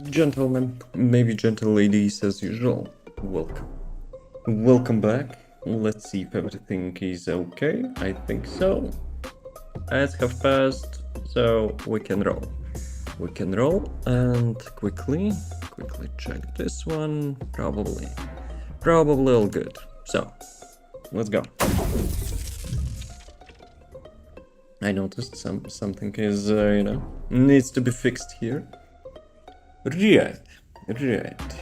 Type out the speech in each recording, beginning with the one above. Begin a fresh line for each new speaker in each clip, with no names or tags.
Gentlemen, maybe gentle ladies as usual, welcome. Welcome back. Let's see if everything is okay. I think so. Ads have passed, so we can roll. We can roll and quickly check this one. Probably all good. So, let's go. I noticed something is, needs to be fixed here. Right.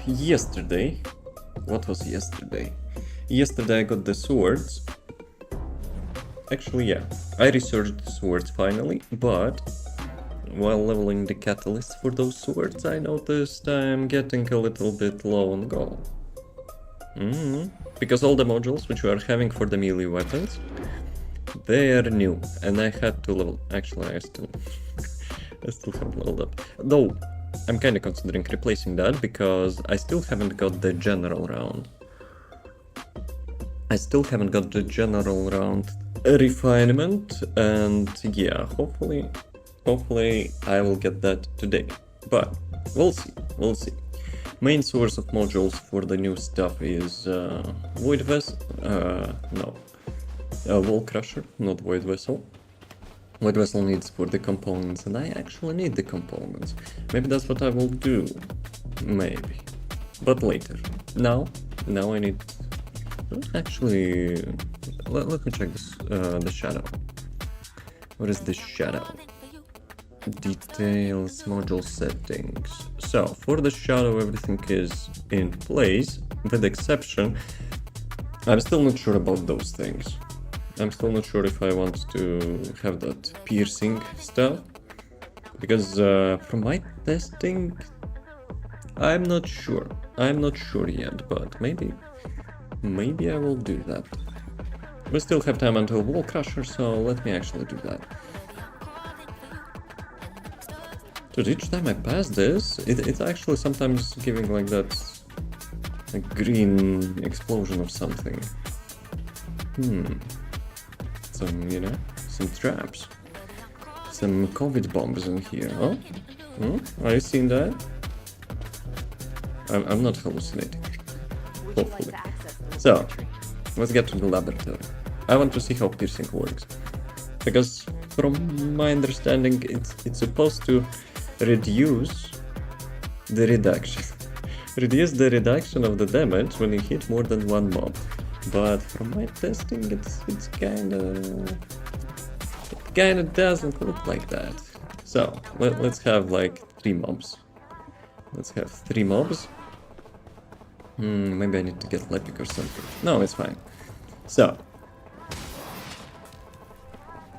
Yesterday, what was yesterday? Yesterday I got the swords. Actually, yeah, I researched the swords finally, but while leveling the catalyst for those swords, I noticed I'm getting a little bit low on gold. Because all the modules which we are having for the melee weapons, they are new, and I had to level. Actually, I still haven't leveled up. Though, I'm kinda considering replacing that, because I still haven't got the general round. Refinement, and yeah, hopefully I will get that today. But we'll see. Main source of modules for the new stuff is Void Vessel. Wall Crusher, not Void Vessel. Void Vessel needs for the components, and I actually need the components. Maybe that's what I will do. Maybe. But later. Now I need... Actually... Let me check this, the shadow. What is the shadow? Details, module settings. So, for the shadow everything is in place, with the exception... I'm still not sure about those things. I'm still not sure if I want to have that piercing stuff, because from my testing, I'm not sure yet, but maybe I will do that. We still have time until Wall Crusher, so let me actually do that. Dude, each time I pass this, it's actually sometimes giving like that, a green explosion of something. Some traps. Some COVID bombs in here, huh? Are you seeing that? I'm not hallucinating. Hopefully. So, let's get to the laboratory. I want to see how piercing works. Because from my understanding, it's supposed to reduce the reduction. Reduce the reduction of the damage when you hit more than one mob. But from my testing, it's kinda doesn't look like that. So let's have like 3 mobs. Maybe I need to get Lepic or something. No, it's fine. So,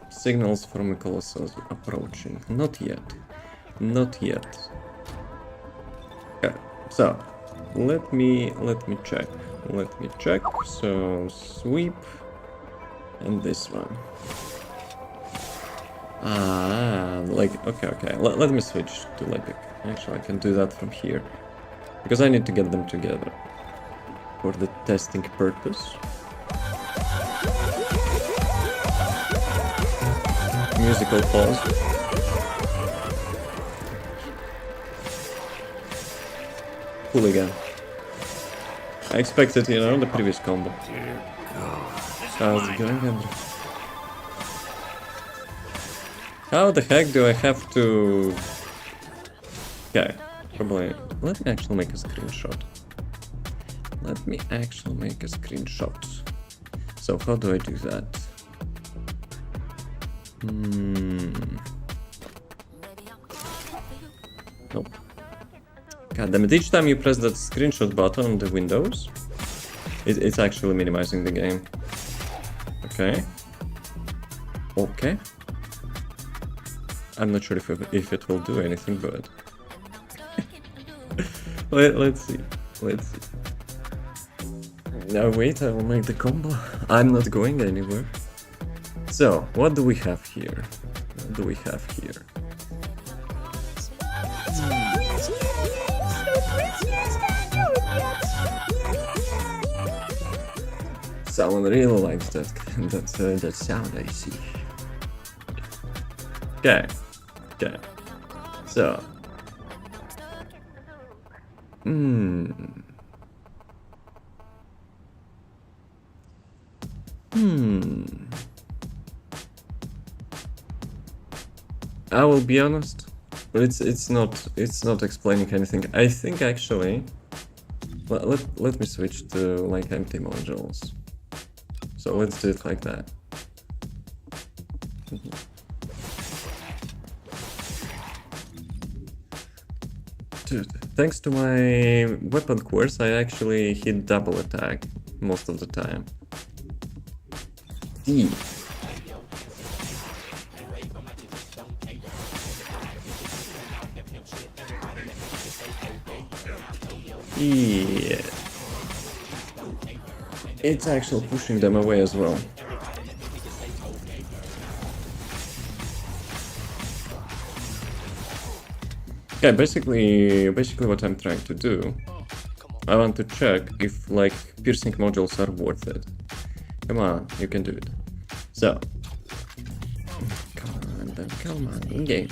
signals from a Colossus approaching. Not yet. Okay. So, let me check. So, sweep and this one. Okay. Let me switch to Lepic. Actually, I can do that from here, because I need to get them together for the testing purpose. Musical pause. Hooligan. I expected, the previous combo. How's it going, Andrew? How the heck do I have to... Okay, probably... Let me actually make a screenshot. So, how do I do that? Nope. God damn it, each time you press that screenshot button on the Windows, it's actually minimizing the game. Okay. I'm not sure if it will do anything, but... Let's see. Now wait, I will make the combo. I'm not going anywhere. So, what do we have here? Someone really likes that sound, I see. Okay. So, I will be honest, but it's not explaining anything. I think actually, let me switch to like empty modules. So let's do it like that. Dude, thanks to my weapon course, I actually hit double attack most of the time. D. Yeah. It's actually pushing them away as well. Yeah, basically what I'm trying to do, I want to check if like piercing modules are worth it. Come on, you can do it. So, come on, in-game.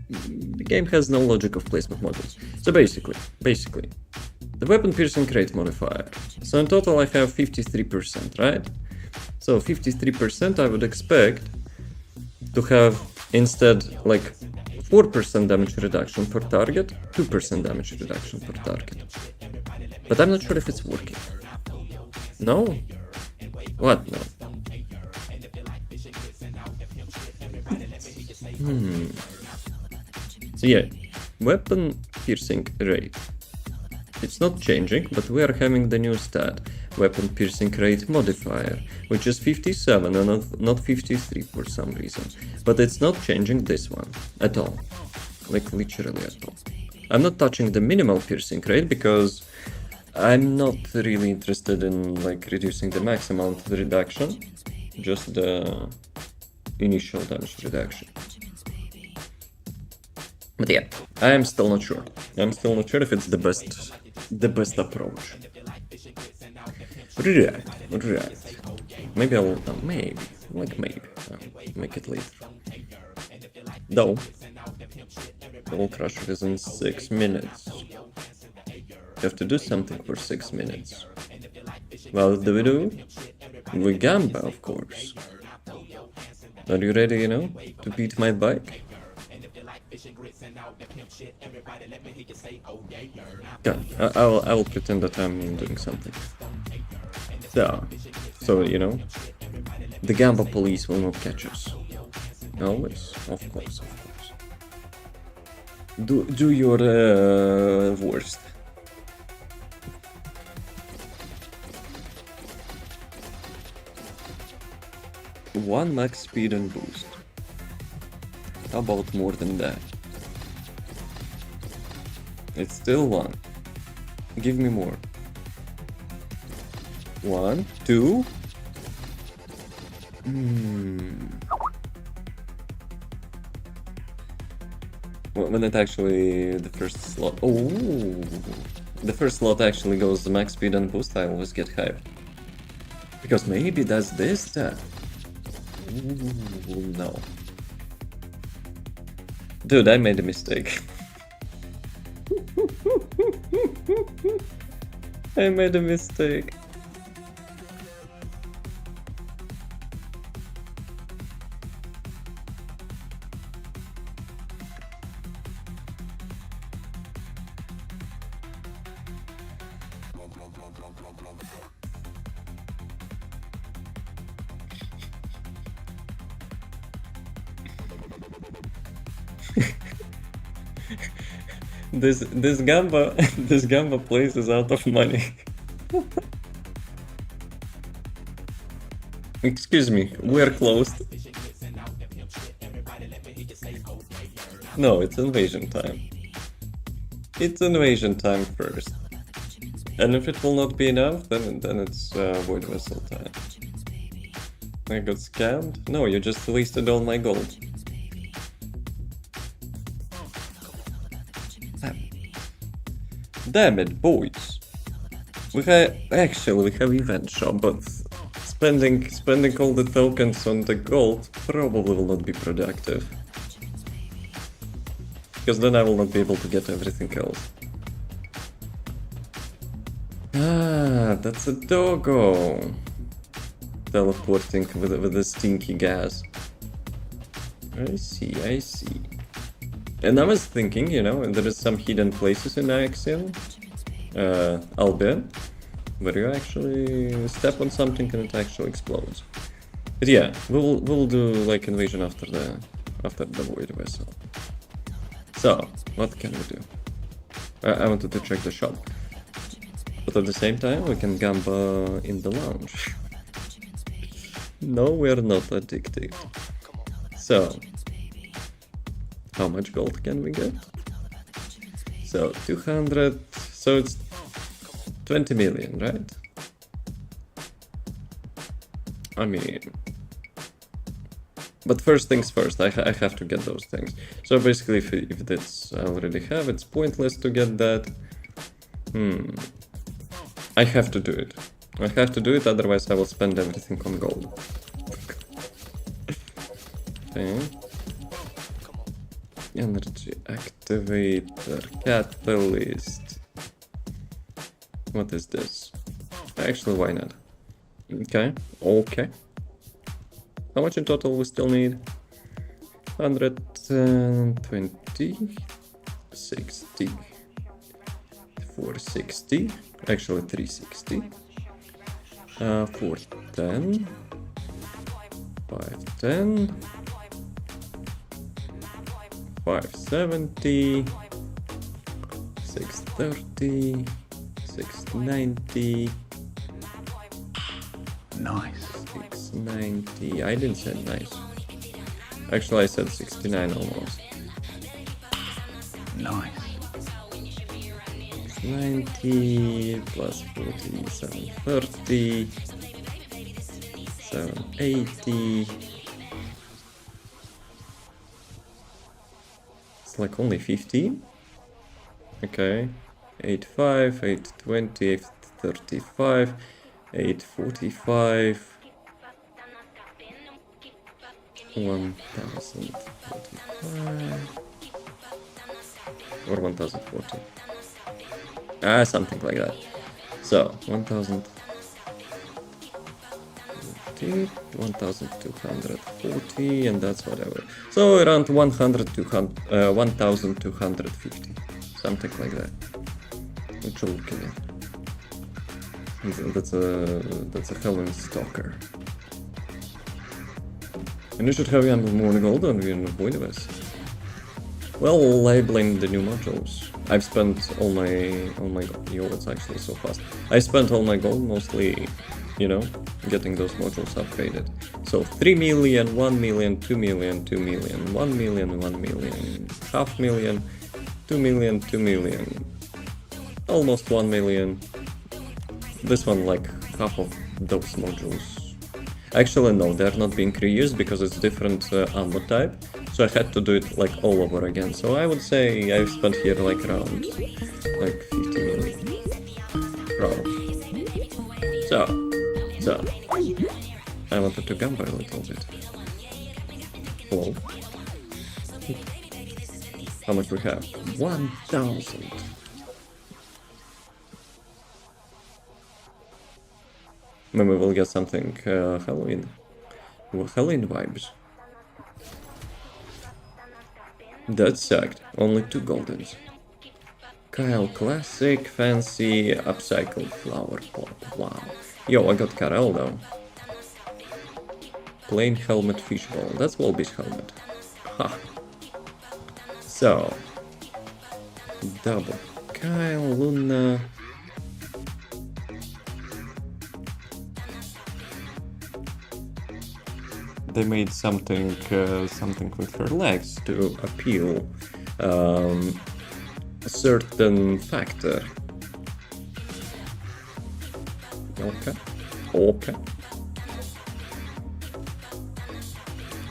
The game has no logic of placement modules. So basically, the weapon piercing rate modifier. So in total I have 53%, right? So 53% I would expect to have instead like 4% damage reduction per target, 2% damage reduction per target. But I'm not sure if it's working. No? What no? So yeah, weapon piercing rate. It's not changing, but we are having the new stat, weapon piercing rate modifier, which is 57 and not 53 for some reason. But it's not changing this one at all, like literally at all. I'm not touching the minimal piercing rate because I'm not really interested in like reducing the max amount reduction, just the initial damage reduction. But yeah, I am still not sure. I'm still not sure if it's the best approach. Right. Maybe I'll maybe make it later. Though I will crush within 6 minutes. You have to do something for 6 minutes. What do we do? We gamba, of course. Are you ready, you know, to beat my bike? Yeah, I will pretend that I'm doing something. So you know, the Gamba police will not catch us. Always, of course. Do your worst. One max speed and boost. How about more than that? It's still one. Give me more. 1, 2. When it actually the first slot. Oh, the first slot actually goes the max speed and boost. I always get hyped because maybe that's this stat. Ooh, no. Dude, I made a mistake. I made a mistake. This Gamba place is out of money. Excuse me, we're closed. No, it's invasion time. It's invasion time first. And if it will not be enough, then it's void vessel time. I got scammed? No, you just wasted all my gold. Damn it, boys. We have event shop, but spending all the tokens on the gold probably will not be productive. Because then I will not be able to get everything else. Ah, that's a doggo. Teleporting with the stinky gas. I see, I see. And I was thinking, you know, there is some hidden places in Axiom, albeit, where you actually step on something and it actually explodes. But yeah, we'll do like invasion after the void vessel. So what can we do? I wanted to check the shop, but at the same time we can gamba in the lounge. No, we're not addicted. So how much gold can we get? So 200, so it's 20 million, right? I mean, but first things first, I have to get those things. So basically, if that's I already have, it's pointless to get that. I have to do it. I have to do it, otherwise I will spend everything on gold. Okay. Energy activator, catalyst. What is this? Actually, why not? Okay, okay. How much in total we still need? 120, 60, 460, actually 360, 410, 510, 570, 630, 690.
Nice.
690. I didn't say nice. Actually, I said 69 almost.
Nice.
90 plus 40, 730, 780. It's like only 15. Okay. 85, 820, 835, 845. 1045 or 1040. Something like that. So 1040, 1240, and that's whatever. So around 1250, something like that. What you looking at? That's a Helen Stalker. And you should have more gold on you avoid this. Well, labeling the new modules. I've spent all my gold. Yo, it's actually so fast. I spent all my gold mostly, you know, getting those modules upgraded. So 3 million, 1 million, 2 million, 2 million, 1 million, 1 million, half million, 2 million, 2 million, almost 1 million. This one like half of those modules. Actually, no, they're not being reused because it's different ammo type. So I had to do it like all over again. So I would say I've spent here like around like 50 million. Round. So I wanted to gamble a little bit. Hello. How much we have? 1,000. Maybe we'll get something Halloween. Halloween vibes. That sucked. Only 2 goldens. Kyle Classic, Fancy, Upcycled Flower Pot. Wow. Yo, I got Karel though. Plain Helmet Fishbowl. That's Wolby's helmet. Ha. So. Double Kyle, Luna. They made something with her legs to appeal a certain factor. Okay.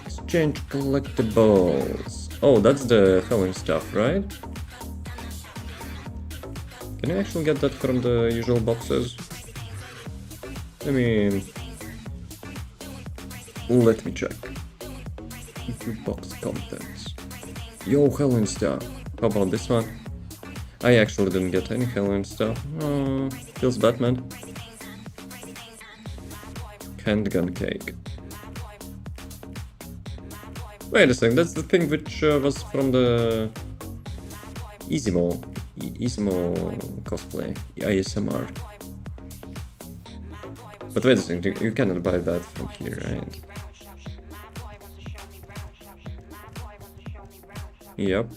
Exchange collectibles. Oh, that's the Halloween stuff, right? Can you actually get that from the usual boxes? I mean, let me check. Box contents. Yo, Halloween stuff. How about this one? I actually didn't get any Halloween stuff. Oh, feels bad, man. Handgun cake. Wait a second, that's the thing which was from the 𝑮𝒐𝒊𝒏 cosplay, ASMR. But wait a second, you cannot buy that from here, right? Yep,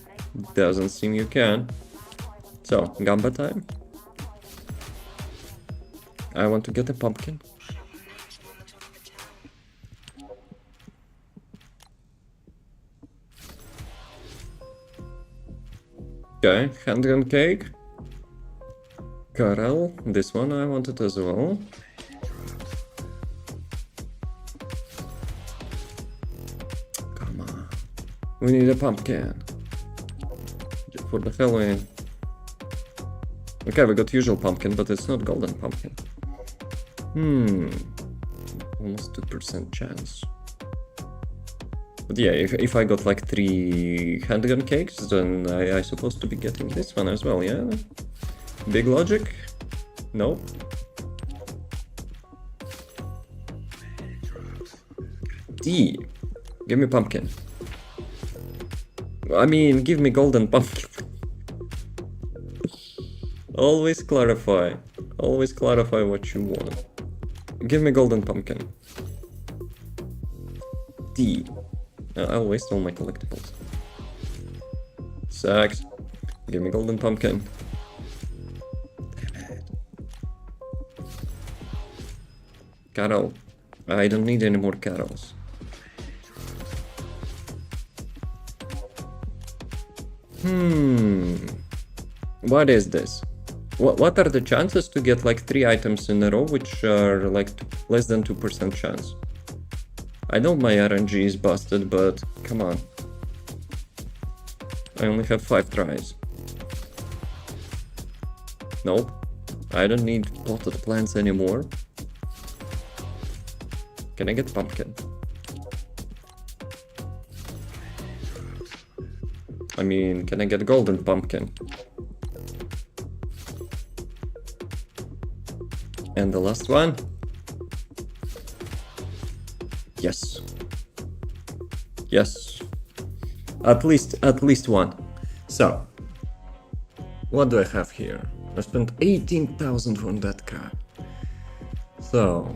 doesn't seem you can. So, Gamba time. I want to get a pumpkin. Okay, handgun cake. Carol, this one I wanted as well. Come on. We need a pumpkin. For the Halloween. Okay, we got usual pumpkin, but it's not golden pumpkin. Almost 2% chance. But yeah, if I got like 3 handgun cakes, then I supposed to be getting this one as well, yeah? Big logic? No. D. Give me pumpkin. I mean, give me golden pumpkin. Always clarify. Always clarify what you want. Give me golden pumpkin. D. I'll waste all my collectibles. Sucks. Give me golden pumpkin. Damn it. Carol. I don't need any more Carols. What is this? What are the chances to get like 3 items in a row which are like less than 2% chance? I know my RNG is busted, but come on. I only have 5 tries. Nope. I don't need potted plants anymore. Can I get pumpkin? I mean, can I get golden pumpkin? And the last one? Yes. Yes. At least one. So, what do I have here? I spent 18,000 on that car. So,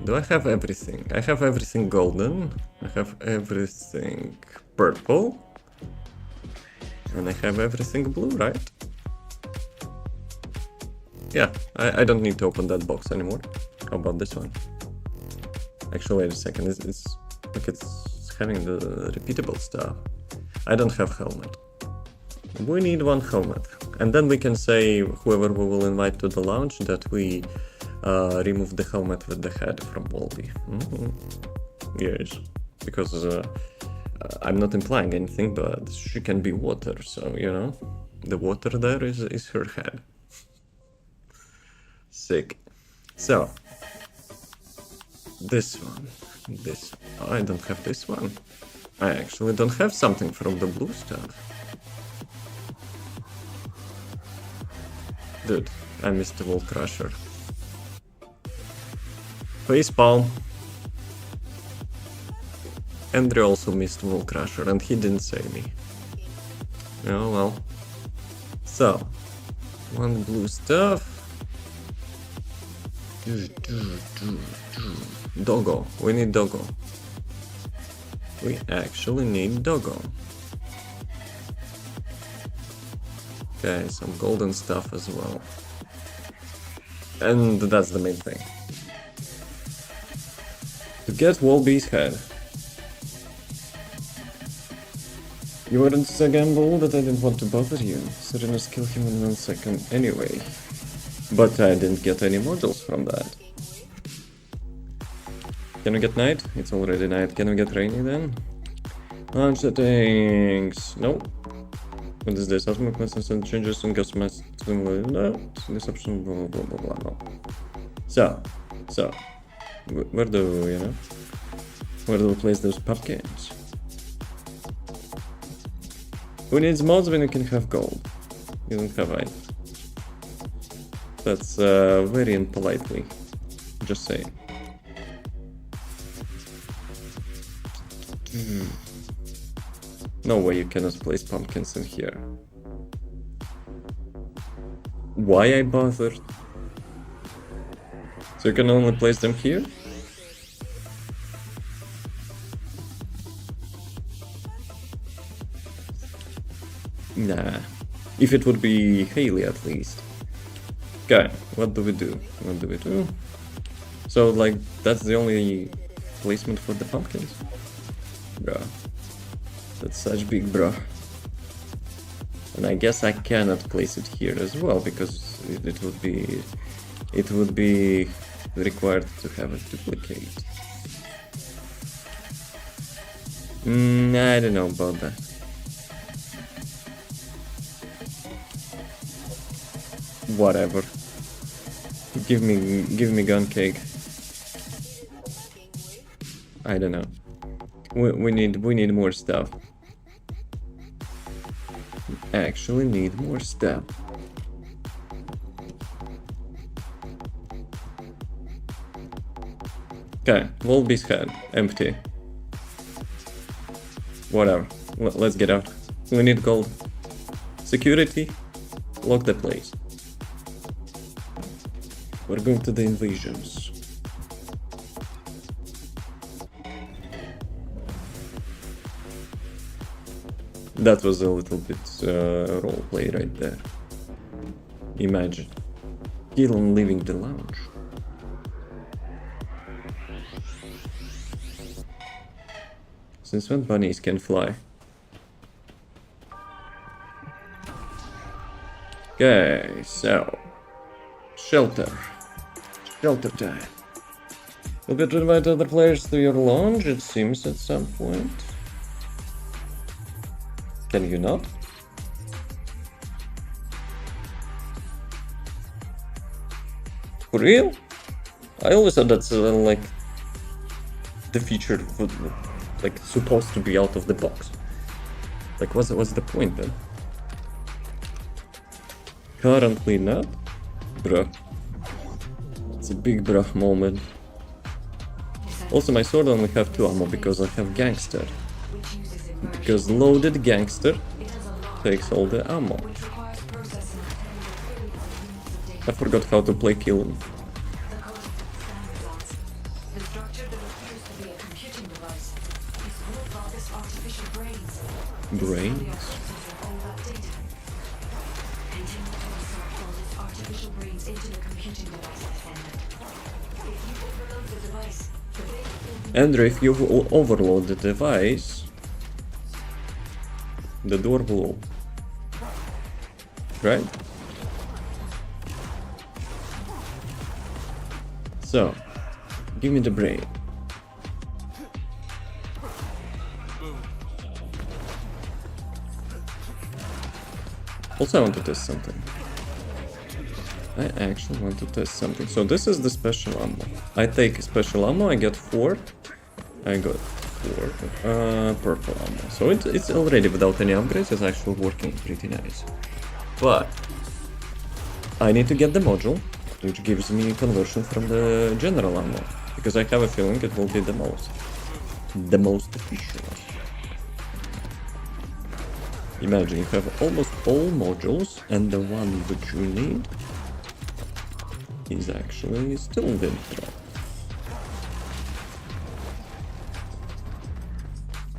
do I have everything? I have everything golden. I have everything purple. And I have everything blue, right? Yeah, I don't need to open that box anymore. How about this one? Actually, wait a second. It's like it's having the repeatable stuff. I don't have helmet. We need one helmet. And then we can say, whoever we will invite to the lounge, that we remove the helmet with the head from 𝑮𝒊𝒏. Yes, because I'm not implying anything, but she can be water, so, you know, the water there is her head. Sick. So, this one, this, I don't have this one. I actually don't have something from the blue stuff. Dude, I missed the wall crusher. Facepalm. Andrew also missed wall crusher and he didn't say me. Oh well. So, one blue stuff. Doggo. We need doggo. We actually need doggo. Okay, some golden stuff as well. And that's the main thing. To get 𝑮𝒊𝒏's head. You weren't so gamble that I didn't want to bother you. Serenos kill him in 1 second anyway. But I didn't get any modules from that. Can we get night? It's already night. Can we get rainy then? Launch settings. No. What is this? Osmotic message and changes and gas mass. No. This option. Blah blah blah blah blah. So. Where do you know? Where do we place those pumpkins? Who needs mods when you can have gold? You don't have iron. That's very impolitely. Just saying. No way you cannot place pumpkins in here. Why I bothered? So you can only place them here? Nah. If it would be Haley at least. Okay, what do we do? What do we do? So, like, that's the only placement for the pumpkins? Bruh. That's such big bruh. And I guess I cannot place it here as well, because it would be required to have a duplicate. I don't know about that. Whatever. Give me gun cake. I don't know. We need more stuff. Actually need more stuff. Okay, 𝒊𝒏's head, empty. Whatever. Let's get out. We need gold. Security. Lock the place. We're going to the invasions. That was a little bit roleplay right there. Imagine. Gillen leaving the lounge. Since when bunnies can fly? Okay, so... Shelter. Shelter time. You'll get to invite other players to your lounge, it seems, at some point. Can you not? For real? I always thought that's like the feature would, like, supposed to be out of the box. Like, what's the point then? Currently not? Bruh. It's a big bruh moment. Also, my sword only have 2 ammo because I have gangster. Because loaded gangster takes all the ammo. I forgot how to play Killen. Brains? Andrew, if you overload the device, the door will open. Right? So, give me the brain. Also, I want to test something. I actually want to test something. So this is the special ammo. I take special ammo, I get 4. I got 4 purple ammo. So it's already, without any upgrades, it's actually working pretty nice. But I need to get the module, which gives me conversion from the general ammo, because I have a feeling it will be the most efficient. Imagine you have almost all modules, and the one which you need is actually still didn't drop.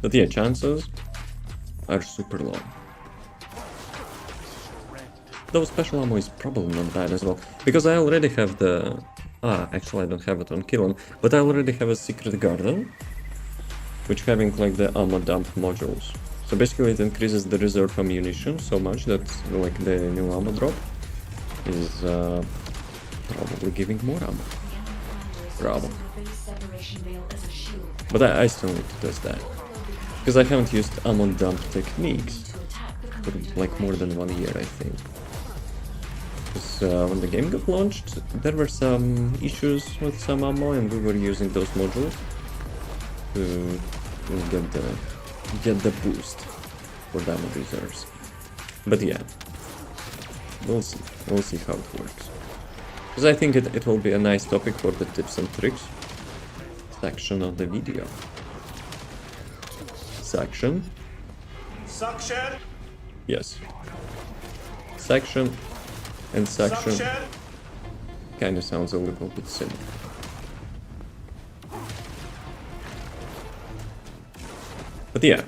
But yeah, chances are super low. Though special ammo is probably not bad as well, because I already have the... actually I don't have it on Killen, but I already have a secret garden, which having like the ammo dump modules. So basically it increases the reserve ammunition so much that like the new ammo drop is probably giving more ammo. Probably. But I still need to test that. Because I haven't used ammo dump techniques for like more than 1 year, I think. Because when the game got launched, there were some issues with some ammo and we were using those modules to get the boost for the ammo reserves. But yeah, We'll see. We'll see how it works. Because I think it will be a nice topic for the tips and tricks section of the video. Section.
Suction.
Yes. Section and section.
Suction.
Kind of sounds a little bit similar. But yeah,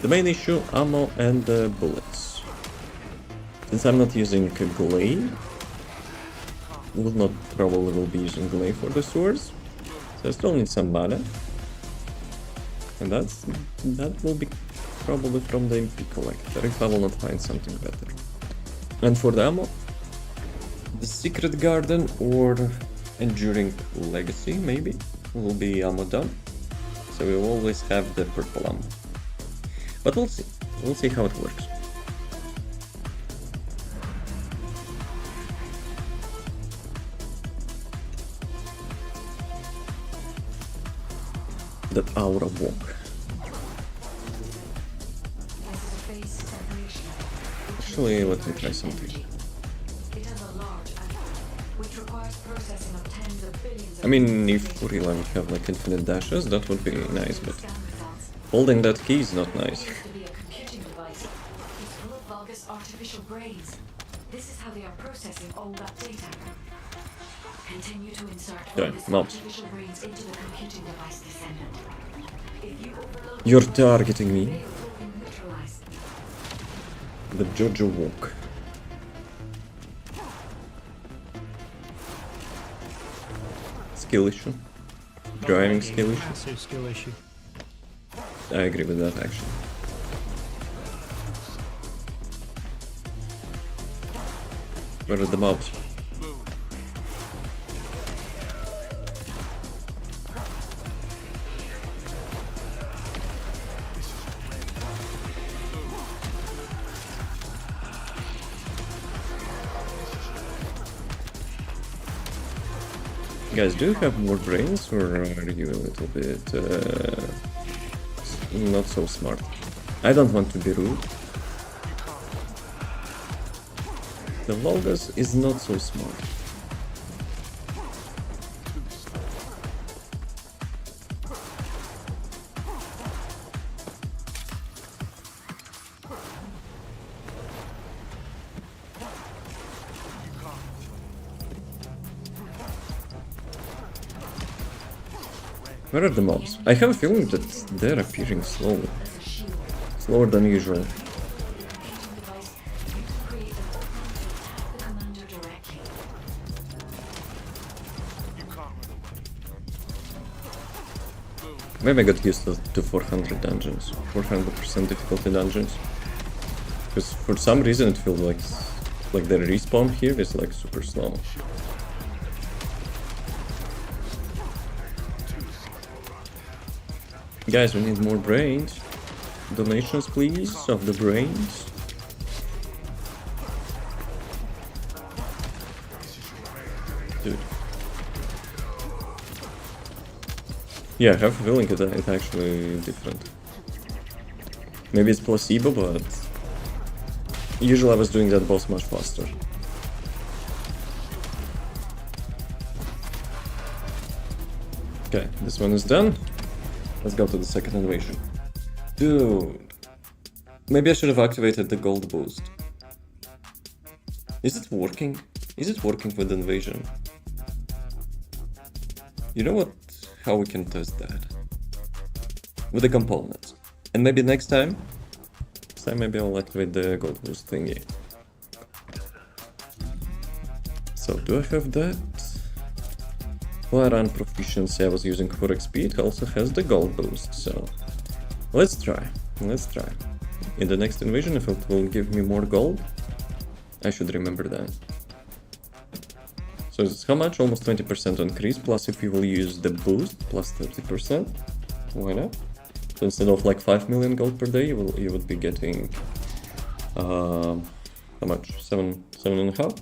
the main issue, ammo and bullets. Since I'm not using glaive, probably will be using glaive for the swords, so I still need some mana. And that will be probably from the MP collector, if I will not find something better. And for the ammo, the Secret Garden or Enduring Legacy, maybe, will be ammo done. So we will always have the purple ammo. But we'll see. We'll see how it works. The Aura Walk. Actually, let me try something. I mean, if for real I would have like infinite dashes, that would be nice, but holding that key is not nice.
This is how they are processing all that data. Continue to insert
Mobs.
artificial brains into the computing device Descendant. If you overload
You're targeting me.
they will be neutralized.
The Jojo Walk. Skill issue. Driving skill issue.
Massive skill issue.
I agree with that actually. Where are the mobs? Guys, do you have more brains, or are you a little bit not so smart? I don't want to be rude. The Vulgus is not so smart. Where are the mobs? I have a feeling that they're appearing slowly. Slower than usual.
Computing device, you can create the commander directly.
Maybe I got used to 400 dungeons. 400% difficulty dungeons. Because for some reason it feels like the respawn here is like super slow. Guys, we need more brains. Donations, please, of the brains. Dude. Yeah, I have a feeling it's actually different. Maybe it's placebo, but usually I was doing that boss much faster. Okay, this one is done. Let's go to the second invasion. Dude. Maybe I should have activated the gold boost. Is it working? Is it working with the invasion? You know what? How we can test that? With the components. And maybe next time maybe I'll activate the gold boost thingy. So do I have that? Run proficiency I was using for XP, it also has the gold boost, so let's try. In the next invasion, if it will give me more gold, I should remember that. So it's how much? Almost 20% increase, plus if you will use the boost, plus 30%. Why not? So instead of like 5 million gold per day, you would be getting how much? 7.5?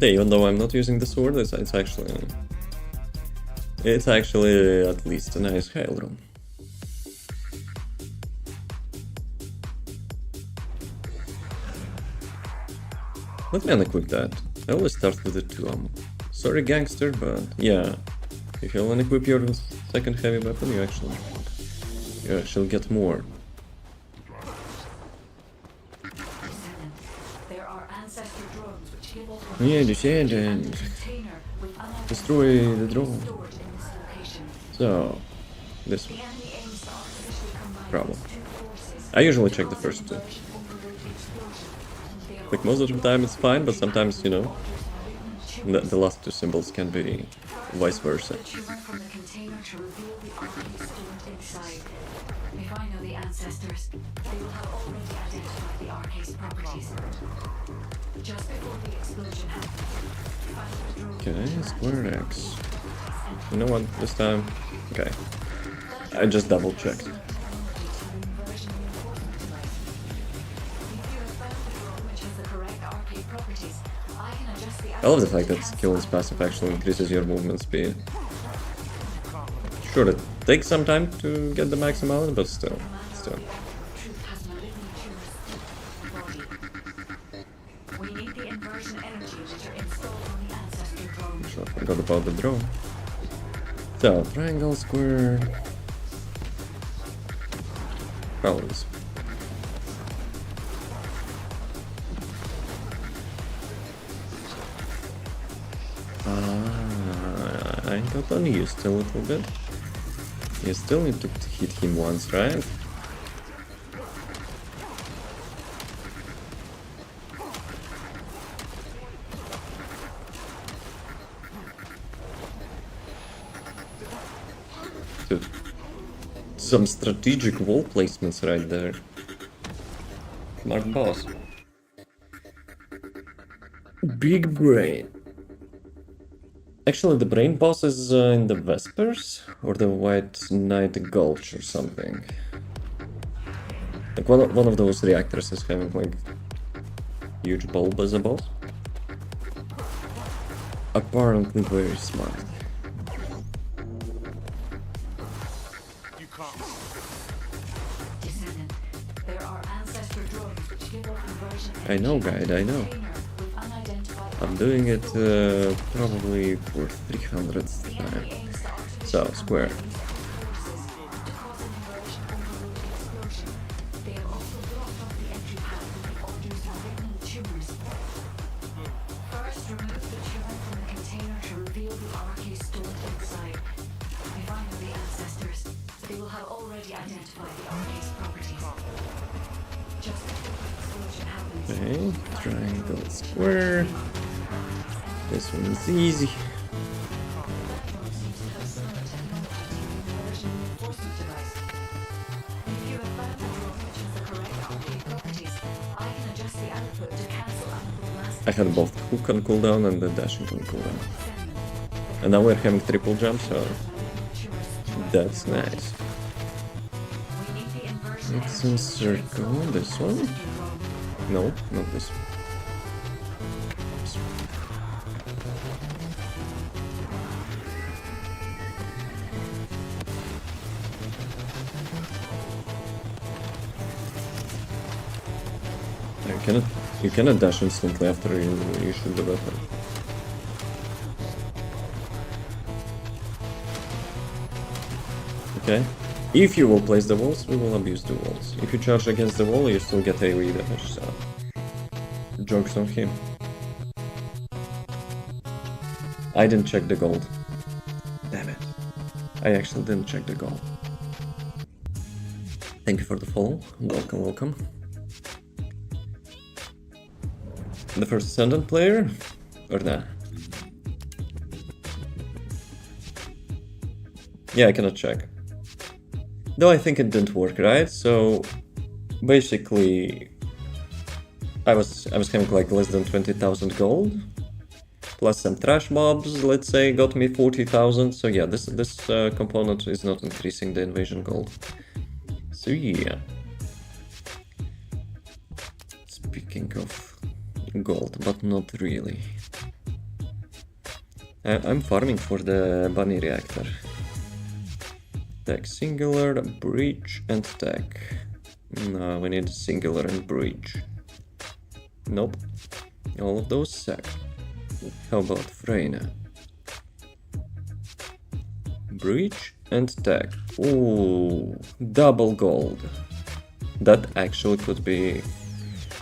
Even though I'm not using the sword, it's actually It's actually at least a nice hail run. Let me unequip that. I always start with the 2 ammo. Sorry gangster, but yeah. If you unequip your second heavy weapon, you actually get more.
Descendant, there are ancestor drones which give off
Yeah, Descendant.
container with unidentified
Destroy the drone.
stored in this location.
So, this
The
one.
enemy aims to artificially combine
Problem.
its 2 forces.
I usually
to
check the
cause
first
an
2.
inversion overload explosion. They are
Like most of the time it's fine, but sometimes, you know,
tumors.
the last 2 symbols can be vice versa.
The tumor from the container to reveal the archive stored inside. If I know the ancestors, they will have already identified the archive's properties. Just before the explosion happened, find the drone.
Okay, square X. You know what, this time? Okay. I just double checked. I love the fact that skill's passive actually increases your movement speed. Sure, it takes some time to get the max amount, but still.
We need the inversion energy emitter installed on the ancestor drone.
Sure, I forgot about the drone. So, triangle, square... Probably this. I got unused a little bit. You still need to hit him once, right? Dude, some strategic wall placements right there. Smart boss. Big brain. Actually, the brain boss is in the Vespers or the White Knight Gulch or something. Like one of those reactors is having like huge bulb as a boss. Apparently very smart.
You can't.
Descendant, there are ancestor drones which give off inversion
I know,
energy
guide, I know.
container with unidentified
I'm doing it probably for 300th
The
time.
enemy aims to artificially
So, square.
combine these 2 forces to cause an inversion overload explosion. They have also blocked off the entry path with the orders of malignant tumors. First, remove the tumor from the container to reveal the archive stored inside. If I know the ancestors, they will have already identified the archive's properties. Just before the explosion happens,
Okay, triangle, square. This one is easy.
platform seems to have similar technology to the inversion reinforcement device. If you have found the drone which has the correct archive properties, I can adjust the output to cancel out the blast.
I had both hook on cooldown and the dashing on cooldown.
Descendant,
And now we're having triple jump, so
malignant tumors destroyed.
that's nice.
We need the inversion
Let's
energy
encircle this one.
ancestor drone.
No, not this one. Oops. You cannot dash instantly after you shoot the weapon. Okay. If you will place the walls, we will abuse the walls. If you charge against the wall, you still get AoE damage, so... Joke's on him. I didn't check the gold. Damn it. I actually didn't check the gold. Thank you for the follow. Welcome, welcome. The first Descendant player? Or nah? Yeah, I cannot check. Though I think it didn't work, right? So basically I was having like less than 20,000 gold. Plus some trash mobs, let's say, got me 40,000. So yeah, this component is not increasing the invasion gold. So yeah. Speaking of gold, but not really. I'm farming for the bunny reactor. Tech singular, breach, and tech. No, we need singular and breach. Nope. All of those suck. How about Freyna? Breach and tech. Ooh, double gold. That actually could be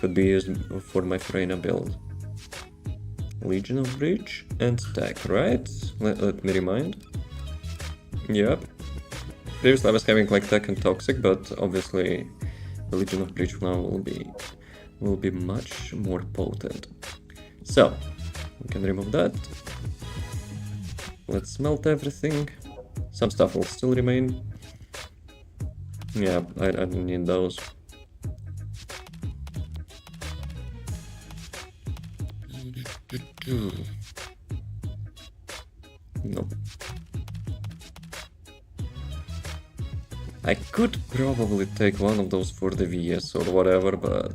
used for my Freyna build. Legion of Breach and tech, right? Let me remind. Yep. Previously I was having like tech and toxic, but obviously the Legion of Breach now will be much more potent. So we can remove that. Let's smelt everything. Some stuff will still remain. Yeah, I don't need those. Nope. I could probably take one of those for the VS or whatever, but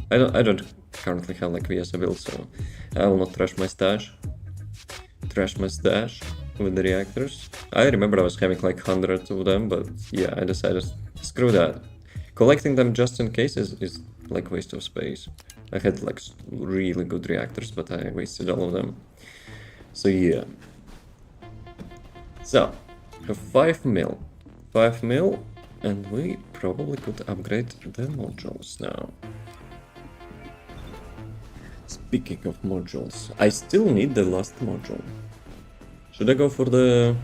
I don't currently have like VS build, so I will not trash my stash. Trash my stash with the reactors. I remember I was having like hundreds of them, but yeah, I decided screw that. Collecting them just in case is like waste of space. I had like really good reactors, but I wasted all of them. So yeah. So, have 5 mil. 5 mil, and we probably could upgrade the modules now. Speaking of modules, I still need the last module. Should I go for the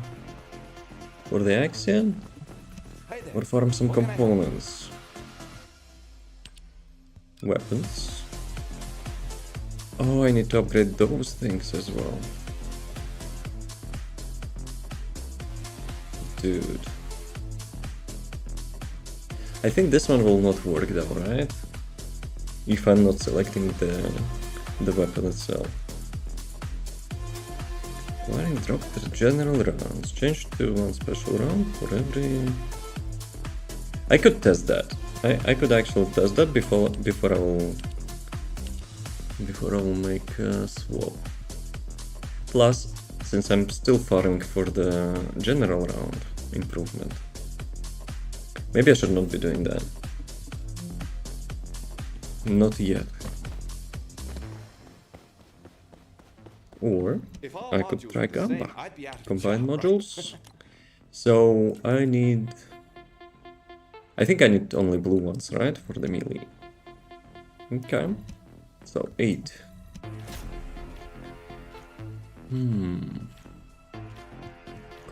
Axion? Or farm some components? Weapons. Oh, I need to upgrade those things as well. Dude. I think this one will not work though, right? If I'm not selecting the weapon itself. Why drop the general rounds? Change to one special round for every... I could test that. I could actually test that before I will make a swap. Plus, since I'm still farming for the general round improvement, maybe I should not be doing that. Not yet. Or I could try Gamba. Combine modules. So I think I need only blue ones, right? For the melee. Okay. So 8.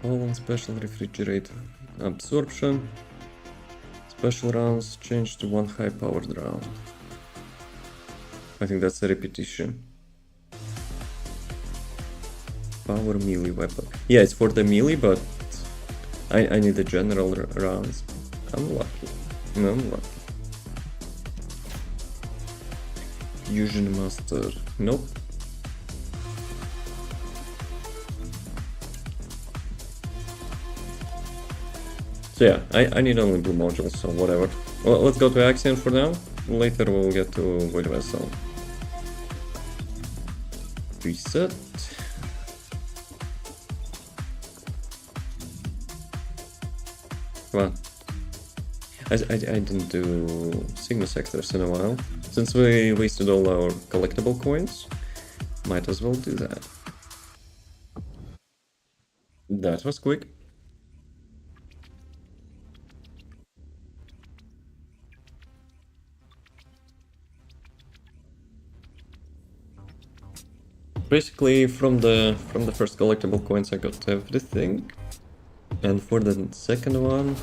Colon special refrigerator absorption. Special rounds change to 1 high powered round. I think that's a repetition. Power melee weapon. Yeah, it's for the melee, but I need the general rounds. I'm lucky. No, I'm lucky. Fusion master. Nope. So yeah, I need only blue modules, so whatever. Well, let's go to Axion for now. Later we'll get to Void Vessel. Reset. Come on. I didn't do Sigma sectors in a while. Since we wasted all our collectible coins, might as well do that. That was quick. Basically, from the first collectible coins I got everything, and for the second one,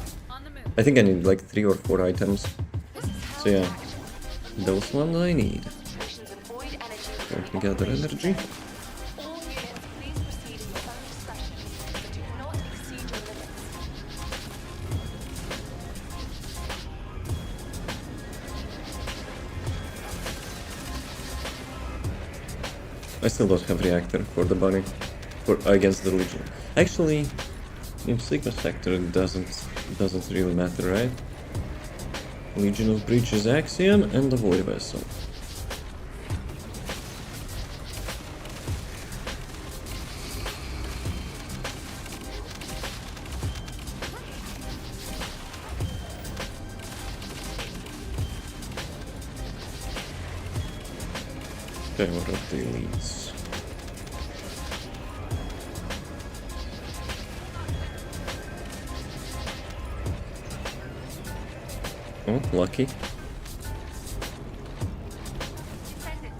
I think I need like 3 or 4 items. So yeah, those ones I need. So I can gather energy. I still don't have reactor for the bunny, against the Legion. Actually, in Sigma sector it doesn't really matter, right? Legion of Breach is Axion and the Void Vessel. Okay, what are the elites? Oh, lucky.
Descendant,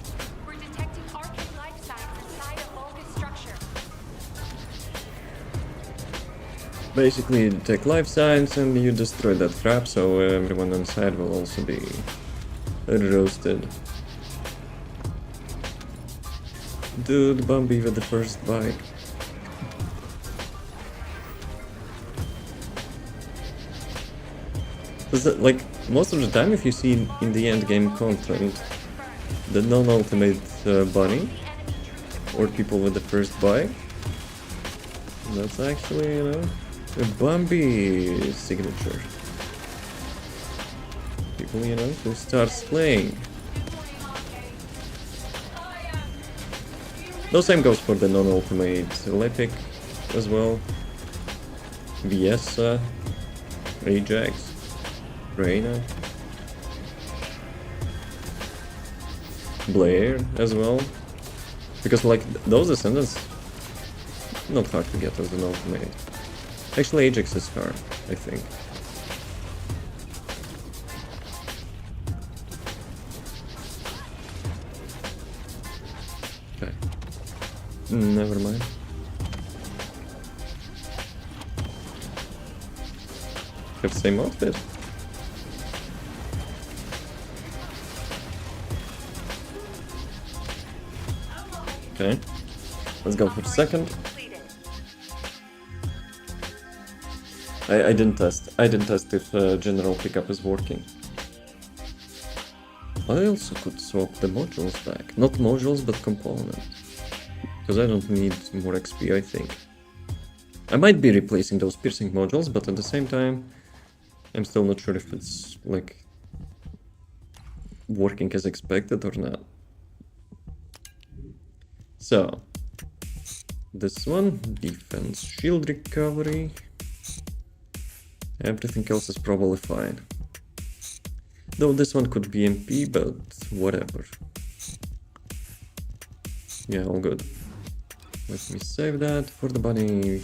we're detecting arcane life signs inside a bulbous structure.
Basically, you detect life signs and you destroy that trap, so everyone inside will also be roasted. Dude, 𝑮𝒂 with the first bike. Is that, like, most of the time if you see in the end game content the non-ultimate bunny or people with the first bike, that's actually, you know, a 𝑮𝒂 signature. People, you know, who starts playing. The same goes for the non-ultimate Epic as well. 𝑣𝒐𝒎𝒖𝒏𝒊𝒕𝒚, Ajax, Reyna, Blair as well. Because like those Descendants, not hard to get as an ultimate. Actually Ajax is hard, I think. Okay. Never mind. Have the same outfit. Okay. Let's go for the second. I didn't test. I didn't test if general pickup is working. I also could swap the modules back. Not modules, but components. Because I don't need more XP, I think. I might be replacing those piercing modules, but at the same time, I'm still not sure if it's, like, working as expected or not. So, this one, defense, shield recovery. Everything else is probably fine. Though this one could be MP, but whatever. Yeah, all good. Let me save that for the bunny.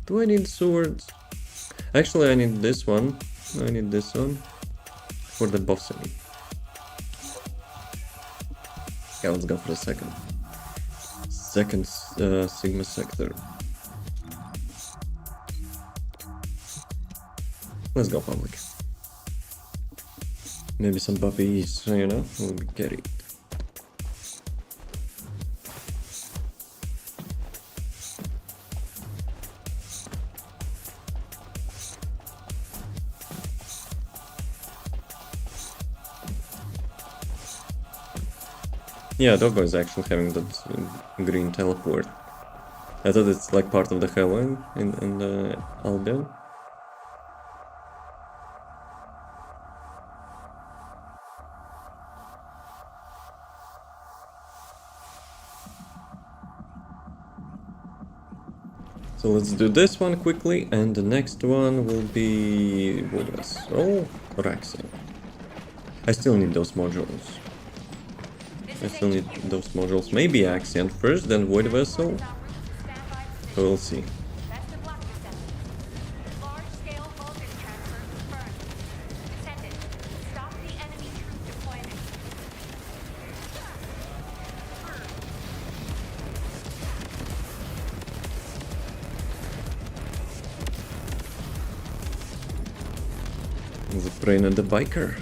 Do I need swords? Actually, I need this one. I need this one for the bossing. Yeah, let's go for the second. Second Sigma sector. Let's go public. Maybe some puppies, you know, will be carried. Yeah, Doggo is actually having that green teleport. I thought it's like part of the Halloween in the Albion. So let's do this one quickly, and the next one will be 𝑣𝒂 or Axiom. I still need those modules. Maybe Axiom first, then 𝑣𝒂. We'll see.
Large-scale voltage transfer confirmed. Descendant, stop the enemy troop deployment.
The brain and the biker.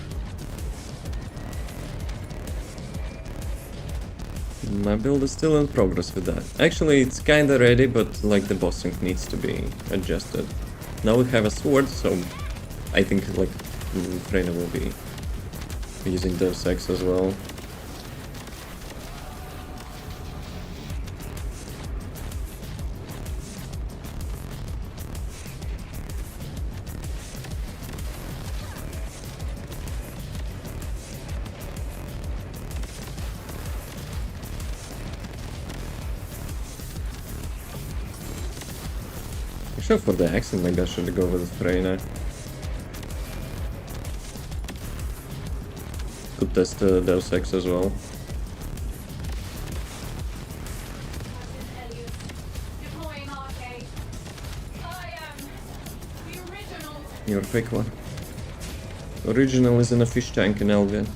My build is still in progress with that. Actually, it's kinda ready, but like the bossing needs to be adjusted. Now we have a sword, so I think like Freyna will be using Deus Ex as well. Except for the accent, maybe I should go with Freyna. could test Deus Ex as well.
Deploying arcade. I am the original.
You're a quick one. Original is in a fish tank in Albion.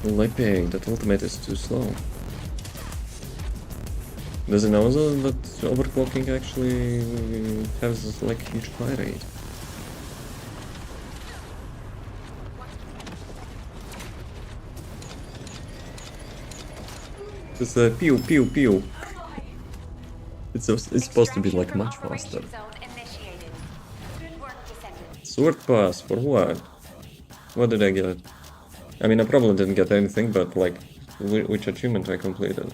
Lepiej, that ultimate is too slow. Does it know that overclocking actually has like huge fire rate? It's a pew pew pew. It's supposed to be like much faster.
Operation zone initiated. Good work, Descendant.
Sword pass for what? What did I get? I mean, I probably didn't get anything, but like, which achievement I completed?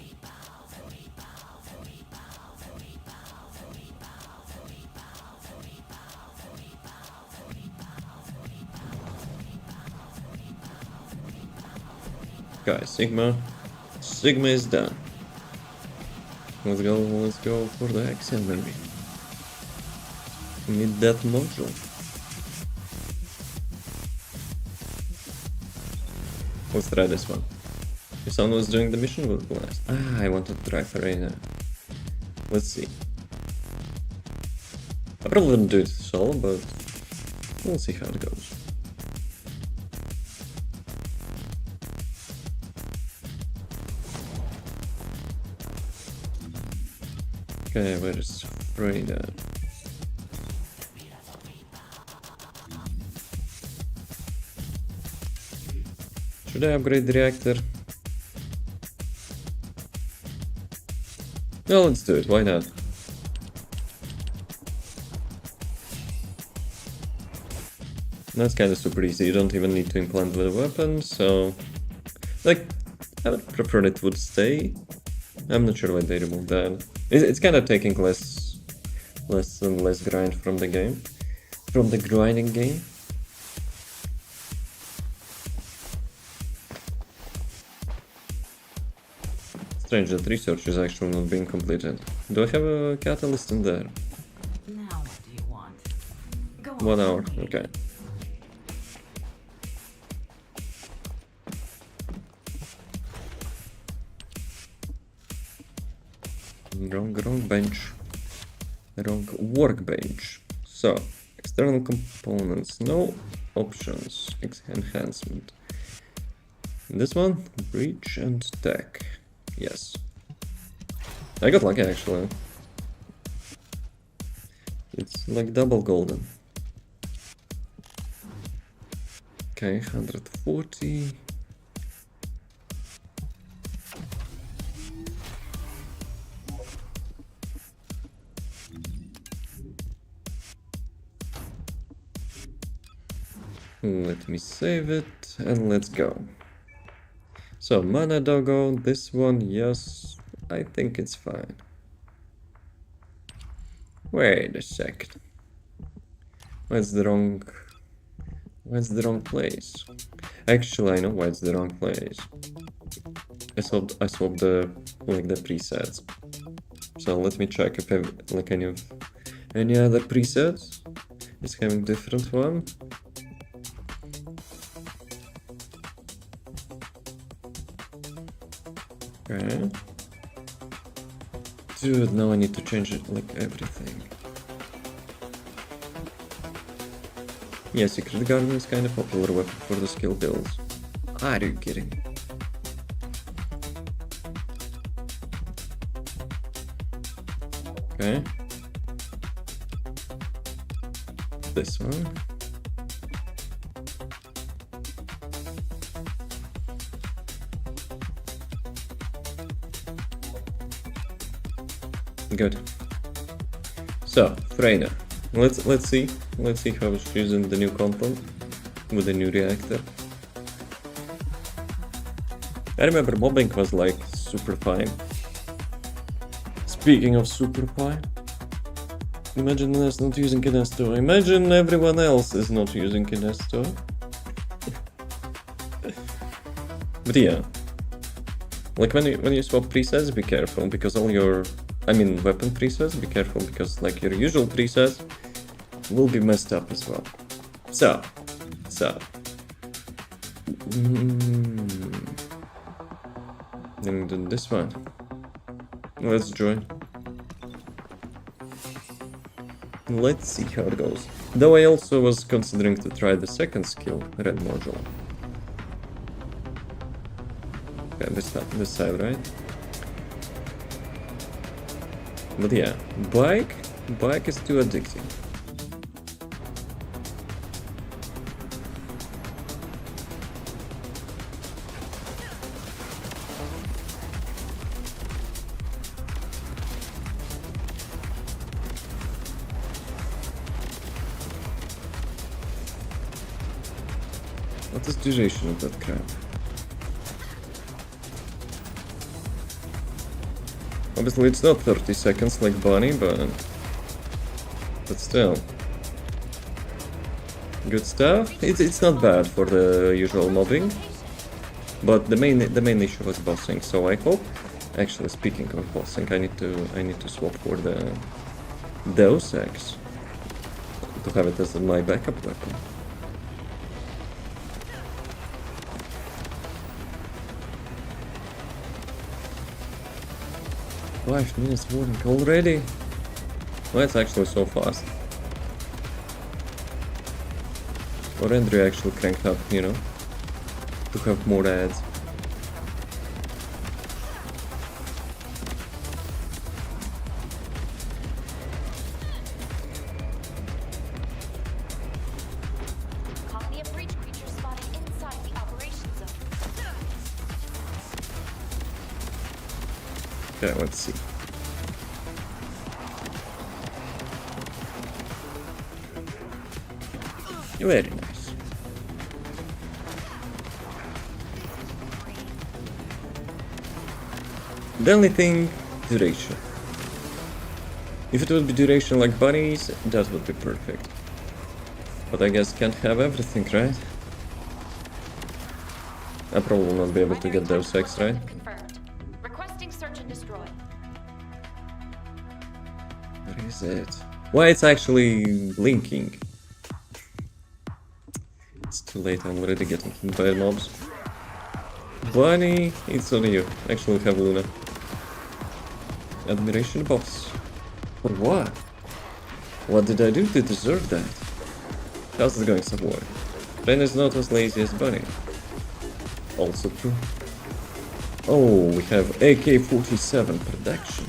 Guys, Sigma is done. Let's go for the Axiom, maybe. Need that module. Let's try this one. If someone was doing the mission, would blast. Ah, I wanted to try Arena. Let's see. I probably wouldn't do it solo, but we'll see how it goes. Okay, where is Freda? Should I upgrade the reactor? No, let's do it, why not? That's kind of super easy, you don't even need to implant the weapon, so... Like, I would prefer it would stay. I'm not sure why they removed that. It's kind of taking less and less grind from the game. From the grinding game. Strange that research is actually not being completed. Do I have a catalyst in there?
Now what do you want? Go
1 hour, okay. Wrong bench. Wrong workbench. So, external components, no options. Enhancement. This one, breach and tech. Yes. I got lucky actually. It's like double golden. Okay, 140. Let me save it and let's go. So, mana doggo, this one, yes, I think it's fine. Wait a second. What's the wrong place? Actually, I know why it's the wrong place. I swapped the presets. So let me check if like any other presets is having different one. Okay. Dude, now I need to change it like everything. Yeah, Secret Garden is kind of popular weapon for the skill builds. Are you kidding? Okay. This one. Good. So, Freyna. Let's see how she's in the new content with the new reactor. I remember mobbing was like super fine. Speaking of Super Pie, imagine us not using Kinesto. Imagine everyone else is not using Kinesto. But yeah, like when you swap presets, be careful because all your, I mean weapon presets, be careful because like your usual presets will be messed up as well. So, then do this one. Let's join. Let's see how it goes. Though I also was considering to try the second skill, red module. Okay, this side, right? But yeah, bike is too addicting. What is the duration of that crap? Obviously it's not 30 seconds like Bunny, but still. Good stuff. It's not bad for the usual mobbing, but the main issue was bossing. So I hope, actually speaking of bossing, I need to swap for the Deus Ex to have it as my backup weapon. Five minutes warning already? Well, it's actually so fast. Or Andrew actually cranked up, you know, to have more ads.
Colony of breach creatures spotted inside the operation zone.
Okay, let's see. Very nice. The only thing, duration. If it would be duration like bunnies, that would be perfect. But I guess can't have everything, right? I'll probably not be able to get those Ex, right?
Confirmed. Requesting search and destroy.
Where is it? Why it's actually linking? It's too late, I'm already getting hit by mobs. Bunny, it's on you. Actually, we have Luna. Admiration boss. For what? What did I do to deserve that? How's it going somewhere? Ben is not as lazy as Bunny. Also true. Oh, we have AK-47 production.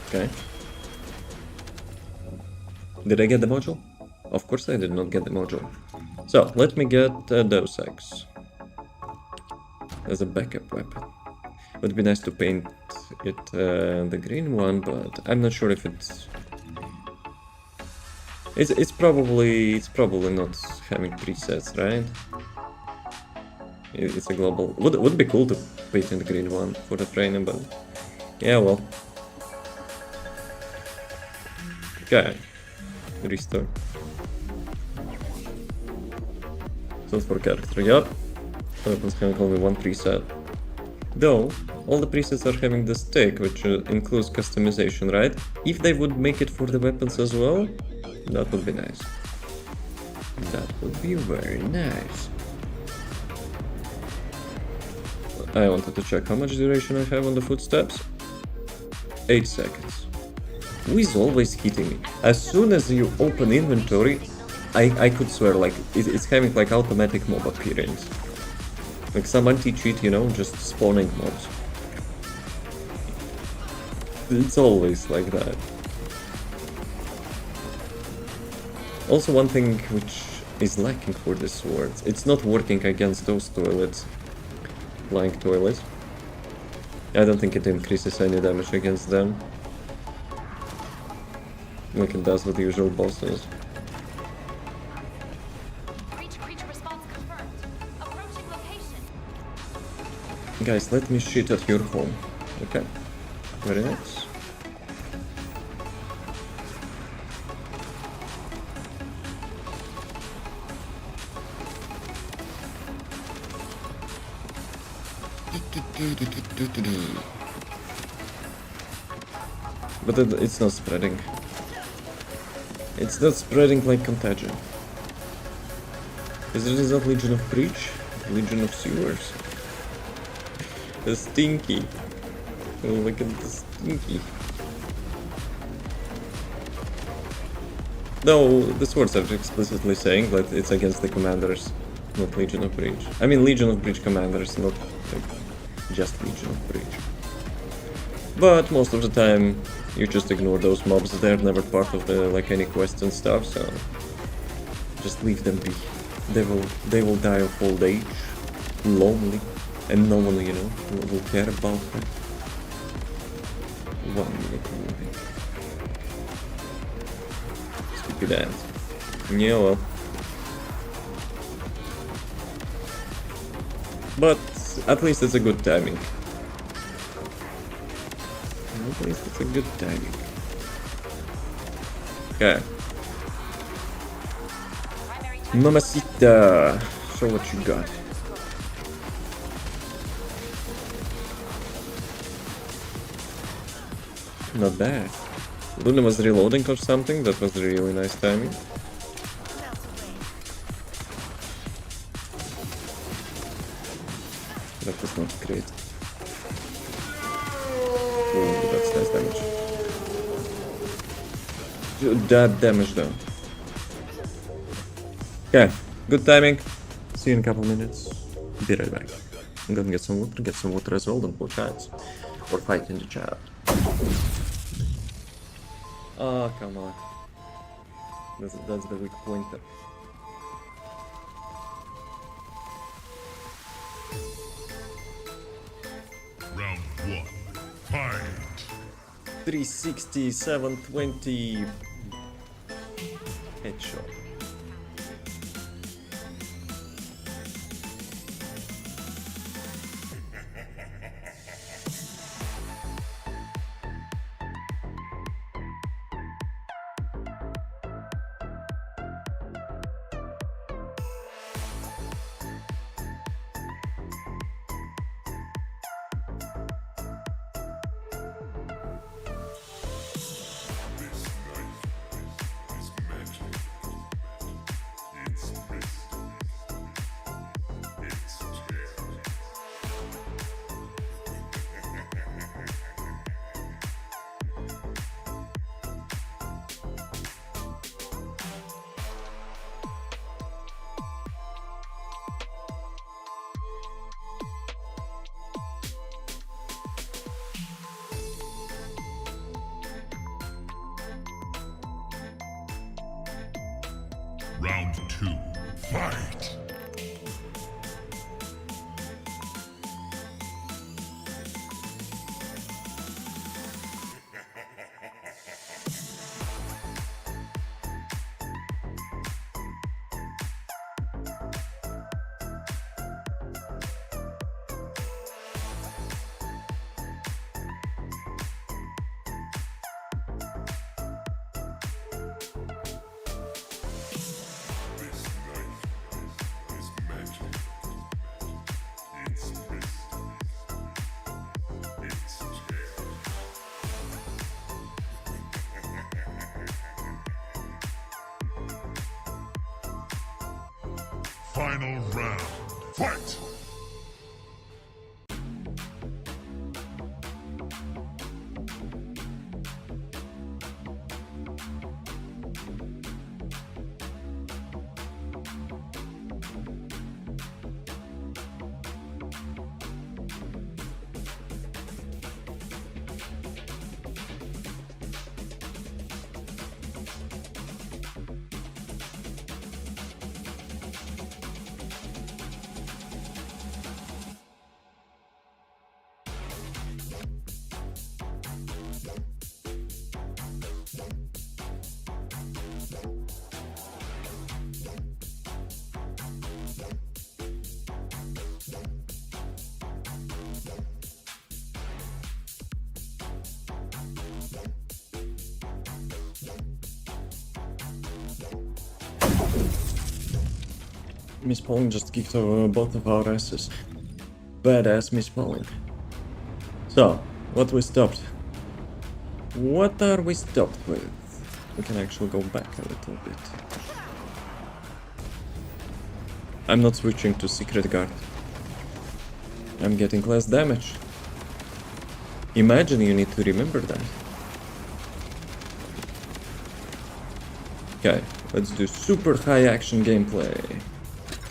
Okay. Did I get the module? Of course I did not get the module. So, let me get Deus Ex as a backup weapon. Would be nice to paint it the green one, but I'm not sure if it's probably not having presets, right? It's a global. Would be cool to paint in the green one for the training, but yeah, well. Okay, restore. So for character, yep. Weapons can only one preset. Though, all the presets are having the stick, which includes customization, right? If they would make it for the weapons as well, that would be nice. That would be very nice. I wanted to check how much duration I have on the footsteps. 8 seconds. Who is always hitting me? As soon as you open inventory, I could swear like it's having like automatic mob appearance. Like some anti-cheat, you know, just spawning mobs. It's always like that. Also one thing which is lacking for this sword, it's not working against those toilets. Flying toilets. I don't think it increases any damage against them. Like it does with the usual bosses.
Breach creature response confirmed. Approaching location.
Guys, let me shit at your home. Okay. Very nice. But it's not spreading. It's not spreading like contagion. Is it not Legion of Breach? Legion of Sewers? The stinky. Oh, look at the stinky. No, the swords are explicitly saying that it's against the commanders, not Legion of Breach. I mean Legion of Breach commanders, not like just Legion of Breach. But most of the time you just ignore those mobs, they're never part of the like any quests and stuff, so just leave them be. They will die of old age, lonely, and no one, you know, will care about them. 1 minute movie. Stupid ass. Yeah, well. But at least it's a good timing. At least it's a good timing. Okay. Mamacita, show what you got. Not bad. Luna was reloading or something, that was really nice timing. That was not great. Ooh, that's nice damage. That damage though. Okay, good timing. See you in a couple minutes. Be right back. I'm gonna get some water as well, don't pull chats. Or fight in the chat. Oh, come on. That's the weak pointer.
Round 1. Fight.
360, 720. Headshot.
Round 2. Fight. Final round. Fight!
Miss Pauling just kicked over both of our asses. Badass Miss Pauling. So, what we stopped? What are we stopped with? We can actually go back a little bit. I'm not switching to Secret Guard. I'm getting less damage. Imagine you need to remember that. Okay, let's do super high action gameplay.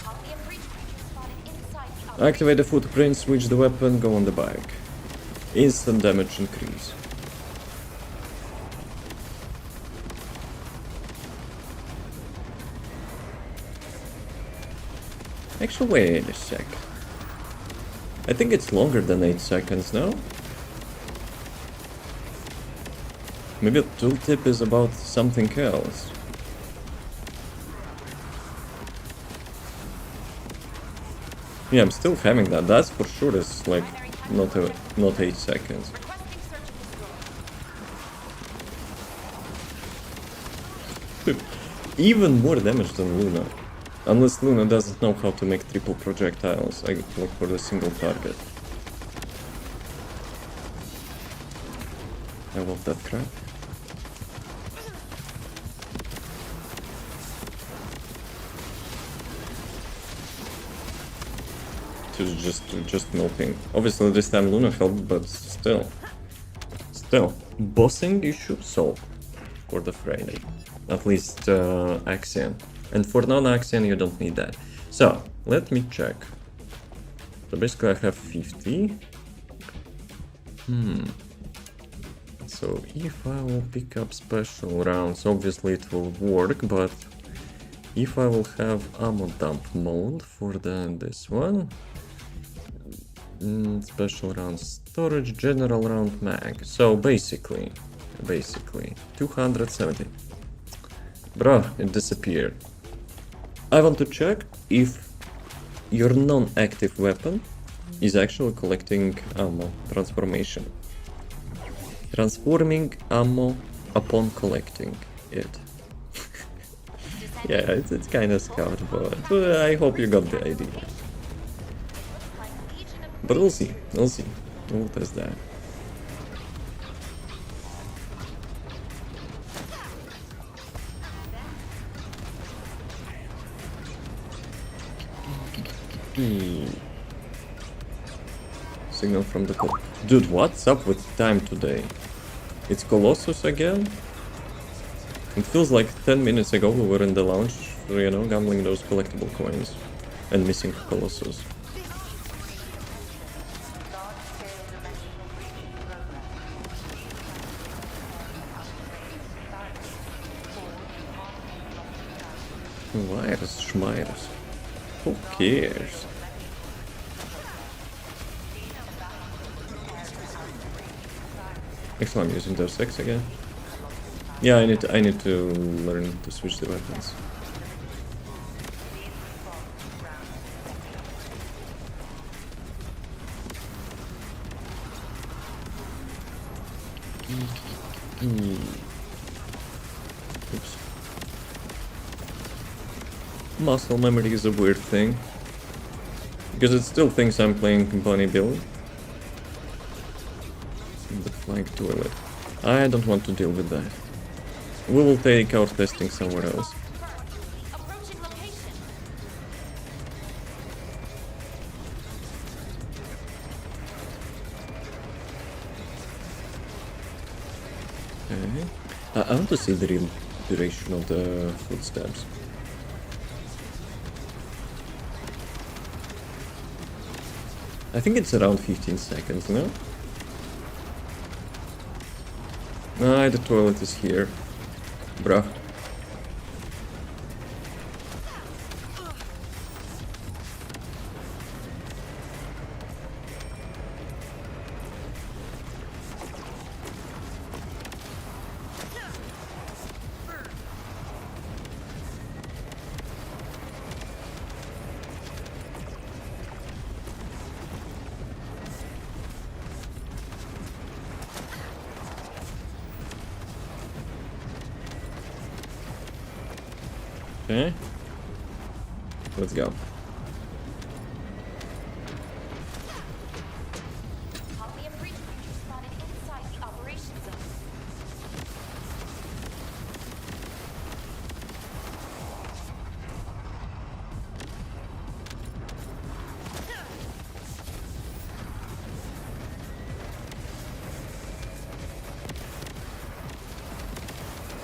Copy of breach creature spotted inside the upper.
Activate the footprint, switch the weapon, go on the bike. Instant damage increase. Actually, wait a sec. I think it's longer than 8 seconds now. Maybe the tooltip is about something else. Yeah, I'm still having that. That's for sure. It's like not 8 seconds.
Requesting search of this room.
Even more damage than Luna. Unless Luna doesn't know how to make triple projectiles, like for the single target. I love that crap. Just melting. Obviously this time Luna helped, but still. Bossing issue solved for the Friday. At least Axion. And for non-Axion you don't need that. So, let me check. So basically I have 50. So if I will pick up special rounds, obviously it will work, but if I will have ammo dump mode for this one, special round storage, general round mag. So basically 270. Bruh, it disappeared. I want to check if your non-active weapon is actually collecting ammo transformation. Transforming ammo upon collecting it. Yeah, it's kind of scout, but I hope you got the idea. But we'll see, we'll test that. Signal from the top. Dude, what's up with time today? It's Colossus again? It feels like 10 minutes ago we were in the lounge, you know, gambling those collectible coins. And missing Colossus. Virus, schmires. Who cares? Actually, I'm using those 6 again. Yeah, I need to learn to switch the weapons. Oops. Muscle memory is a weird thing. Because it still thinks I'm playing Bunny Bill. The flying toilet. I don't want to deal with that. We will take our testing somewhere else.
Approaching location.
Okay. I want to see the real duration of the footsteps. I think it's around 15 seconds, no? Ah, the toilet is here. Bruh. Okay. Let's go.
Copy a breach creature spotted inside the operation zone.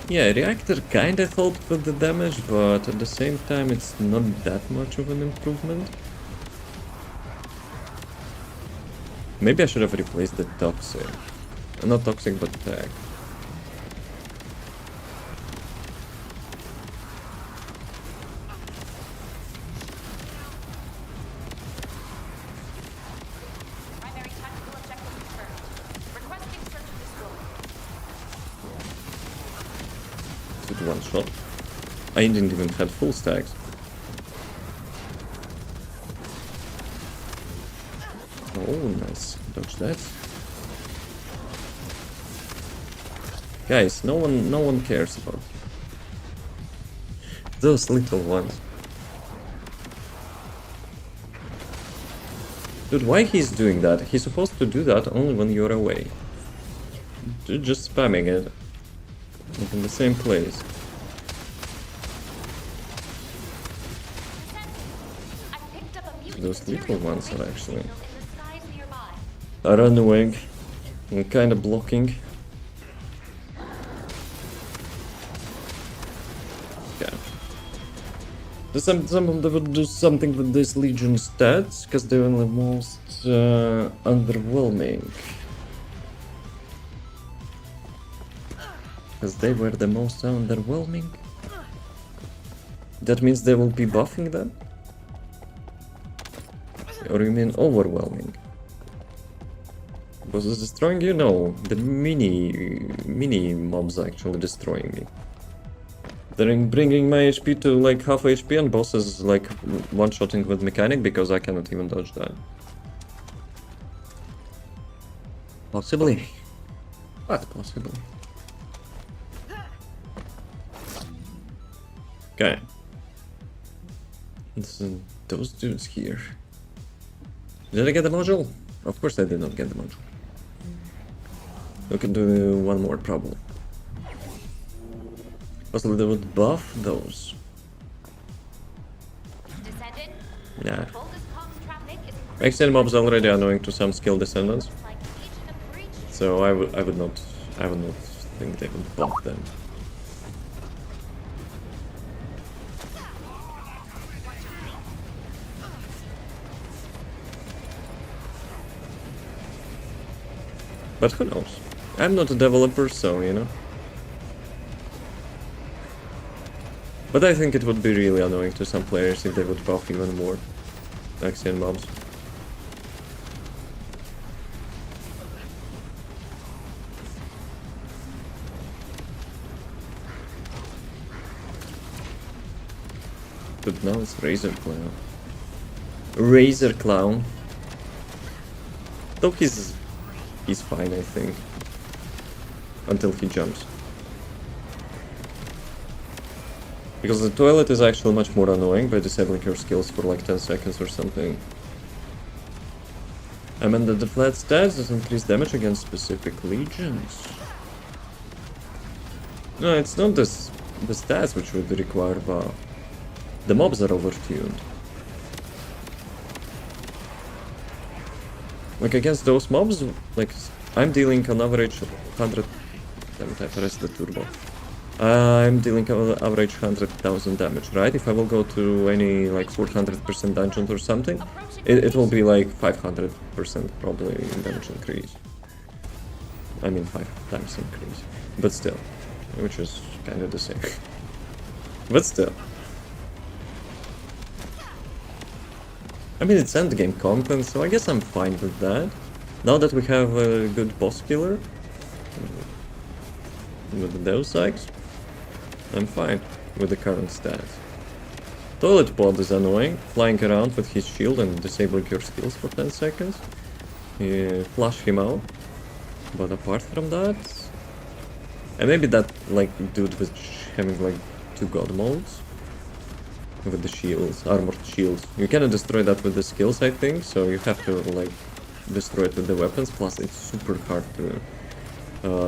Yeah, reactor kinda helped with the damage, but at the same time it's not that much of an improvement. Maybe I should have replaced the toxic. Not toxic, but tag.
Primary tactical objective confirmed. Requesting search and destroy.
With one shot. I didn't even have full stacks. Oh, nice. Dodge that. Guys, no one cares about you. Those little ones. Dude, why he's doing that? He's supposed to do that only when you're away. Dude, just spamming it. Like in the same place.
I picked up a mutant
Those little
material
ones are
radio
actually
signal in the skies nearby.
are annoying and kind of blocking. Okay. Some of them would do something with this Legion stats because they're the most underwhelming. Because they were the most underwhelming. That means they will be buffing them? Or you mean overwhelming? Was this destroying you? No, the mini mobs are actually destroying me. They're bringing my HP to like half HP and bosses like one-shotting with mechanic because I cannot even dodge that. Possibly. But possibly. Okay. Those dudes here. Did I get the module? Of course I did not get the module. We can do one more probably. Possibly they would buff those.
Descendant.
Nah.
Boldest comms traffic is
Extend mobs already annoying to some skilled descendants.
like Legion of Breach.
So I would not think they would buff them. But who knows? I'm not a developer, so you know. But I think it would be really annoying to some players if they would buff even more Axion mobs. But now it's Razor Clown. Razor Clown. Though he's fine, I think. Until he jumps. Because the toilet is actually much more annoying by disabling your skills for like 10 seconds or something. I mean that the flat stats does increase damage against specific legions. No, it's not the stats which would require buff. The mobs are overtuned. Like against those mobs, like I'm dealing on average 100. Damn it, I pressed the turbo. I'm dealing on average 100,000 damage, right? If I will go to any like 400% dungeon or something, it will be like 500% probably in damage increase. I mean 5 times increase, but still, which is kind of the same. But still. I mean, it's endgame content, so I guess I'm fine with that. Now that we have a good boss killer with the Deus Ex, I'm fine with the current stats. Toilet Pod is annoying, flying around with his shield and disabling your skills for 10 seconds. You flush him out. But apart from that... And maybe that, like, dude with having, like, 2 god modes. with the shields, armored shields. You cannot destroy that with the skills, I think, so you have to like destroy it with the weapons. Plus, it's super hard to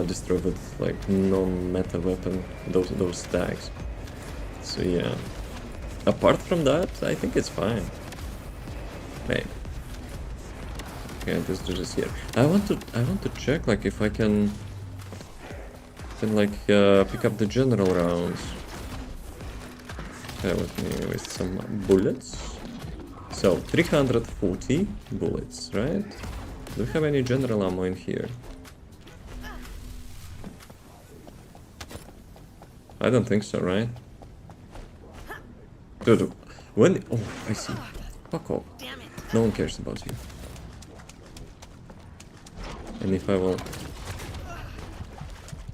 destroy with like non-meta weapon those stacks. So yeah. Apart from that, I think it's fine. Maybe. Okay, let's do this here. I want to check like if I can like pick up the general rounds. Okay, with me with some bullets. So 340 bullets, right? Do we have any general ammo in here? I don't think so, right? Dude, when... Oh, I see. Fuck off. No one cares about you. And if I will...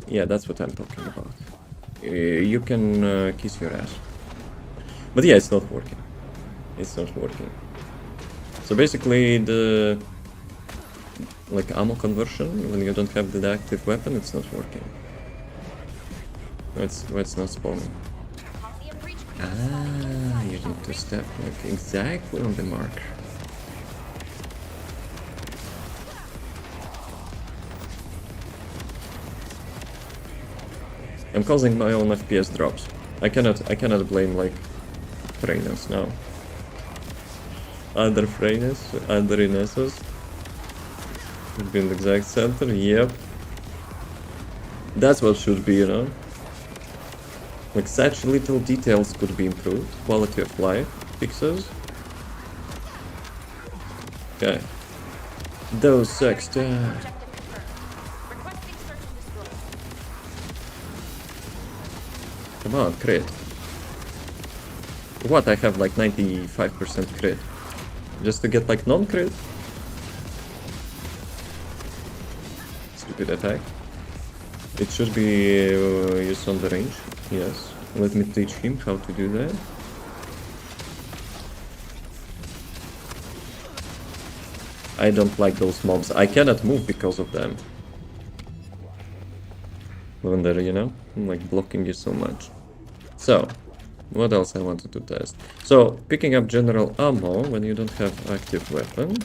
Yeah, that's what I'm talking about. You can kiss your ass. But yeah, it's not working. It's not working. So basically the... like ammo conversion, when you don't have the active weapon, it's not working. It's not spawning. Ah, you need to step like exactly on the mark. I'm causing my own FPS drops. I cannot blame like Freynes now. Other Freynes, other Inessos. Should be in the exact center, yep. That's what should be, you know? Like such little details could be improved. Quality of life fixes. Okay. Those sucks. Come on, crit. What? I have like 95% crit. Just to get like non-crit? Stupid attack. It should be used on the range. Yes. Let me teach him how to do that. I don't like those mobs. I cannot move because of them. When they're, you know, like blocking you so much. So, what else I wanted to test? So, picking up general ammo when you don't have active weapon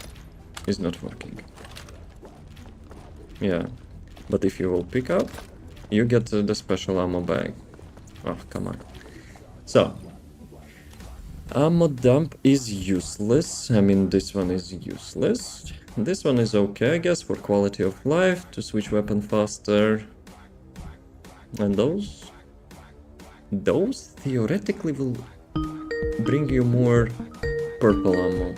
is not working. Yeah. But if you will pick up, you get the special ammo bag. Oh, come on. So, ammo dump is useless. I mean, this one is useless. This one is okay, I guess, for quality of life, to switch weapon faster. And those theoretically will bring you more purple ammo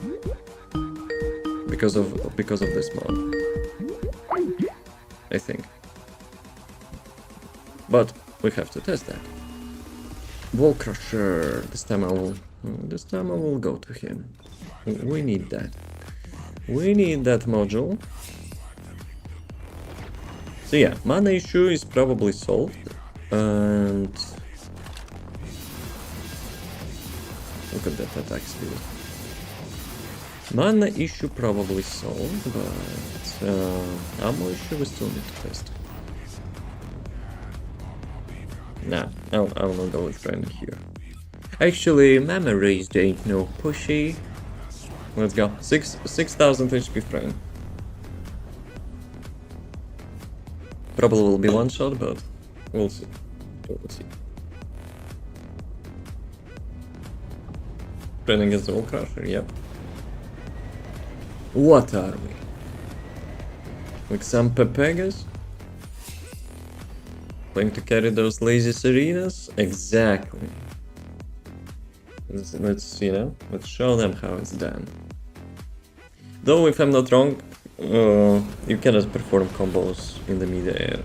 because of this mod, I think. But we have to test that. Wall Crusher. This time I will go to him. We need that. We need that module. So yeah, mana issue is probably solved. And look at that attack speed. Mana issue probably solved, but ammo issue we still need to test. Nah, I'll not go with friend here. Actually, Mama raised ain't no pushy. Let's go. 6,000 HP friend. Probably will be one shot, but we'll see. We'll see. Friend against the Wall Crusher, yep. What are we? Like some Pepegas? Going to carry those lazy Serenas? Exactly. Let's you know, let's show them how it's done. Though, if I'm not wrong, you cannot perform combos in the mid-air.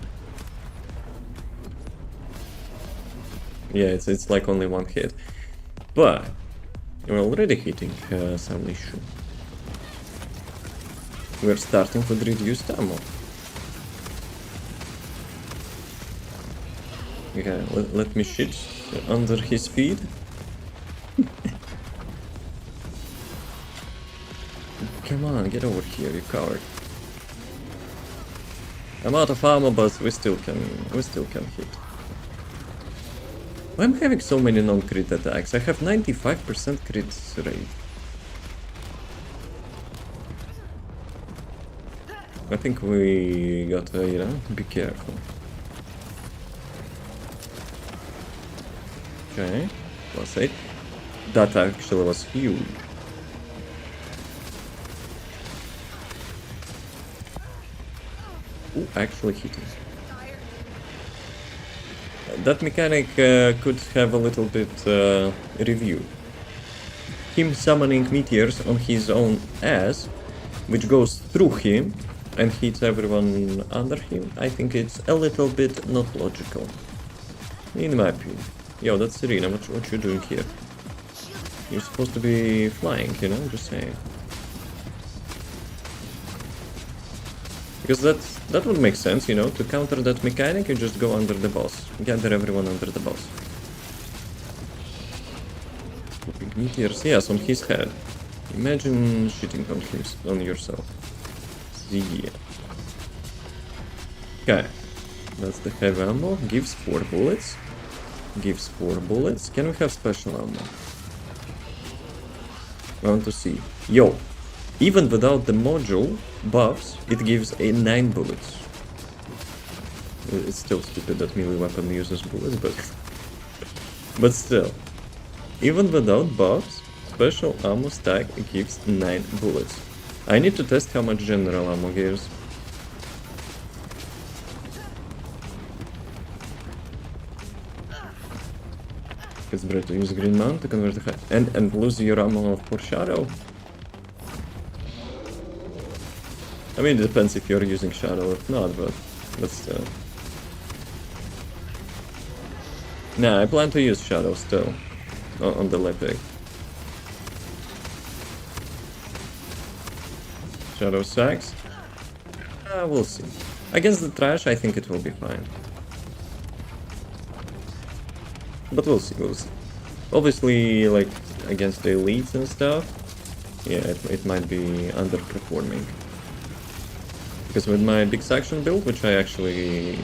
Yeah, it's like only one hit. But you're already hitting some issue. We're starting with reduced ammo. Okay, let me shit under his feet. Come on, get over here, you coward. I'm out of ammo, but we still can hit. Why am I having so many non-crit attacks? I have 95% crit rate. I think we got to, you know, be careful. Okay, +8. That actually was huge. Ooh, actually hitting. That mechanic could have a little bit review. Him summoning meteors on his own ass, which goes through him and hits everyone under him, I think it's a little bit not logical. In my opinion. Yo, that's Serena, what you doing here? You're supposed to be flying, you know, just saying. Because that would make sense, you know, to counter that mechanic, you just go under the boss. Gather everyone under the boss. Big meteors, yes, on his head. Imagine shitting on yourself. Yeah. Okay. That's the heavy ammo. Gives 4 bullets. Gives 4 bullets. Can we have special ammo? I want to see. Yo! Even without the module buffs, it gives a 9 bullets. It's still stupid that melee weapon uses bullets, but still. Even without buffs, special ammo stack gives 9 bullets. I need to test how much general ammo gives. It's better to use green mount to convert the and lose your ammo for shadow. I mean, it depends if you're using shadow or not, but still. Nah, I plan to use shadow still on the Lepic. Shadow sacks. We'll see. Against the trash, I think it will be fine. But we'll see, we'll see. Obviously, like, against the elites and stuff, yeah, it might be underperforming. Because with my big section build, which I actually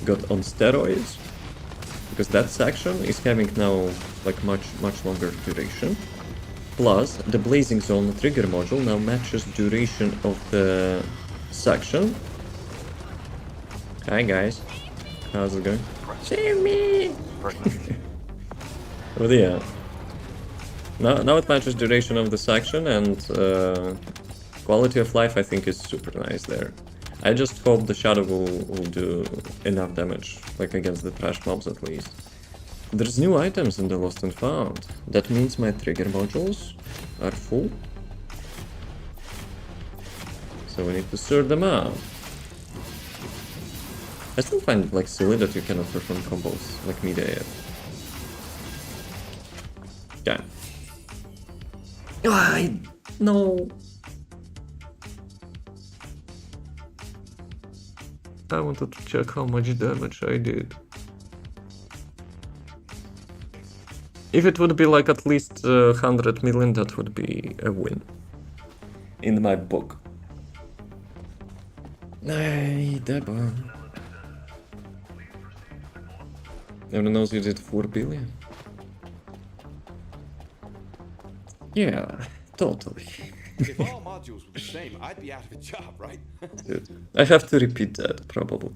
got on steroids, because that section is having now, like, much longer duration. Plus, the Blazing Zone trigger module now matches duration of the section. Hi guys, how's it going? Save me! But yeah, now it matches duration of the section, and quality of life I think is super nice there. I just hope the shadow will do enough damage, like against the trash mobs at least. There's new items in the Lost and Found. That means my trigger modules are full. So we need to sort them out. I still find it like silly that you cannot perform combos like mid-AF. Yeah. No. I wanted to check how much damage I did. If it would be like at least 100 million, that would be a win. In my book. Hey, Deba. Everyone knows you did 4 billion? Yeah, totally.
If all modules were the same, I'd be out of a job, right?
Dude, I have to repeat that, probably.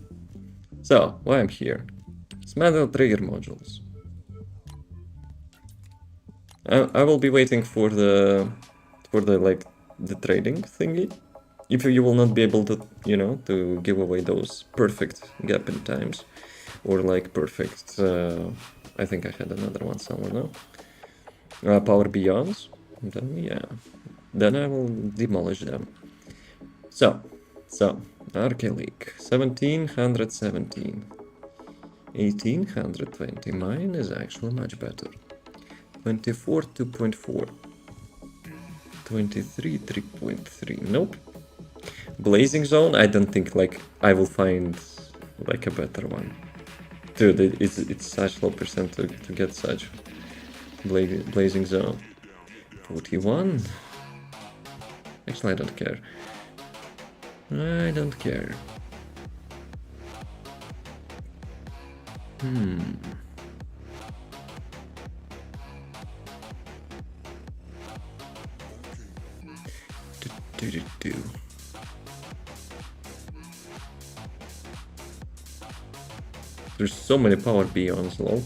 So, why I'm here? Smell trigger modules. I will be waiting for the like the trading thingy. If you will not be able to, you know, to give away those perfect gap in times, or like perfect. I think I had another one somewhere now. Power beyonds. Then yeah, then I will demolish them. So Arcade League 1717, 1820. Mine is actually much better. 24 2.4, 23 3.3. Nope. Blazing Zone. I don't think like I will find like a better one. Dude, it's such low percent to get such Blazing Zone. 41. Actually, I don't care. I don't care. Do. There's so many power beyonds, lol.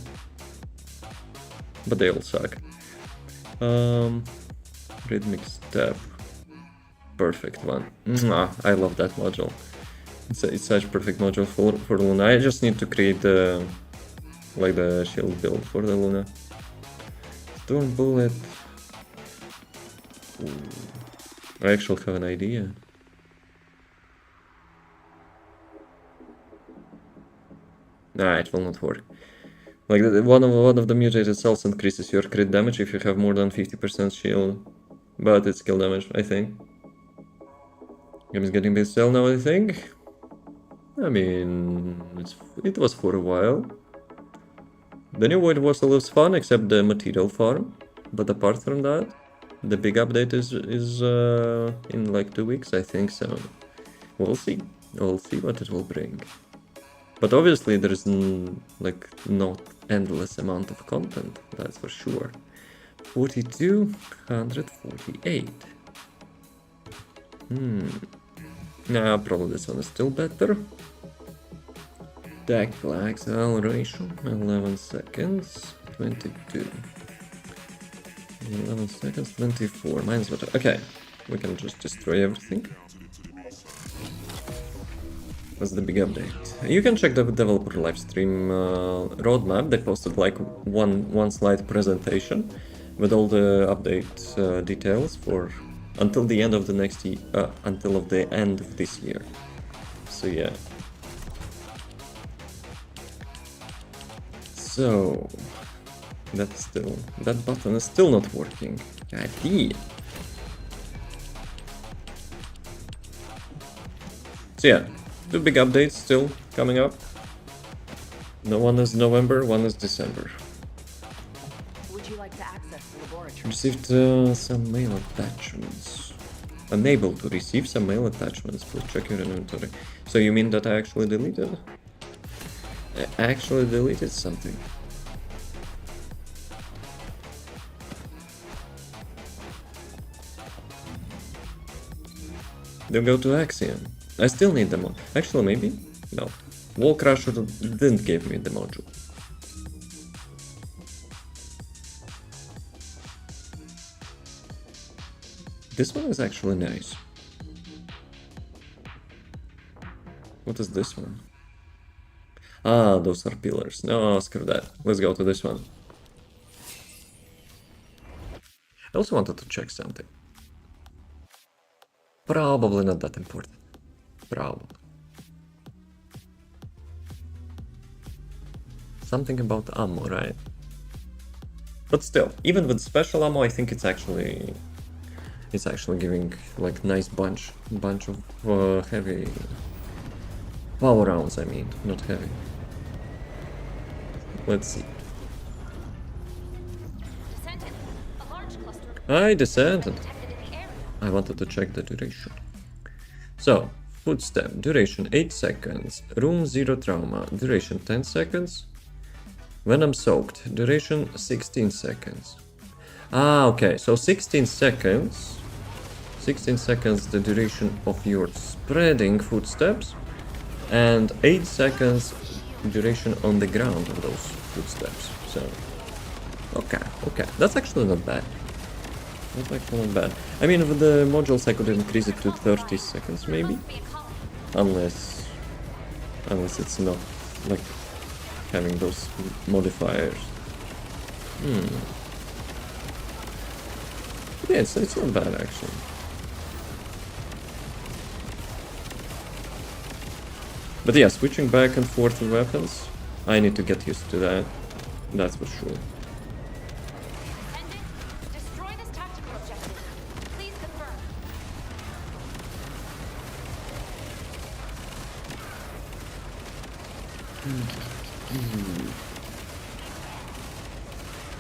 But they all suck. Rhythmic step. Perfect one. Mwah, I love that module. It's such perfect module for Luna. I just need to create the like the shield build for the Luna. Storm bullet. Ooh. I actually have an idea. Nah, it will not work. Like one of the mutated cells increases your crit damage if you have more than 50% shield, but it's kill damage, I think. Game is getting bit still now, I think. I mean, it was for a while. The new Void Warsal was fun, except the material farm. But apart from that, the big update is in like 2 weeks, I think. So we'll see. We'll see what it will bring. But obviously, there is like no endless amount of content. That's for sure. 42, 148. Nah, probably this one is still better. Tactical acceleration, 11 seconds, 22. 11 seconds, 24. Mine's better. Okay, we can just destroy everything. That's the big update. You can check the developer livestream roadmap. They posted like one slide presentation with all the update details for until the end of the next year, until of the end of this year. So yeah. So that button is still not working. God damn. So yeah, 2 big updates still coming up. One is November, one is December.
Would you like to access the laboratory?
Received some mail attachments. Unable to receive some mail attachments. Please check your inventory. So you mean that I actually deleted? I actually deleted something. Then go to Axiom. I still need the mod. Actually, maybe? No. Wall Crusher didn't give me the module. This one is actually nice. What is this one? Ah, those are pillars. No, screw that. Let's go to this one. I also wanted to check something. Probably not that important. Probably. Something about ammo, right? But still, even with special ammo, I think it's actually giving like nice bunch of heavy power rounds. I mean, not heavy. Let's see.
Descendant, a large cluster of
Hi, Descendant.
detected in the area.
I wanted to check the duration. So, footstep, duration 8 seconds. Room 0 trauma, duration 10 seconds. Venom soaked, duration 16 seconds. Ah, okay, so 16 seconds. 16 seconds the duration of your spreading footsteps. And 8 seconds duration on the ground of those footsteps. So, okay, that's actually not bad. That's actually not bad. I mean, with the modules I could increase it to 30 seconds maybe.
Must be a colony.
Unless it's not like having those modifiers. Yeah, it's not bad actually. But yeah, switching back and forth with weapons, I need to get used to that. That's for sure.
Descendant, destroy this tactical objective. Please confirm.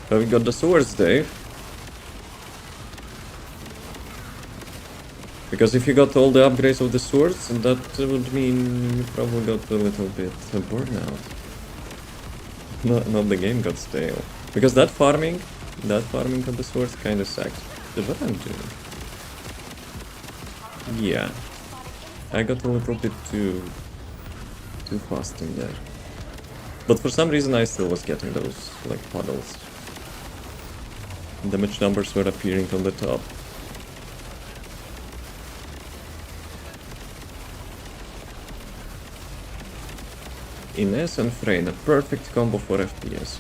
So we got the swords, Dave. Because if you got all the upgrades of the swords, that would mean you probably got a little bit burnout. Not the game got stale. Because that farming of the swords kinda sucks. That's what I'm doing. Yeah, I got a little bit too fast in there. But for some reason I still was getting those, like, puddles. Damage numbers were appearing on the top. Ines and Freyna, perfect combo for FPS.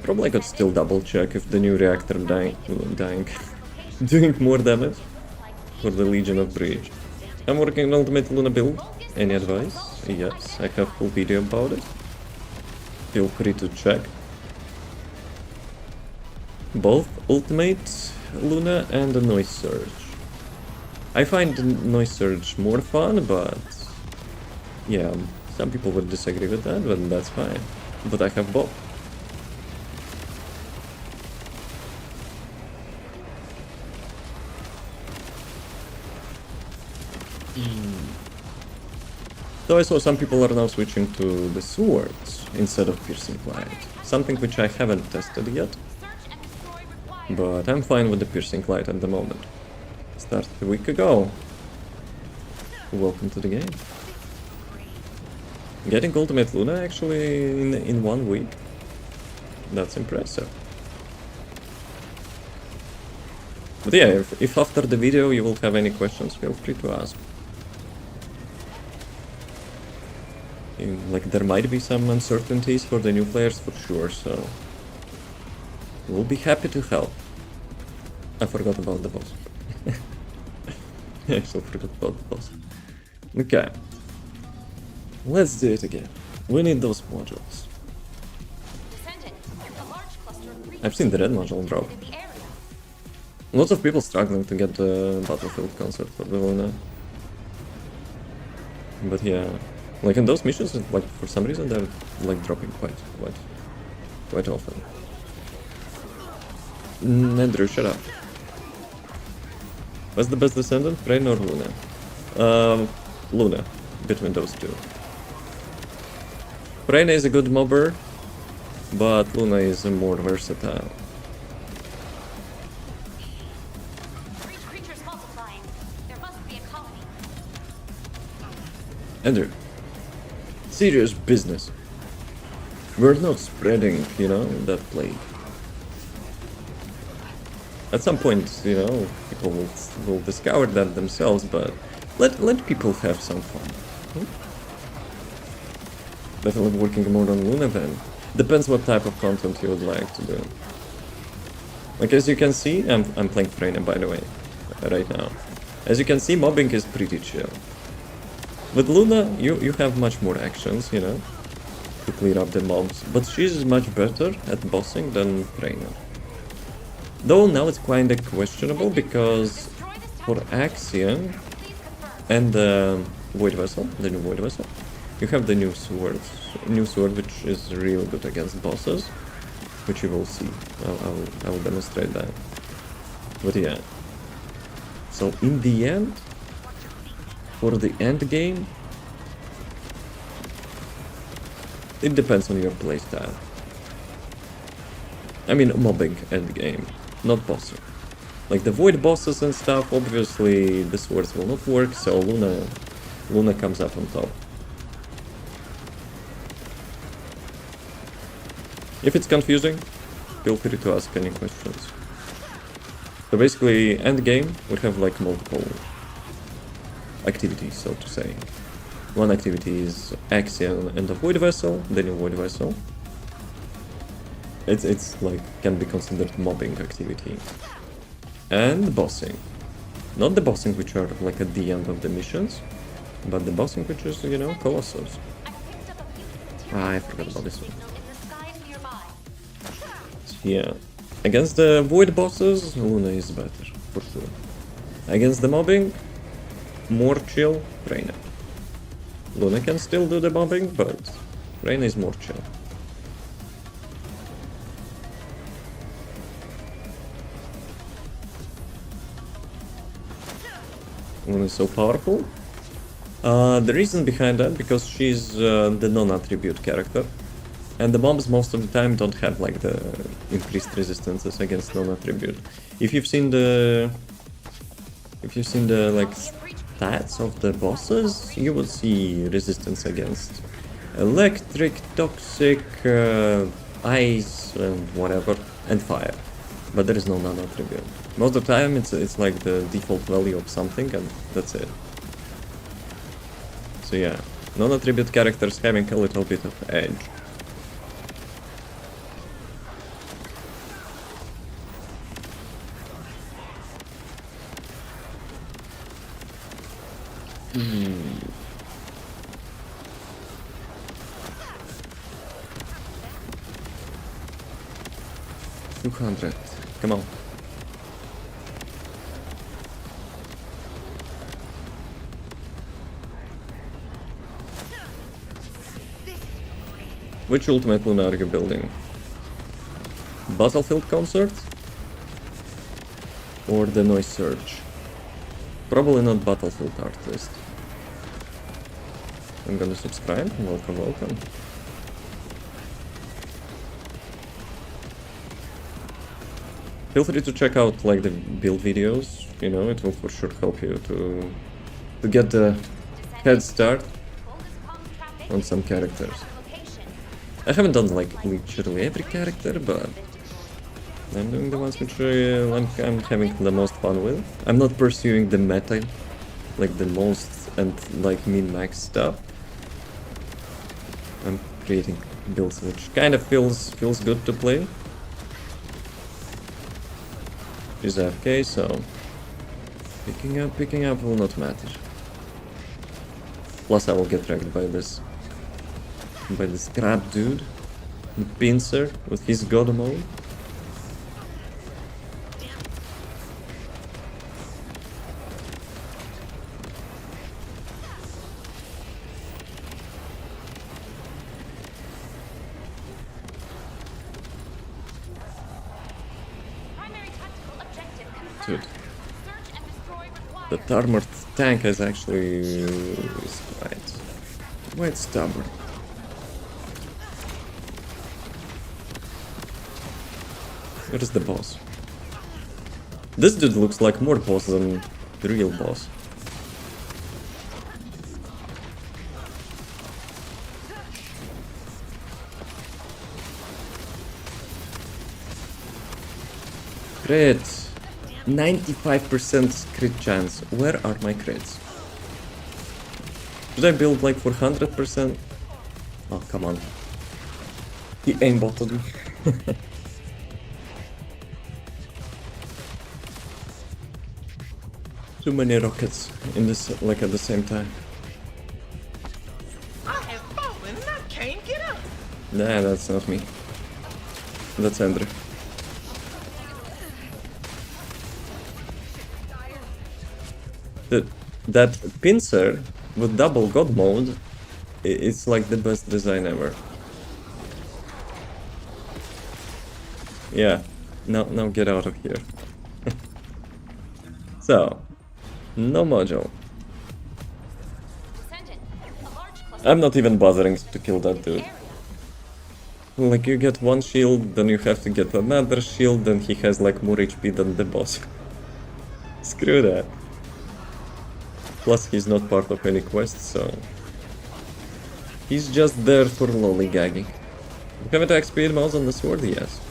Probably I could still double check if the new reactor dying doing more damage for the Legion of Breach. I'm working on Ultimate Luna build. Any advice? Yes, I have full video about it. Feel free to check. Both Ultimate Luna and the Noise Surge. I find the Noise Surge more fun, but yeah, some people would disagree with that, but that's fine. But I have both. So I saw some people are now switching to the swords instead of piercing light, something which I haven't tested yet, but I'm fine with the piercing light at the moment. Started a week ago. Welcome to the game. Getting Ultimate Luna actually in 1 week. That's impressive. But yeah, if after the video you will have any questions, feel free to ask. Like, there might be some uncertainties for the new players for sure, so we'll be happy to help. I forgot about the boss. I still forgot about the boss. Okay. Let's do it again. We need those modules.
Descendant, a large cluster of breach
I've seen the red module drop.
in the area.
Lots of people struggling to get the Battlefield concert for the Luna. But yeah, like in those missions, like for some reason they're like dropping quite often. Andrew, shut up. What's the best Descendant, Brain or Luna? Luna, between those two. Brain is a good mobber, but Luna is more versatile.
Breach creatures multiplying. There must be a colony.
Andrew, serious business. We're not spreading, you know, that plague. At some point, you know, people will discover that themselves, but let people have some fun. Definitely working more on Luna then. Depends what type of content you would like to do. Like, as you can see, I'm playing Freyna, by the way, right now. As you can see, mobbing is pretty chill. With Luna, you have much more actions, you know, to clear up the mobs, but she's much better at bossing than Freyna. Though now it's kinda questionable, because for Axiom and the Void Vessel, the new Void Vessel, you have the new sword which is really good against bosses, which you will see. I will demonstrate that. But yeah. So in the end, for the end game, it depends on your playstyle. I mean mobbing end game, not bossing. Like the void bosses and stuff, obviously the swords will not work, so Luna comes up on top. If it's confusing, feel free to ask any questions. So basically, end game would have like multiple activities, so to say. One activity is Axiom and the Void Vessel, the new Void Vessel. It's like, can be considered mobbing activity. And bossing. Not the bossing which are like at the end of the missions, but the bossing which is, you know, Colossus. I forgot about this one. Yeah. Against the void bosses, Luna is better, for sure. Against the mobbing, more chill, Freyna. Luna can still do the mobbing, but Freyna is more chill. Moon is so powerful? The reason behind that, because she's the non-attribute character. And the bombs most of the time don't have like the increased resistances against non-attribute. If you've seen the like stats of the bosses, you will see resistance against electric, toxic, ice, and whatever, and fire. But there is no non-attribute. Most of the time it's like the default value of something, and that's it. So yeah, non-attribute characters having a little bit of edge. Hmm. 200. Come on. Which ultimate moon are you building? Battlefield Concert? Or the Noise Surge? Probably not Battlefield Artist. I'm gonna subscribe. Welcome, welcome. Feel free to check out like the build videos, you know, it will for sure help you to get the head start on some characters. I haven't done like literally every character, but I'm doing the ones which I'm having the most fun with. I'm not pursuing the meta, like the most and like min-max stuff. I'm creating builds which kind of feels good to play. Is AFK, so picking up will not matter. Plus I will get wrecked by this crab dude, the pincer with his god mode. Dude, that armored tank is actually quite stubborn. Where is the boss? This dude looks like more boss than the real boss. Crit! 95% crit chance. Where are my crits? Should I build like for 100%? Oh, come on. He aimbotted me. Too many rockets in this, like at the same time.
I have fallen and I can't get up.
Nah, that's not me. That's Andrew. That pincer with double god mode, it's like the best design ever. Yeah, now get out of here. So, no module. I'm not even bothering to kill that dude. Like, you get one shield, then you have to get another shield, then he has like more HP than the boss. Screw that. Plus, he's not part of any quest, so... he's just there for lollygagging. You have attack speed mouse on the sword? Yes.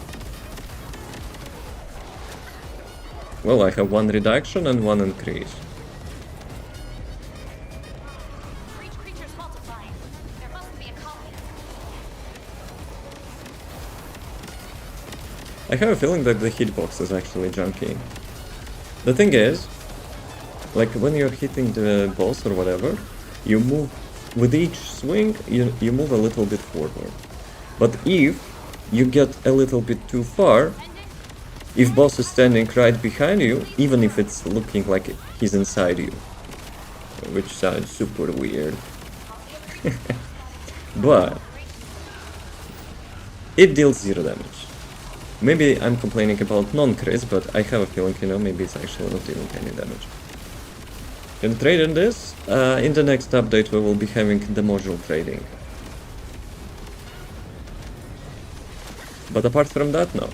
Well, I have one reduction and one increase. I have a feeling that the hitbox is actually junky. The thing is, like when you're hitting the boss or whatever, you move with each swing, you move a little bit forward. But if you get a little bit too far, if boss is standing right behind you, even if it's looking like he's inside you, which sounds super weird, but it deals 0 damage. Maybe I'm complaining about non-crits, but I have a feeling, you know, maybe it's actually not dealing any damage. Can trade in this. In the next update we will be having the module trading. But apart from that, no.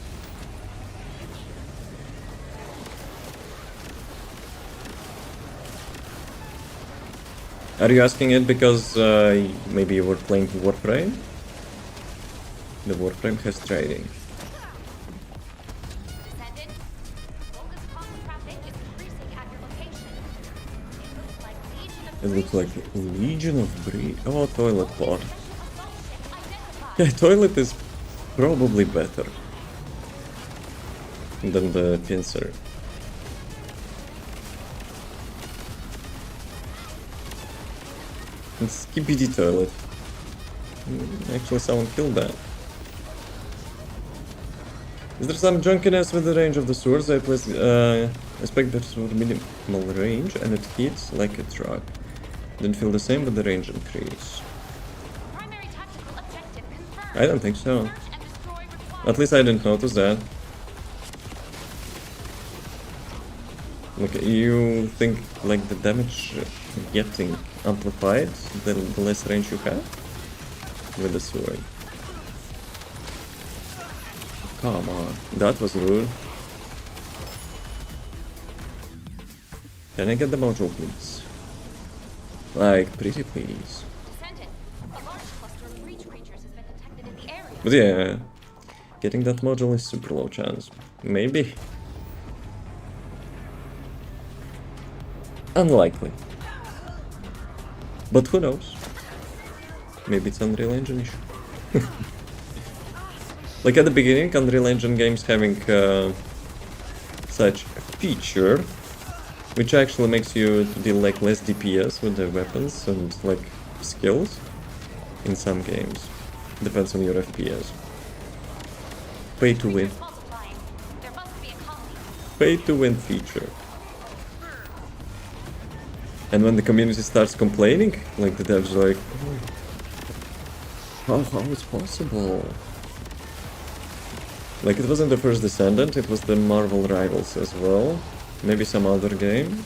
Are you asking it because maybe you were playing Warframe? The Warframe has trading.
Descendant, focus 𝑮𝒊𝒏 is increasing at your location. It looks like Legion of
It looks like Legion of Bre. Oh, toilet pod.
identified.
Yeah, toilet is probably better than the pincer. And skippity toilet. Actually, someone killed that. Is there some junkiness with the range of the swords? I expect that sword minimal range and it hits like a truck. Didn't feel the same with the range increase.
Primary tactical objective confirmed.
I don't think so.
Search and destroy required.
At least I didn't notice that. Okay, you think like the damage getting amplified the less range you have with the sword? Come on, that was rude. Can I get the module, please? Like, pretty please.
Descendant, a large cluster of breach creatures has been detected in the area.
But yeah, getting that module is super low chance. Maybe. Unlikely. But who knows? Maybe it's Unreal Engine issue. Like at the beginning, Unreal Engine games having such a feature, which actually makes you deal like less DPS with the weapons and like skills in some games. Depends on your FPS. Pay to win.
Multiplying. There must be a colony.
Pay to win feature. And when the community starts complaining, like the devs are like, oh, how is possible? Like it wasn't the first Descendant, it was the Marvel Rivals as well. Maybe some other game.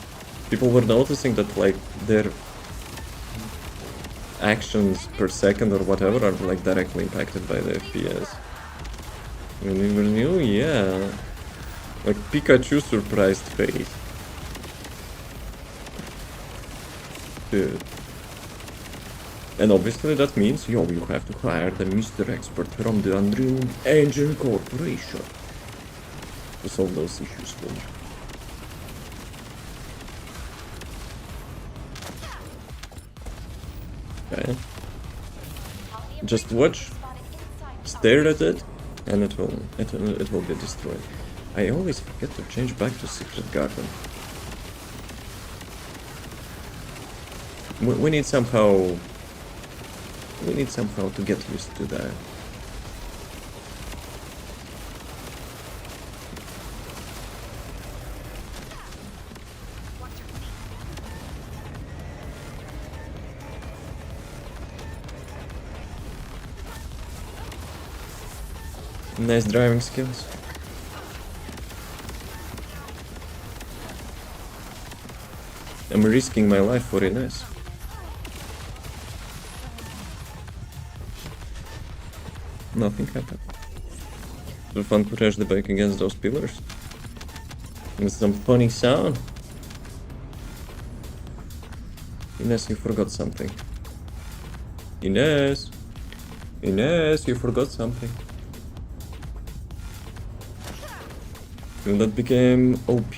People were noticing that like their actions per second or whatever are like directly impacted by the FPS. You never knew? Yeah. Like Pikachu surprised face. Dude. And obviously that means, yo, you have to hire the Mr. Expert from the Unreal Engine Corporation to solve those issues for you. Okay. Just watch, stare at it, and it will be destroyed. I always forget to change back to Secret Garden. We need somehow to get used to that. Nice driving skills. I'm risking my life for Ines. Nothing happened. The fun to crash the bike against those pillars. With some funny sound. Ines, you forgot something. Ines! Ines, you forgot something. And that became OP.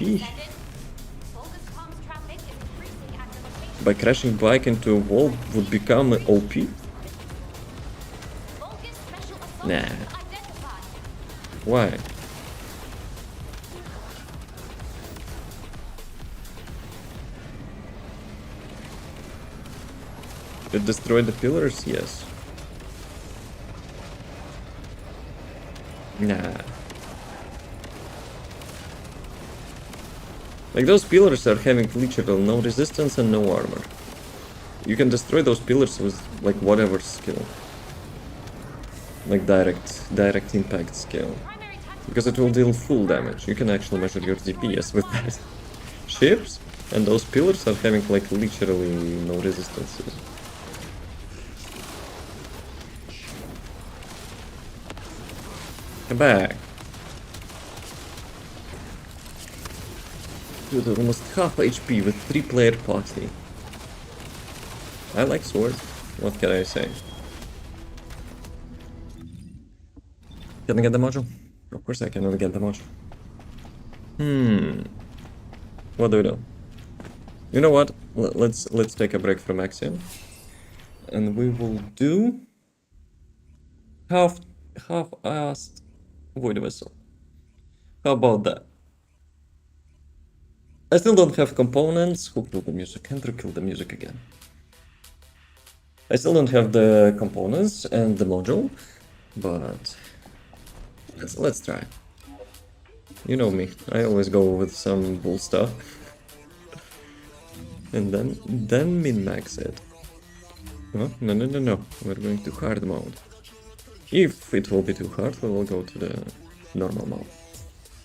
By crashing bike into a wall would become OP? Nah. Why? It destroyed the pillars? Yes. Nah. Like those pillars are having literal no resistance and no armor. You can destroy those pillars with like whatever skill. Like direct impact skill. Because it will deal full damage. You can actually measure your DPS with that. Ships? And those pillars are having like literally no resistances. Come back. Dude, almost half HP with 3-player party. I like swords. What can I say? Can I get the module? Of course I cannot get the module. What do we do? You know what? Let's take a break from Axiom. And we will do half-assed Void Vessel. How about that? I still don't have components. Who killed the music? Andrew killed the music again. I still don't have the components and the module, but let's try. You know me, I always go with some bull stuff. And then min-max it. Oh, no. We're going to hard mode. If it will be too hard, we will go to the normal mode.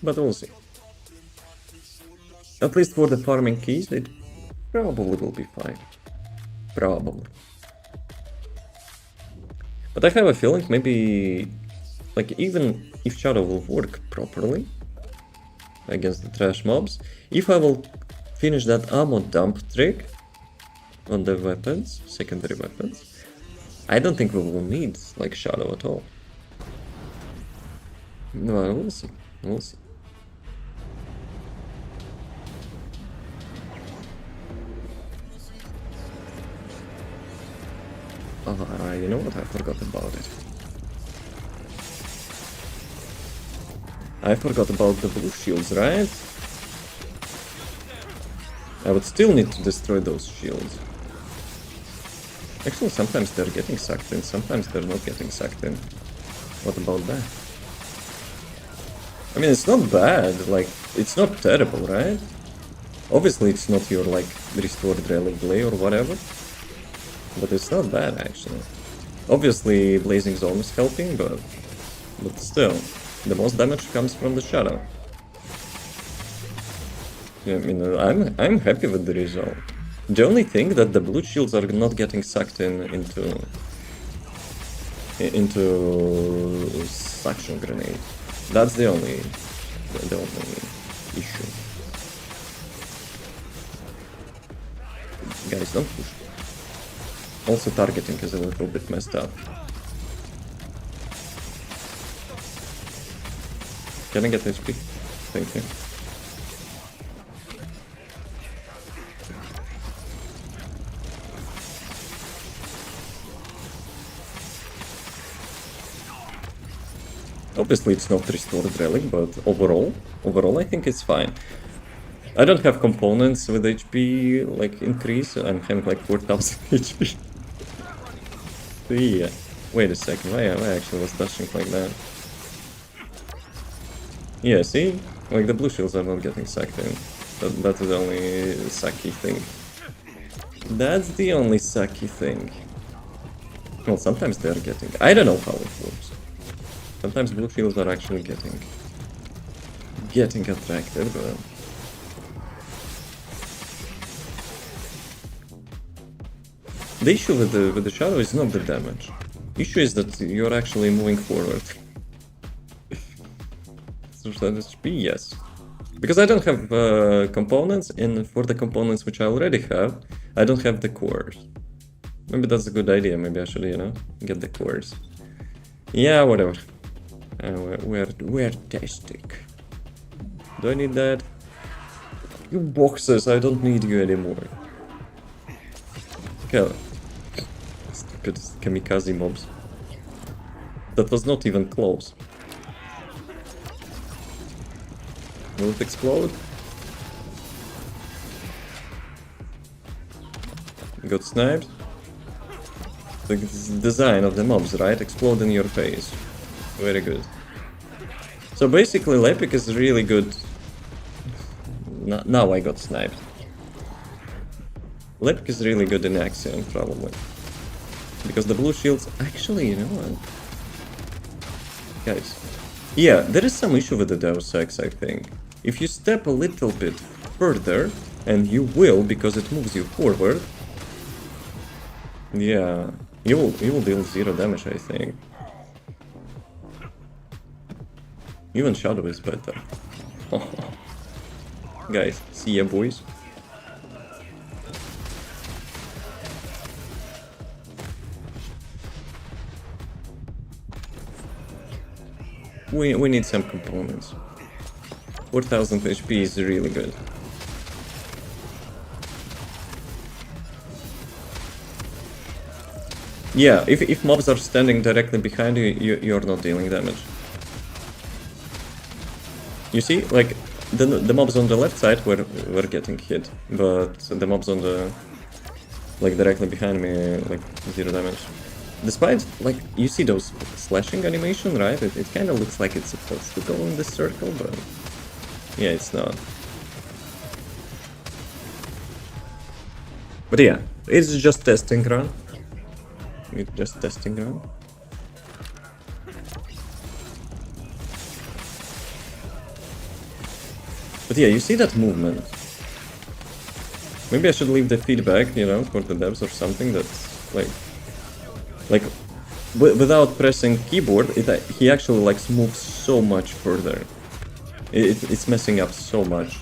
But we'll see. At least for the farming keys, it probably will be fine. Probably. But I have a feeling maybe, like, even if Shadow will work properly against the trash mobs, if I will finish that ammo dump trick on the weapons, secondary weapons, I don't think we will need, like, Shadow at all. No, we'll see. We'll see. You know what? I forgot about it. I forgot about the blue shields, right? I would still need to destroy those shields. Actually, sometimes they're getting sucked in, sometimes they're not getting sucked in. What about that? I mean, it's not bad, like, it's not terrible, right? Obviously, it's not your, like, restored relic blade or whatever. But it's not bad, actually. Obviously, Blazing Zone is helping, but still, the most damage comes from the Shadow. I mean, I'm happy with the result. The only thing that the blue shields are not getting sucked into suction grenade. That's the only issue. Guys, don't push. Also, targeting is a little bit messed up. Can I get HP? Thank you. Obviously, it's not restored relic, but overall I think it's fine. I don't have components with HP like increase. I'm having like 4000 HP. Yeah. Wait a second. Why I actually was dashing like that? Yeah. See, like the blue shields are not getting sucked in. That is the only sucky thing. That's the only sucky thing. Well, sometimes they are getting. I don't know how it works. Sometimes blue shields are actually getting attracted, but. The issue with the shadow is not the damage. The issue is that you're actually moving forward. So that is HP, yes. Because I don't have components, and for the components which I already have, I don't have the cores. Maybe that's a good idea. Maybe I should, you know, get the cores. Yeah, whatever. We're testing. Do I need that? You boxes, I don't need you anymore. Okay. Stupid kamikaze mobs. That was not even close. Will it explode? Got sniped? The design of the mobs, right? Explode in your face. Very good. So basically, Lepic is really good. Now I got sniped. Lepic is really good in Axiom, probably. Because the blue shields... Actually, you know what? Guys. Yeah, there is some issue with the Deus Ex, I think. If you step a little bit further and you will because it moves you forward. Yeah, you will deal 0 damage, I think. Even Shadow is better. Guys, see ya, boys. We need some components. 4000 HP is really good. Yeah, if mobs are standing directly behind you, you're not dealing damage. You see, like, the mobs on the left side were getting hit, but the mobs on the, like, directly behind me, like, 0 damage. Despite, like, you see those slashing animation, right? It kind of looks like it's supposed to go in this circle, but yeah, it's not. But yeah, it's just testing run. It's just testing run. But yeah, you see that movement. Maybe I should leave the feedback, you know, for the devs or something that's like without pressing keyboard, he actually like moves so much further. It's messing up so much.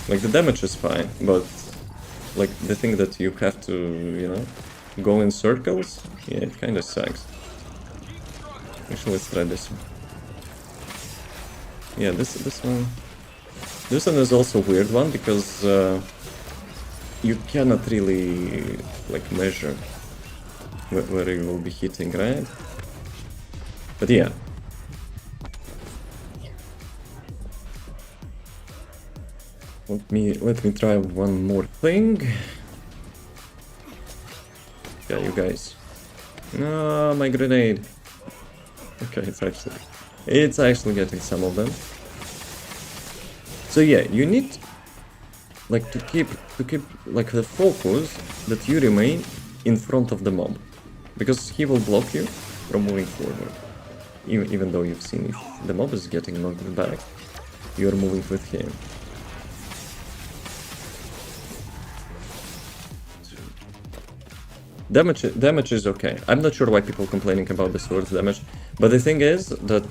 Like the damage is fine, but like the thing that you have to, you know, go in circles, yeah, it kind of sucks. Actually, let's try this one. Yeah, this one is also a weird one because you cannot really like measure where you will be hitting, right? But yeah. Let me try one more thing. Yeah, you guys. No, my grenade. Okay, it's actually getting some of them. So yeah, you need like to keep like the focus that you remain in front of the mob, because he will block you from moving forward. Even though you've seen if the mob is getting knocked back, you're moving with him. Damage is okay. I'm not sure why people complaining about the sword's damage, but the thing is that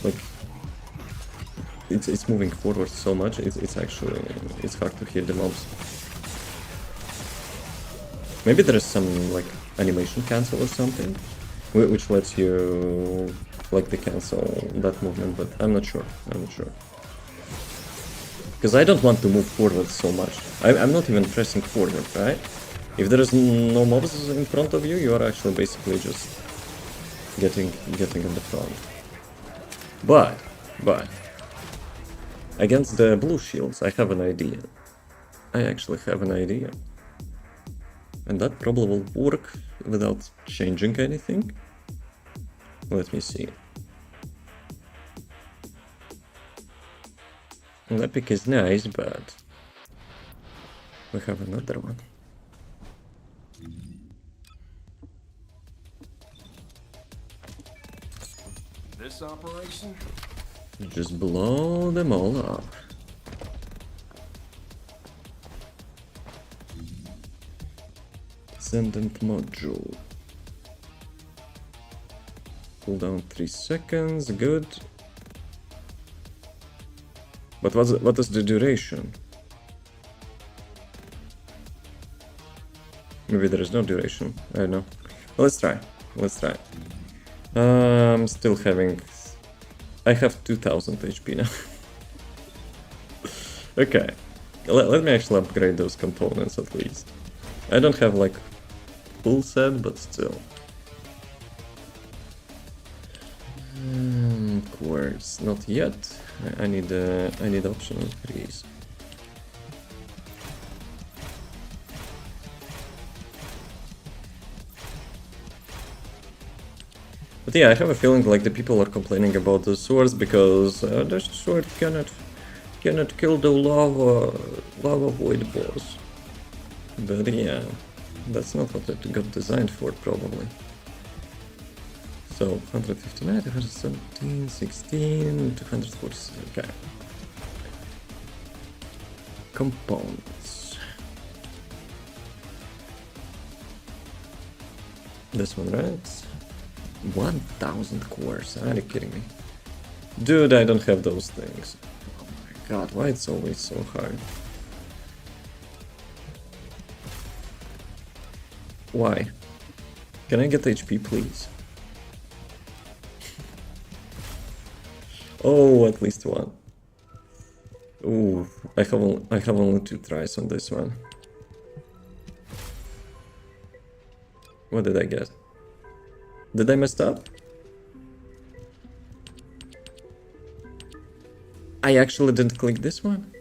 like it's moving forward so much. It's actually hard to hit the mobs. Maybe there is some like animation cancel or something, which lets you like cancel that movement, but I'm not sure. Because I don't want to move forward so much. I'm not even pressing forward, right? If there is no mobs in front of you, you are actually basically just getting in the front. But against the blue shields, I have an idea. I actually have an idea. And that probably will work without changing anything. Let me see. Well, Epic is nice, but we have another one.
This operation?
Just blow them all up. Descendant module. Cooldown 3 seconds, good. But what is the duration? Maybe there is no duration. I don't know. Well, let's try. I'm still having... I have 2000 HP now. Okay. Let me actually upgrade those components at least. I don't have like full set, but still. Quartz, not yet. I need optional increase. But yeah, I have a feeling like the people are complaining about the swords because the sword cannot kill the lava void boss. But yeah, that's not what it got designed for, probably. So 159, 217, 16, 247. Okay. components. This one, right? 1000 cores. Are you kidding me? Dude, I don't have those things. Oh my god, why it's always so hard? Why? Can I get HP, please? Oh, at least one. Ooh, I have only 2 tries on this one. What did I get? Did I mess up? I actually didn't click this one?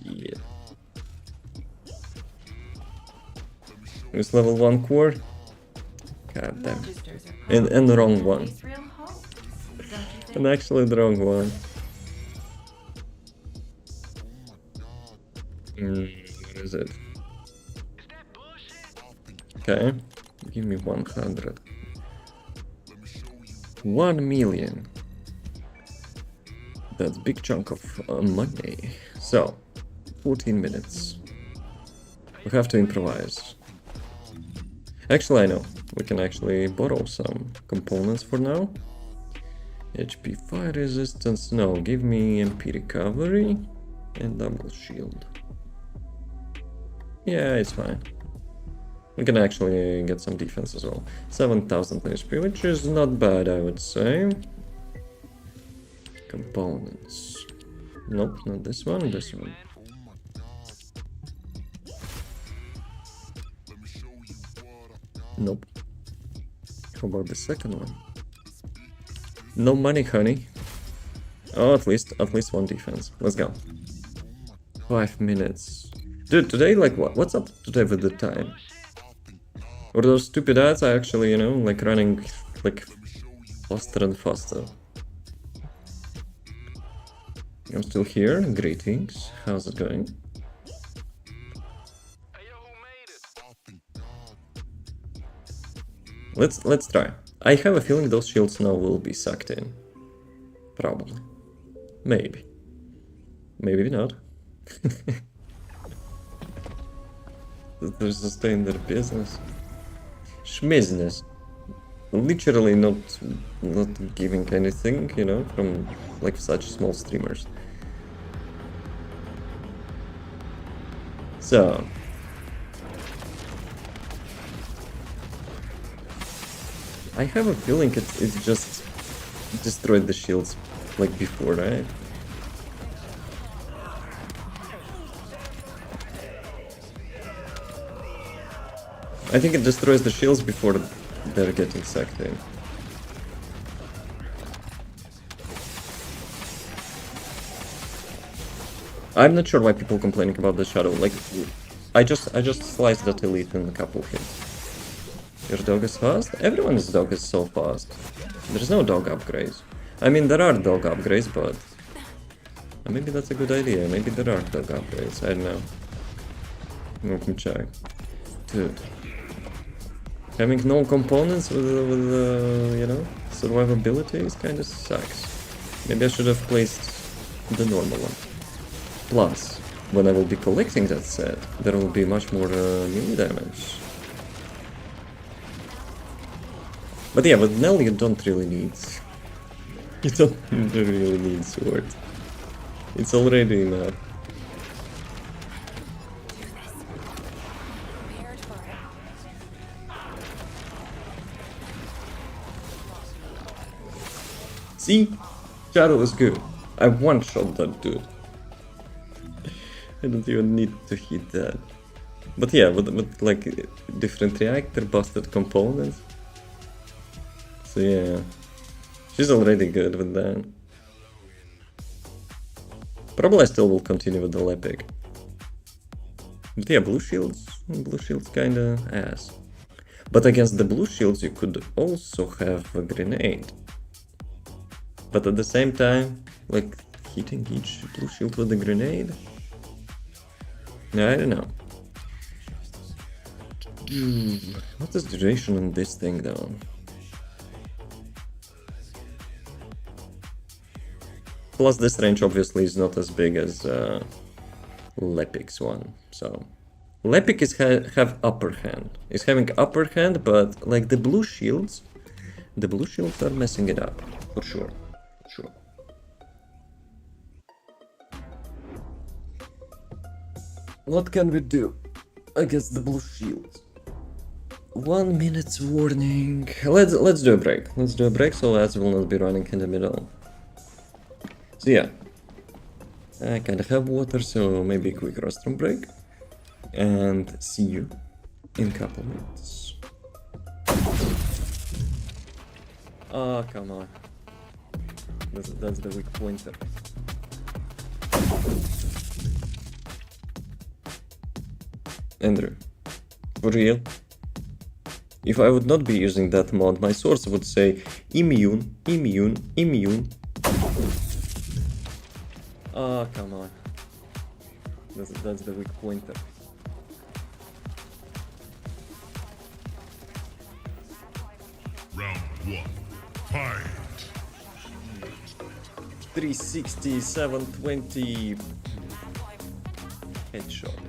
Yeah. It's level 1 core? God damn. And the wrong one. And actually the wrong one. What is it? Okay, give me 100. 1 million. That's a big chunk of money. So, 14 minutes. We have to improvise. Actually, I know. We can actually borrow some components for now. HP fire resistance. No, give me MP recovery and double shield. Yeah, it's fine. We can actually get some defense as well. 7000 HP, which is not bad, I would say. Components. Nope, not this one, this one. Nope. How about the second one? No money, honey. Oh, at least 1 defense. Let's go. 5 minutes. Dude, today, like, what's up today with the time? Or those stupid ads are actually, you know, like running, like, faster and faster. I'm still here. Greetings. How's it going? Let's try. I have a feeling those shields now will be sucked in. Probably. Maybe. Maybe not. They're just staying in their business. Schmizness. Literally not giving anything, you know, from like such small streamers. So I have a feeling it's just destroyed the shields like before, right? I think it destroys the shields before they're getting sucked in. I'm not sure why people complaining about the shadow. Like, I just sliced that elite in a couple hits. Your dog is fast? Everyone's dog is so fast. There's no dog upgrades. I mean, there are dog upgrades, but maybe that's a good idea. Maybe there are dog upgrades. I don't know. Let me check. Dude. Having no components with you know, survivability is kind of sucks. Maybe I should have placed the normal one. Plus, when I will be collecting that set, there will be much more melee damage. But yeah, with Nell you don't really need... You don't really need sword. It's already enough. See? Shadow is good. I one-shot that dude. I don't even need to hit that. But yeah, with like different reactor busted components. So yeah. She's already good with that. Probably I still will continue with the Lepic. But yeah, blue shields kinda ass. But against the blue shields you could also have a grenade. But at the same time, like, hitting each blue shield with a grenade? I don't know. What is the duration on this thing, though? Plus this range obviously is not as big as 𝒏𝒏's one, so 𝒏𝒏 is have upper hand. Is having upper hand, but like the blue shields are messing it up for sure. Sure. What can we do against the blue shields? 1 minute's warning. Let's do a break. Let's do a break so ads will not be running in the middle. So yeah, I kinda have water, so maybe a quick restroom break. And see you in a couple minutes. Oh, come on. That's the weak pointer. Andrew, for real? If I would not be using that mod, my source would say immune, immune, immune. Oh, come on. That's the weak pointer.
Round 1. Fight!
360, 720. Headshot.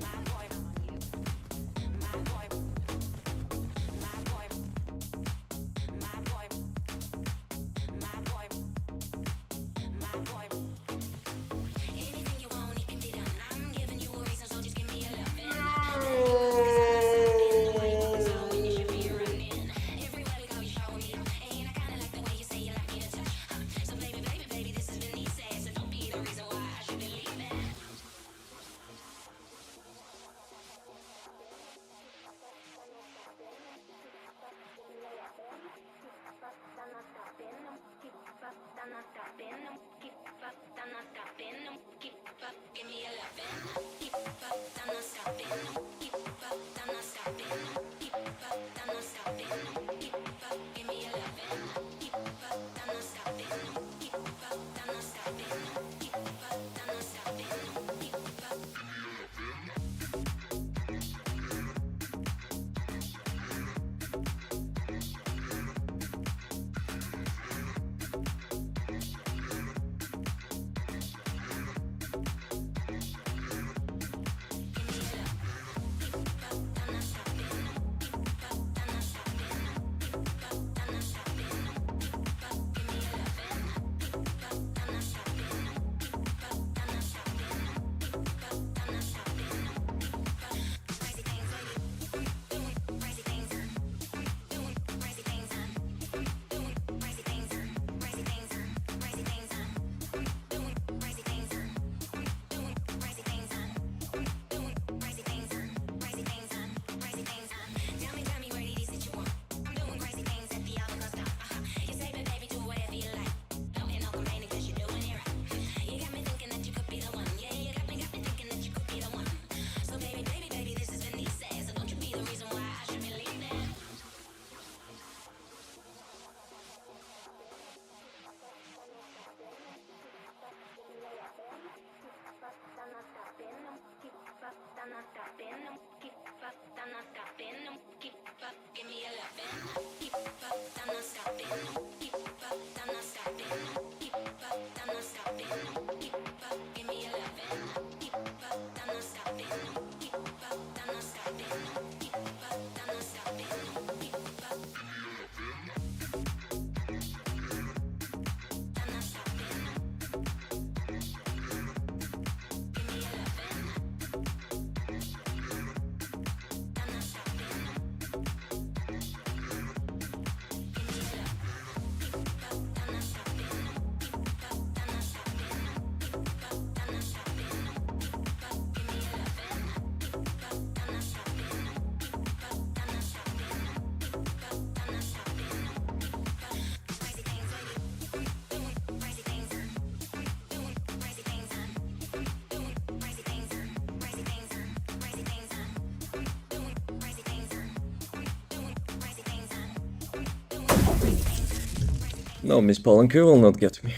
No, Miss Polanco will not get me.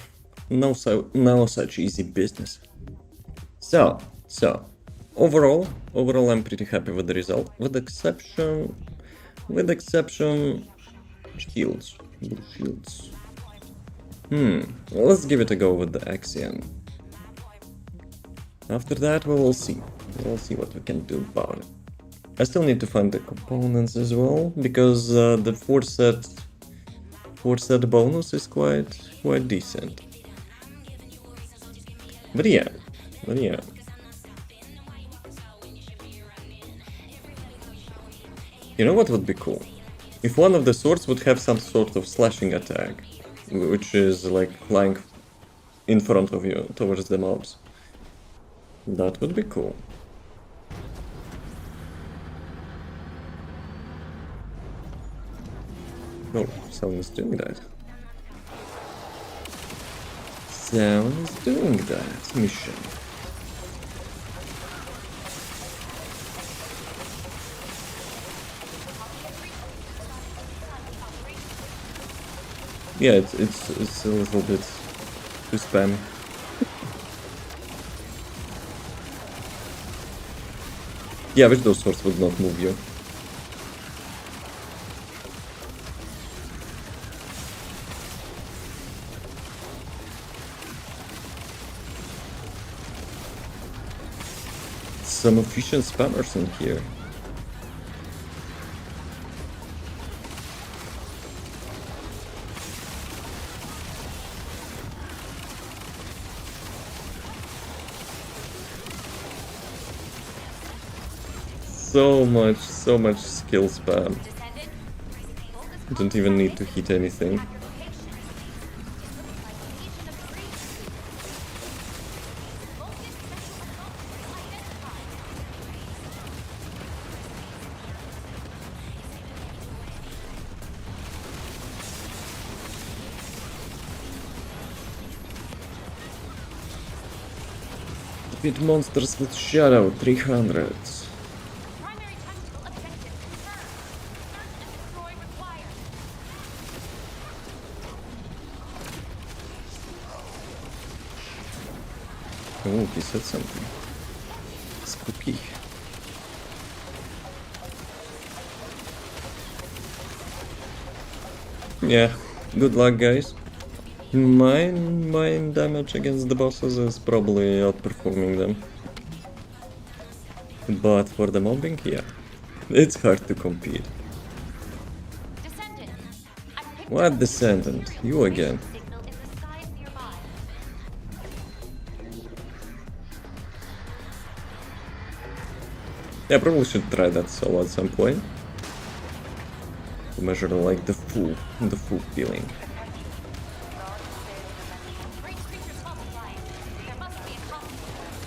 No such easy business. So, overall, I'm pretty happy with the result, with exception, shields, blue shields. Let's give it a go with the Axiom. After that, we will see. We'll see what we can do about it. I still need to find the components as well, because the 4-set bonus is quite decent. But yeah. You know what would be cool? If one of the swords would have some sort of slashing attack, which is like flying in front of you towards the mobs. That would be cool. Oh, someone is doing that. Someone is doing that mission. Yeah, it's a little bit too spammy. Yeah, I wish those swords would not move you. Some efficient spammers in here. So much skill spam. Don't even need to hit anything. Defeat monsters with shadow 300.
Primary tactical objective confirmed. Search and destroy required.
Oh, he said something. Spooky. Yeah, good luck, guys. Mine damage against the bosses is probably outperforming them. But for the mobbing, yeah, it's hard to compete.
Descendant. I picked
What
up
Descendant? You again?
signal in the skies nearby.
Yeah, probably should try that solo at some point. To measure like the full feeling.
Great creatures multiplying. There must be a consequence.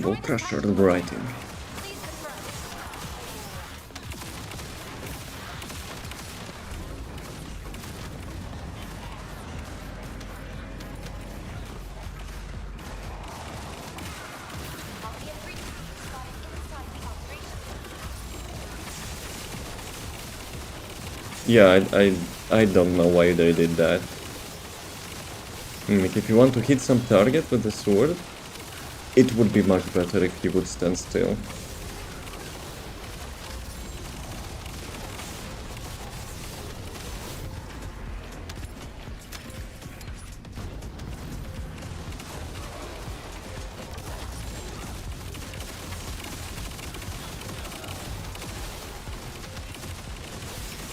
No pressure writing.
Please confirm. Copy and read. Spotted inside the operation.
Yeah, I don't know why they did that. Like, if you want to hit some target with the sword, it would be much better if he would stand still.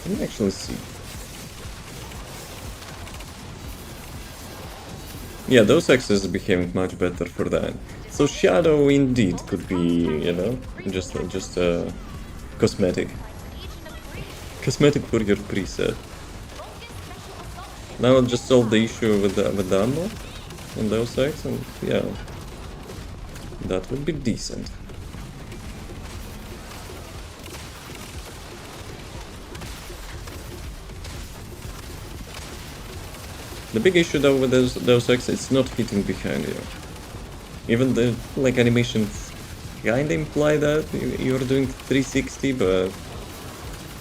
Let me actually see. Yeah, those axes became much better for that. So shadow indeed could be, you know, just a cosmetic. Cosmetic for your preset. Now I'll just solve the issue with the ammo on those axes, and yeah, that would be decent. The big issue though with those Ex, it's not hitting behind you. Even the like animations kinda imply that you're doing 360, but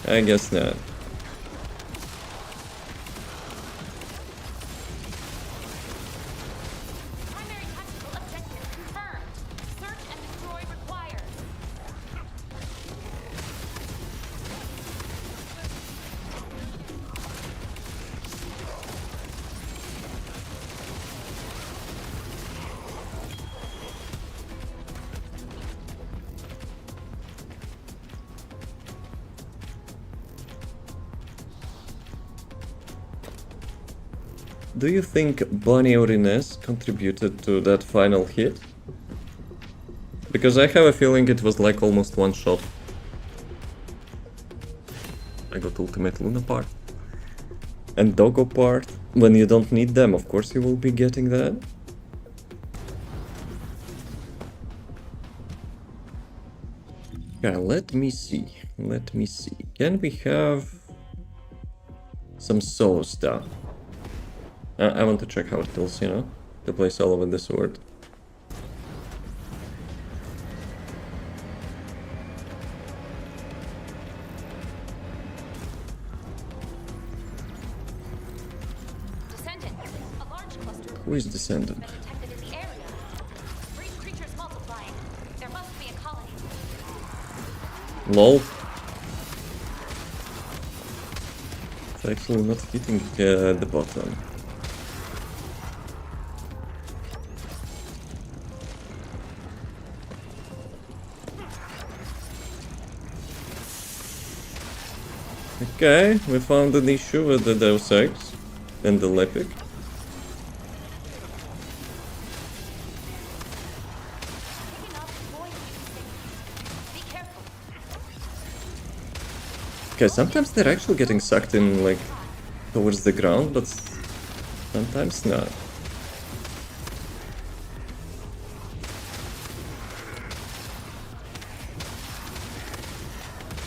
I guess not.
Primary tactical objective confirmed. Search and destroy required.
Do you think Bunny or Ines contributed to that final hit? Because I have a feeling it was like almost one shot. I got Ultimate Luna part. And Doggo part. When you don't need them, of course you will be getting that. Yeah, let me see. Let me see. Can we have some solo stuff? I want to check how it feels, you know, to play solo with the sword.
Descendant. A large cluster of
Who is Descendant?
been detected in the area. Breed creatures multiplying. There must be a colony.
LOL. It's actually not hitting the bottom. Okay, we found an issue with the Deus Ex and the Lepic.
Picking up void signals. Be careful.
Okay, sometimes they're actually getting sucked in, like, towards the ground, but sometimes not.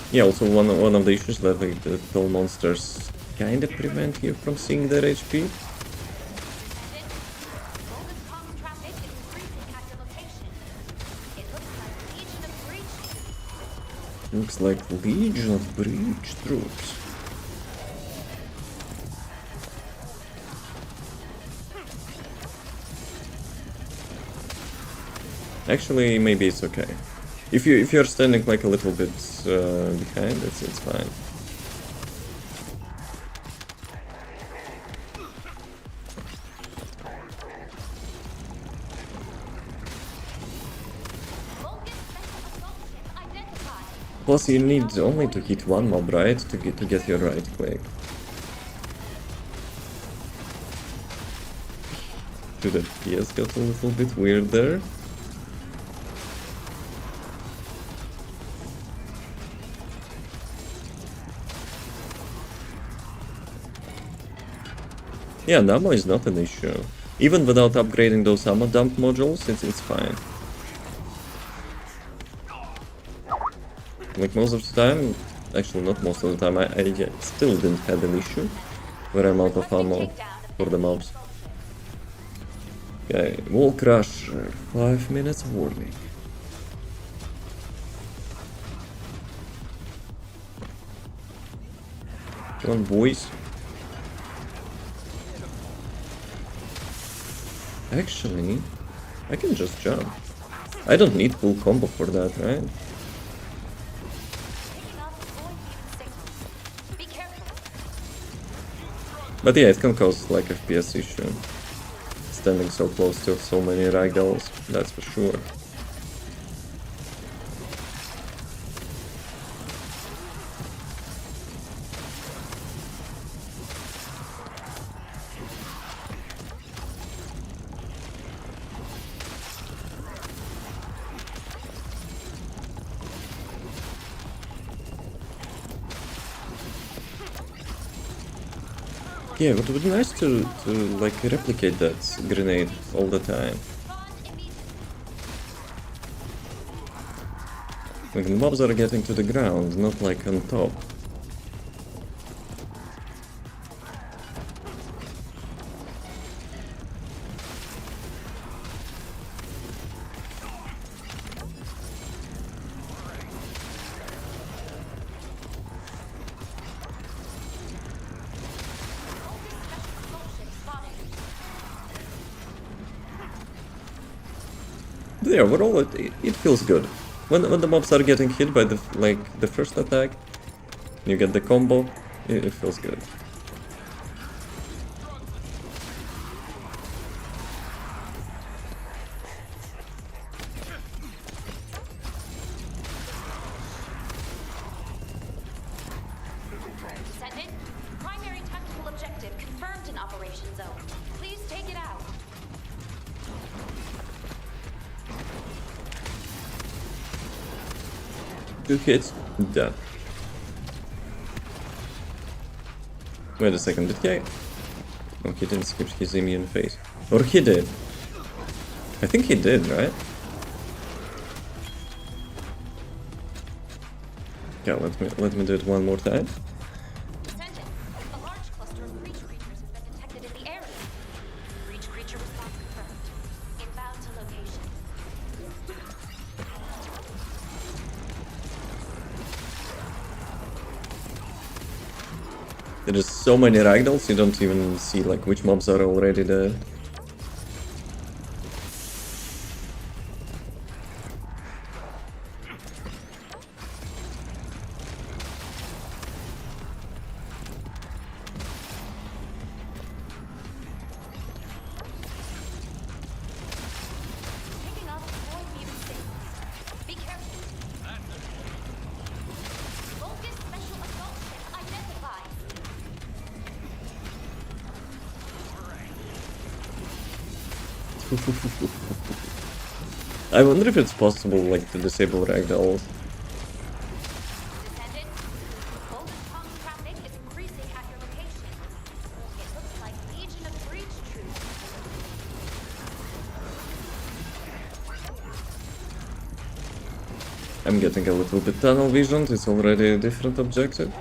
Yeah, also one of the issues that like, the tall monsters kind of prevent you from seeing their HP.
Golden comms traffic is increasing at your location. It looks like Legion of Breach.
Looks like Legion of Breach troops. Actually, maybe it's okay. If you're standing like a little bit behind, it's fine.
Vulcan special assault ship identified.
Plus, you need only to hit one mob, right, to get your right click. Dude, the FPS got a little bit weird there. Yeah, ammo is not an issue. Even without upgrading those ammo dump modules, it's fine. Like most of the time, actually not most of the time, I still didn't have an issue where I'm out of ammo for the mobs. Okay, Wall Crusher, 5 minutes warning. Come on, boys. Actually, I can just jump. I don't need full combo for that, right?
Picking up void signals. Be careful.
But yeah, it can cause like FPS issue. Standing so close to so many ragdolls, that's for sure. Yeah, it would be nice to like replicate that grenade all the time.
Spawn immediately.
Like the mobs are getting to the ground, not like on top. Yeah, overall it feels good. When the mobs are getting hit by the first attack, you get the combo, it feels good.
Descendant, primary tactical objective confirmed in Operation Zone. Please take it out.
2 hits, done. Wait a second, did he? Oh, he didn't skip his immune phase. Or he did. I think he did, right? Yeah, let me do it one more time.
Descendant, a large cluster of breach creatures has been detected in the area. Breach creature response confirmed. Inbound to location.
There is so many ragdolls, you don't even see like which mobs are already dead.
Picking up 𝑮𝑮 𝑪𝒐𝒎𝒖𝒏𝒊𝒕𝒚. Be careful. Focus special assault ship identified.
I wonder if it's possible like to disable ragdolls.
Descendant, golden tongue traffic is increasing at your location. It looks like Legion of Breach troops.
I'm getting a little bit tunnel visioned, it's already a different objective.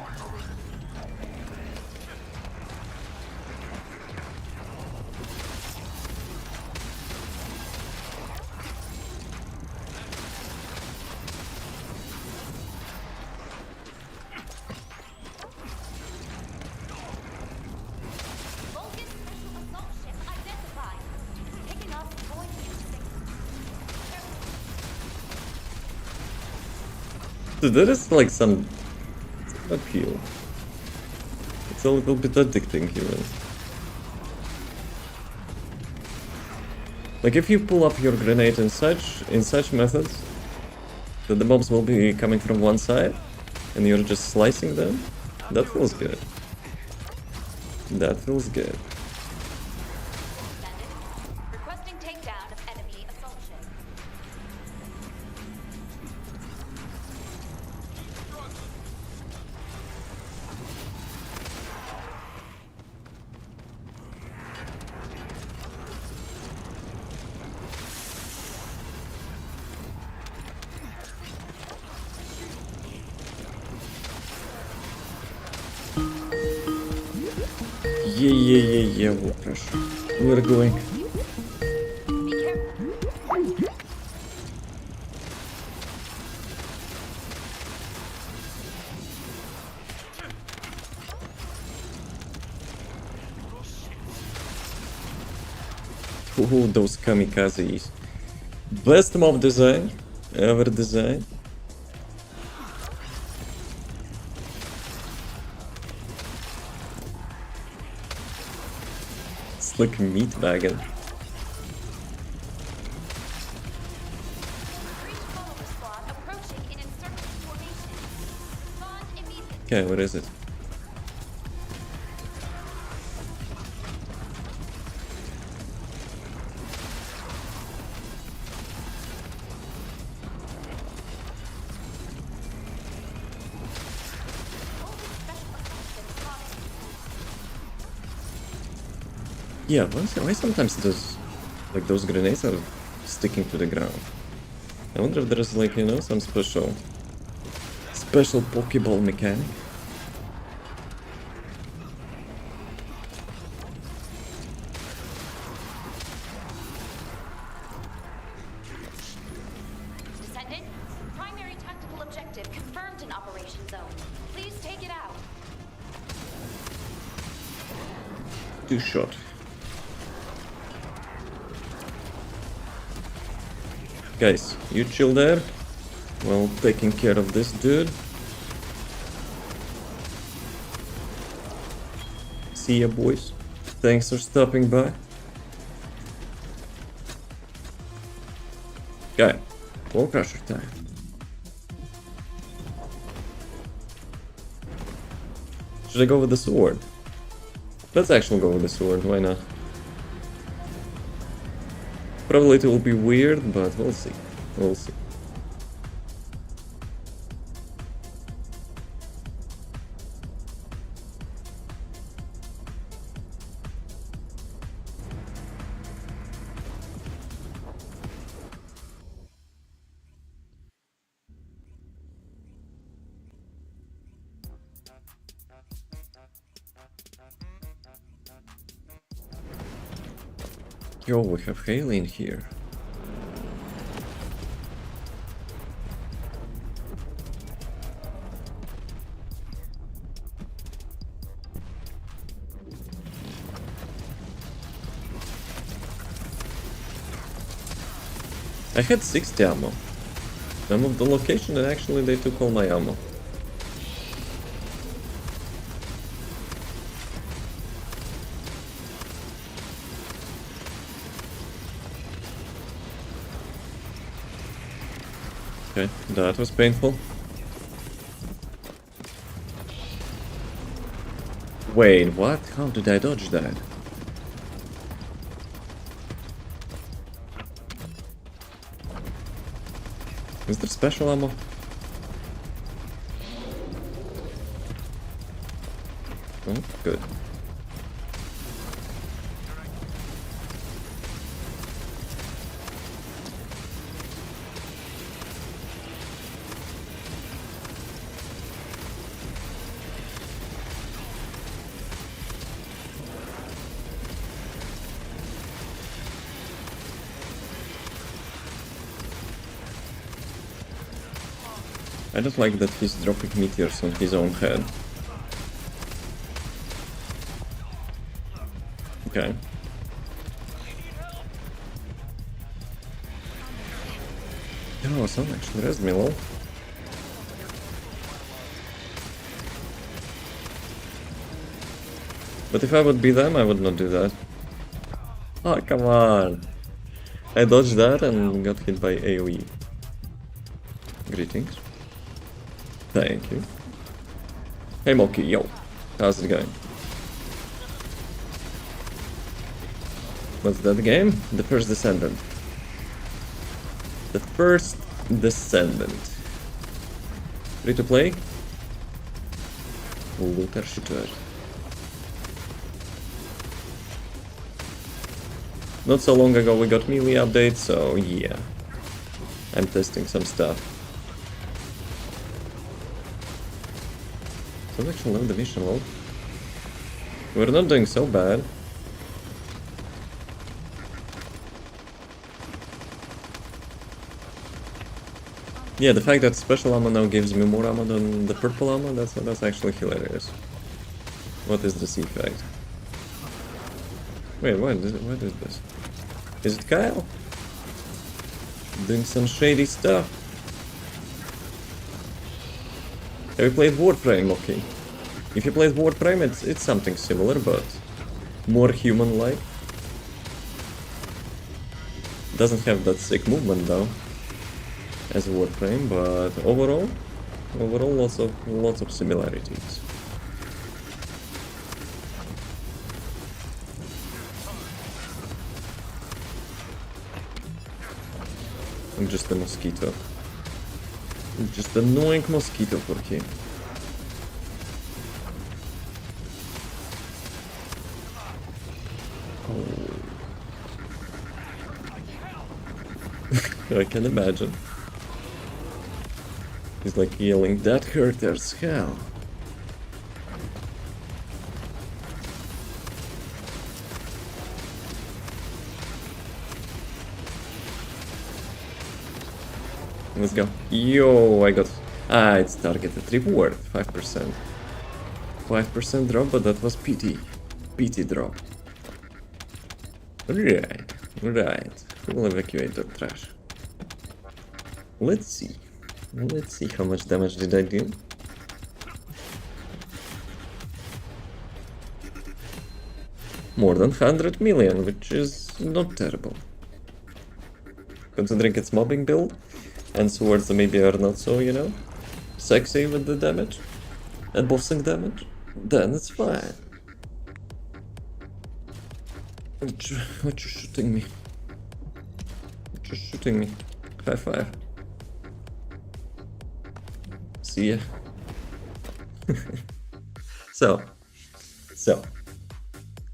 Focus special assault ship identified. Picking up 𝑮𝑮 𝑪𝒐𝒎𝒏𝒊𝒕𝒚.
So there is like some appeal. It's a little bit addicting even. Like if you pull up your grenade in such methods that the mobs will be coming from one side and you're just slicing them, that feels good. That feels good.
Descendant, requesting takedown of enemy assault ship.
Yeah, we're going.
Be careful.
Ooh, those kamikazes. Best mob design ever designed. It's like meat wagon.
Breach follower squad approaching in encircling formation. Respond immediately.
Okay, what is it? Yeah, why sometimes those grenades are sticking to the ground? I wonder if there's like, you know, some special Pokeball mechanic.
Descendant, primary tactical objective confirmed in Operation Zone. Please take it out.
2-shot. Guys, you chill there while taking care of this dude. See ya, boys. Thanks for stopping by. Okay, Wall Crusher time. Should I go with the sword? Let's actually go with the sword, why not? Probably it will be weird, but we'll see. We'll see. Yo, we have Haley in here. I had 60 ammo. I moved the location and actually they took all my ammo. Okay, that was painful. Wait, what? How did I dodge that? Is there special ammo? Oh, good. I don't like that he's dropping meteors on his own head. Okay. Oh, someone actually rezzed me, lol. But if I would be them, I would not do that. Oh, come on! I dodged that and got hit by AoE. Greetings. Thank you. Hey Moki, yo. How's it going? What's that game? The first Descendant. The first Descendant. Free to play? Looter shooter. Not so long ago we got melee update, so yeah. I'm testing some stuff. Selection level division low. We're not doing so bad. Yeah, the fact that special ammo now gives me more ammo than the purple ammo, that's actually hilarious. What is this effect? Wait, what is this? Is it Kyle? Doing some shady stuff. Have you played Warframe? Okay. If you played Warframe, it's something similar, but more human-like. Doesn't have that sick movement though, as Warframe, but overall lots of similarities. I'm just a mosquito. Just annoying mosquito for him. Oh. I can imagine. He's like yelling, "That hurt as hell." Let's go. Yo, I got... Ah, it's targeted reward, 5%. 5% drop, but that was PT. PT drop. Right. We'll evacuate the trash. Let's see. Let's see how much damage did I do. More than 100 million, which is not terrible. Considering it's mobbing build, and swords maybe are not so, you know, sexy with the damage, and bossing damage, then it's fine. What you shooting me? What you shooting me? High five. See ya. So,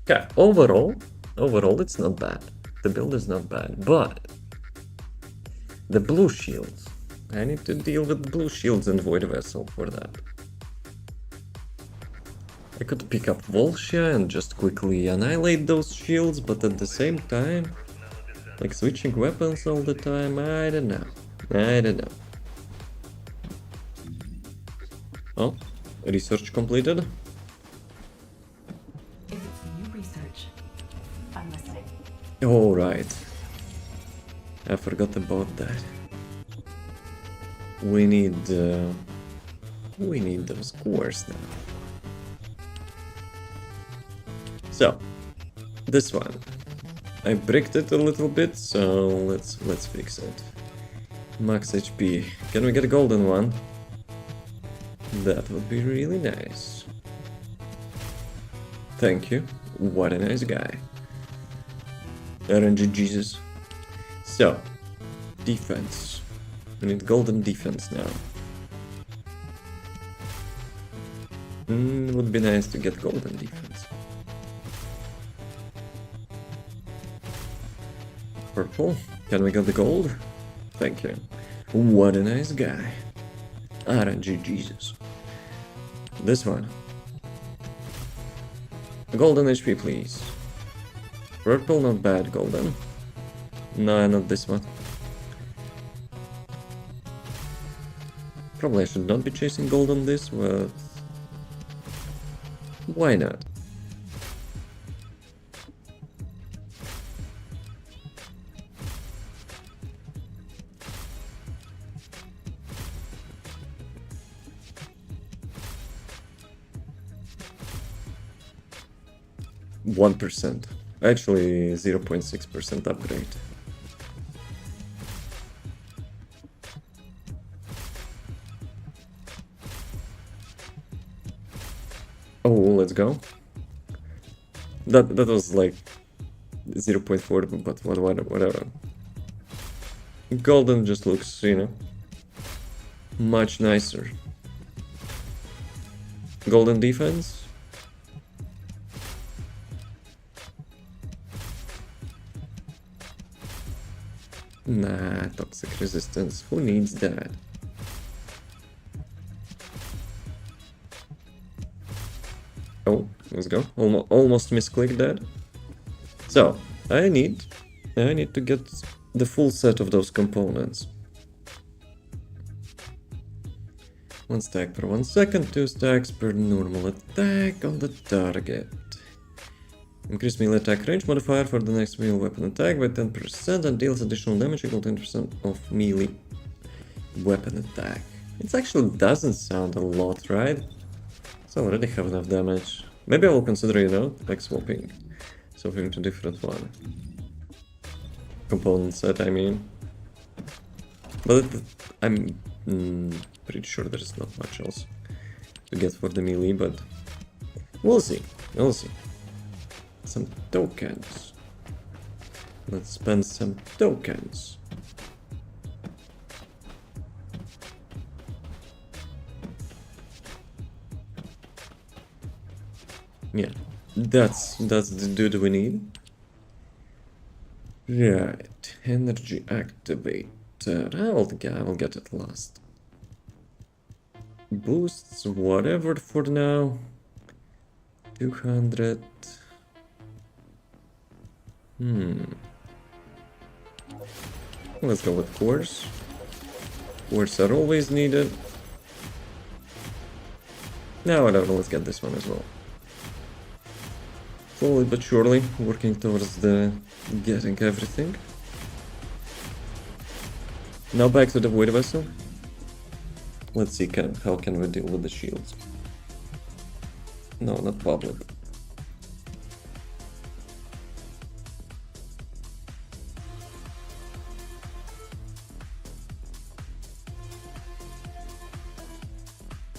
okay, overall, it's not bad. The build is not bad, but the blue shields, I need to deal with blue shields and Void Vessel for that. I could pick up Volscia and just quickly annihilate those shields, but at the same time, like switching weapons all the time, I don't know. Oh, research completed.
If it's new research, I'm listening.
Oh, right. I forgot about that. We need those cores now. So, this one. I bricked it a little bit, so let's fix it. Max HP. Can we get a golden one? That would be really nice. Thank you. What a nice guy. RNG Jesus. So, defense. We need golden defense now. Would be nice to get golden defense. Purple. Can we get the gold? Thank you. What a nice guy. RNG Jesus. This one. Golden HP, please. Purple, not bad. Golden. No, not this one. Probably I should not be chasing gold on this, but why not? %. Actually 0.6% upgrade. Oh, let's go. That was like 0.4, but whatever. Golden just looks, you know, much nicer. Golden defense. Nah, toxic resistance. Who needs that? Oh, let's go. Almost misclicked that. So, I need to get the full set of those components. 1 stack per 1 second, 2 stacks per normal attack on the target. Increase melee attack range modifier for the next melee weapon attack by 10% and deals additional damage equal to 10% of melee weapon attack. It actually doesn't sound a lot, right? So I already have enough damage. Maybe I will consider, you know, like swapping to different one. Component set, I mean. But I'm pretty sure there's not much else to get for the melee, but we'll see. Some tokens. Let's spend some tokens. Yeah, that's the dude we need. Right, energy activator. I will get it last. Boosts, whatever for now. 200. Let's go with cores. Cores are always needed. Now, whatever, let's get this one as well. Slowly but surely, working towards the getting everything. Now back to the Void Vessel. Let's see how can we deal with the shields. No, not public.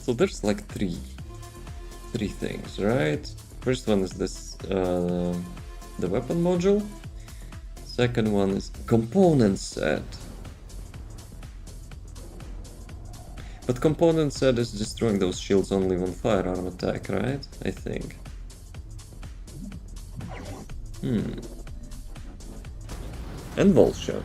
So there's like three things, right? First one is this the weapon module. Second one is component set. But component set is destroying those shields only on firearm attack, right? I think. And Volt Shot.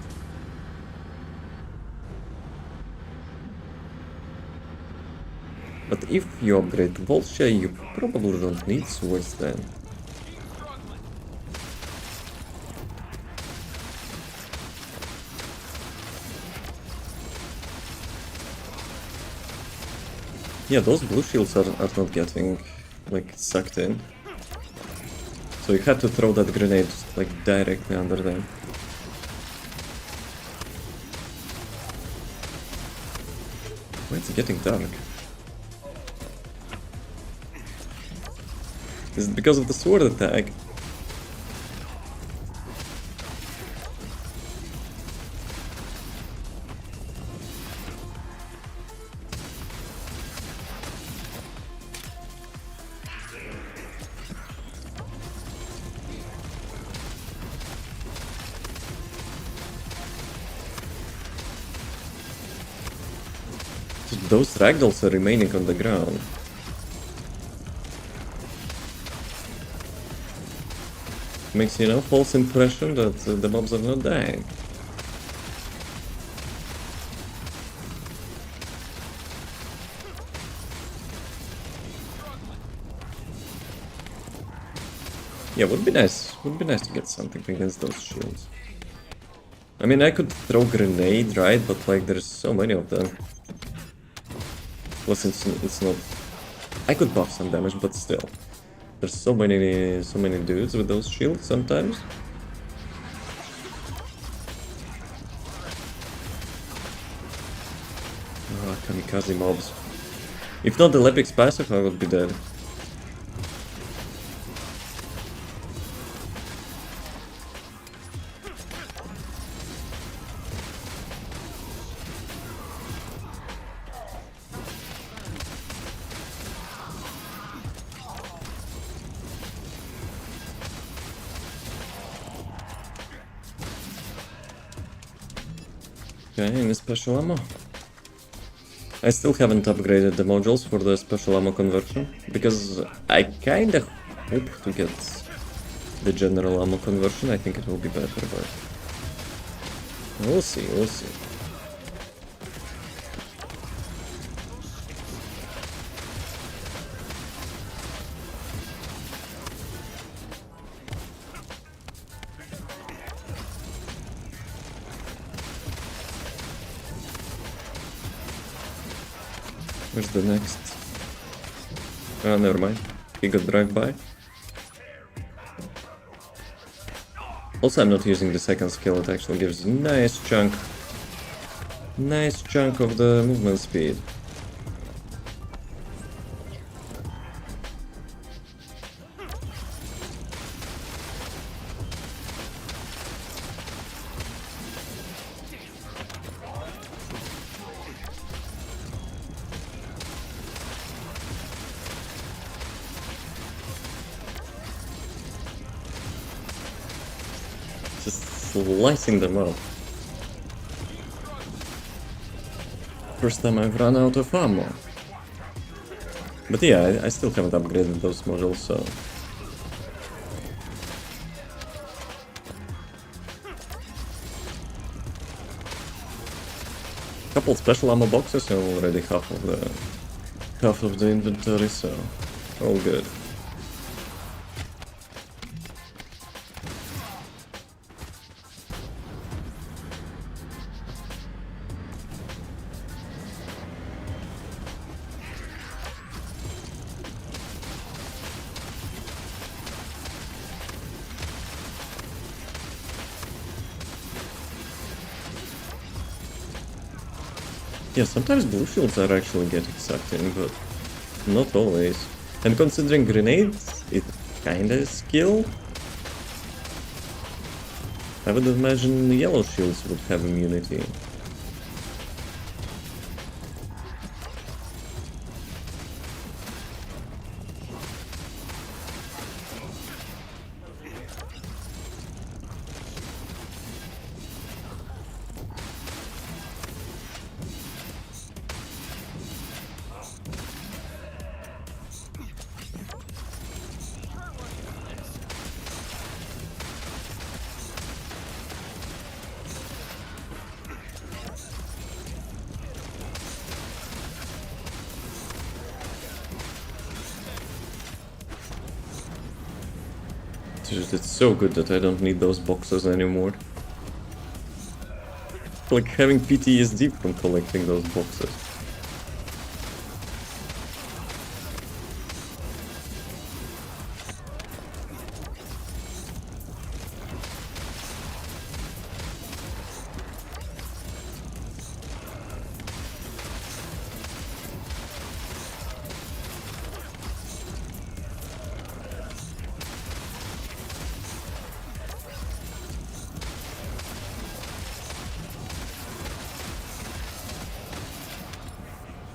But if you upgrade to Volt Shot, you probably don't need swords then. Yeah, those blue shields are not getting, like, sucked in. So you have to throw that grenade, like, directly under them. Why is it getting dark? Is it because of the sword attack? Those ragdolls are remaining on the ground. Makes, you know, false impression that the mobs are not dying. Yeah, would be nice to get something against those shields. I mean, I could throw grenade, right? But like, there's so many of them. Plus, it's not. I could buff some damage, but still, there's so many dudes with those shields sometimes. Ah, kamikaze mobs. If not the Lepix passive, I would be dead. Okay, any special ammo? I still haven't upgraded the modules for the special ammo conversion, because I kinda hope to get the general ammo conversion. I think it will be better, but we'll see, we'll see. Where's the next? Ah, never mind. He got dragged by. Also, I'm not using the second skill. It actually gives a nice chunk of the movement speed. Slicing them up. First time I've run out of ammo. But yeah, I still haven't upgraded those modules, so... Couple special ammo boxes and already half of the inventory, so all good. Yeah, sometimes blue shields are actually getting sucked in, but not always. And considering grenades, it kinda is skill. I would imagine the yellow shields would have immunity. Dude, it's so good that I don't need those boxes anymore. Like having PTSD from collecting those boxes.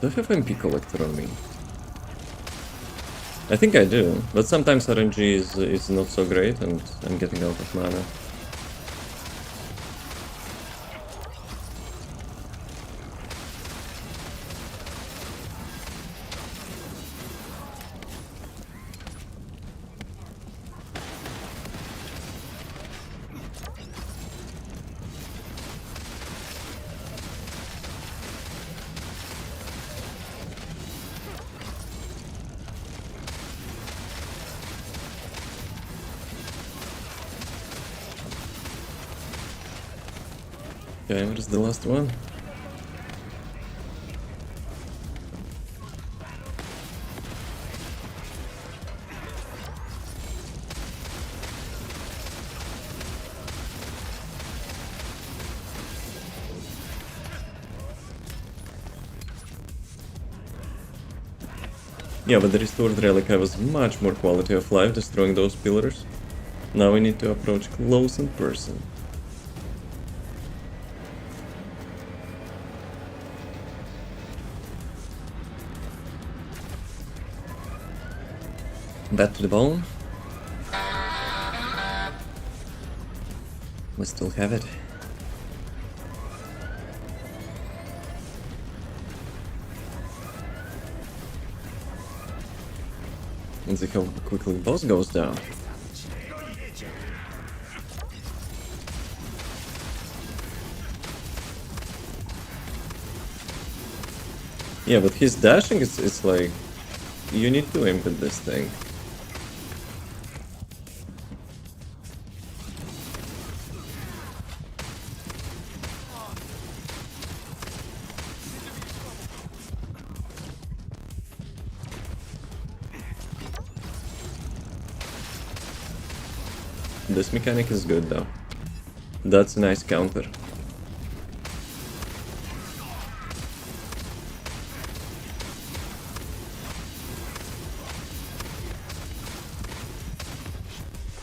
Do I have MP collector on me? I think I do, but sometimes RNG is not so great and I'm getting out of mana. Okay, what is the last one? Yeah, but the restored relic has much more quality of life destroying those pillars. Now we need to approach close in person. Back to the bone. We still have it. And see how quickly the boss goes down. Yeah, but his dashing is like... You need to aim with this thing. This mechanic is good though. That's a nice counter.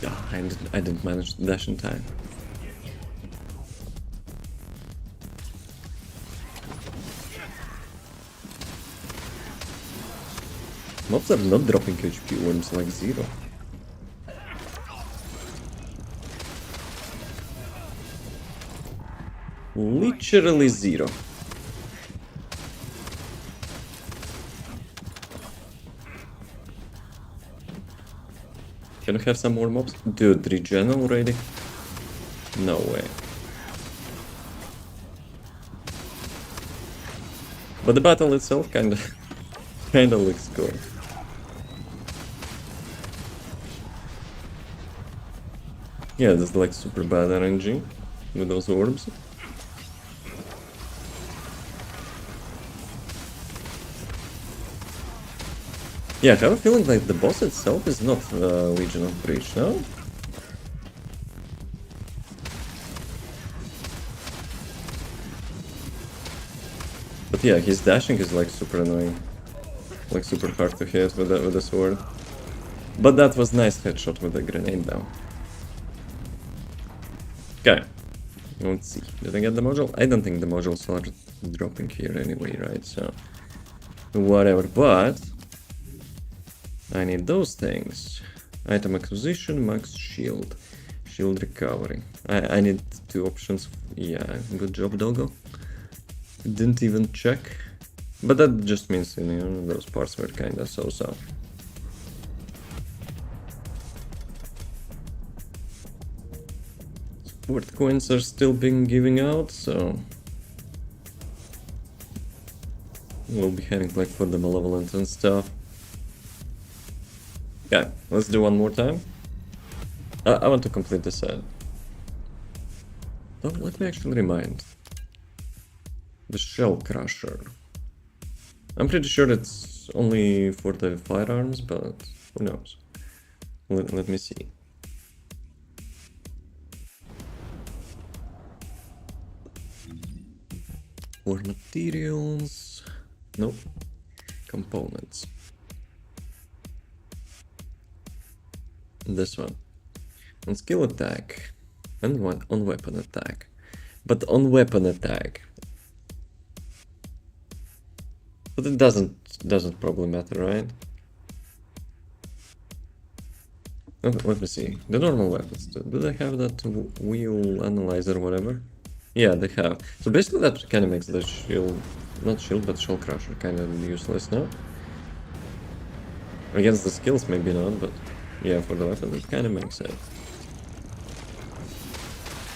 Ah, I didn't manage to dash in time. Mobs are not dropping HP worms like zero. Literally zero. Can we have some more mobs? Dude, regen already? No way. But the battle itself kinda looks cool. Yeah, this is like super bad RNG with those orbs. Yeah, I have a feeling like the boss itself is not Legion of Breach, no? But But yeah, his dashing is like super annoying. Like super hard to hit with the sword. But that was nice headshot with the grenade though. Okay. Let's see. Did I get the module? I don't think the modules are dropping here anyway, right? So whatever, but I need those things. Item acquisition, max shield. Shield recovery. I need 2 options. Yeah, good job, doggo. Didn't even check. But that just means, you know, those parts were kinda so-so. Sport coins are still being given out, so we'll be heading like for the malevolent and stuff. Yeah, let's do one more time. I want to complete the set. Oh, let me actually remind. The Shell Crusher. I'm pretty sure it's only for the firearms, but who knows? Let me see. For materials... Nope. Components. This one. On skill attack. And one on weapon attack. But on weapon attack... But it doesn't probably matter, right? Let me see. The normal weapons. Do they have that wheel analyzer or whatever? Yeah, they have. So basically that kind of makes the shield, not shield, but shell crusher kind of useless now. Against the skills maybe not, but yeah, for the weapon it kind of makes sense.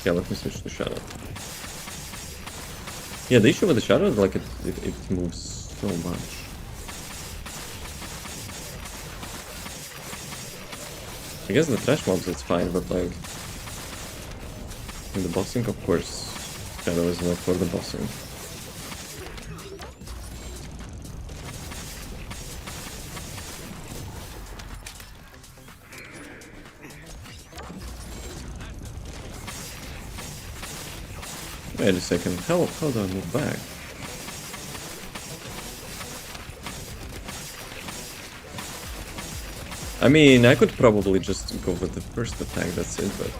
Yeah, let me switch to shadow. Yeah, the issue with the shadow is like it moves so much. I guess the trash mobs it's fine, but like in the bossing, of course, shadow is not for the bossing. Wait a second, how do I move back? I mean, I could probably just go with the first attack, that's it, but...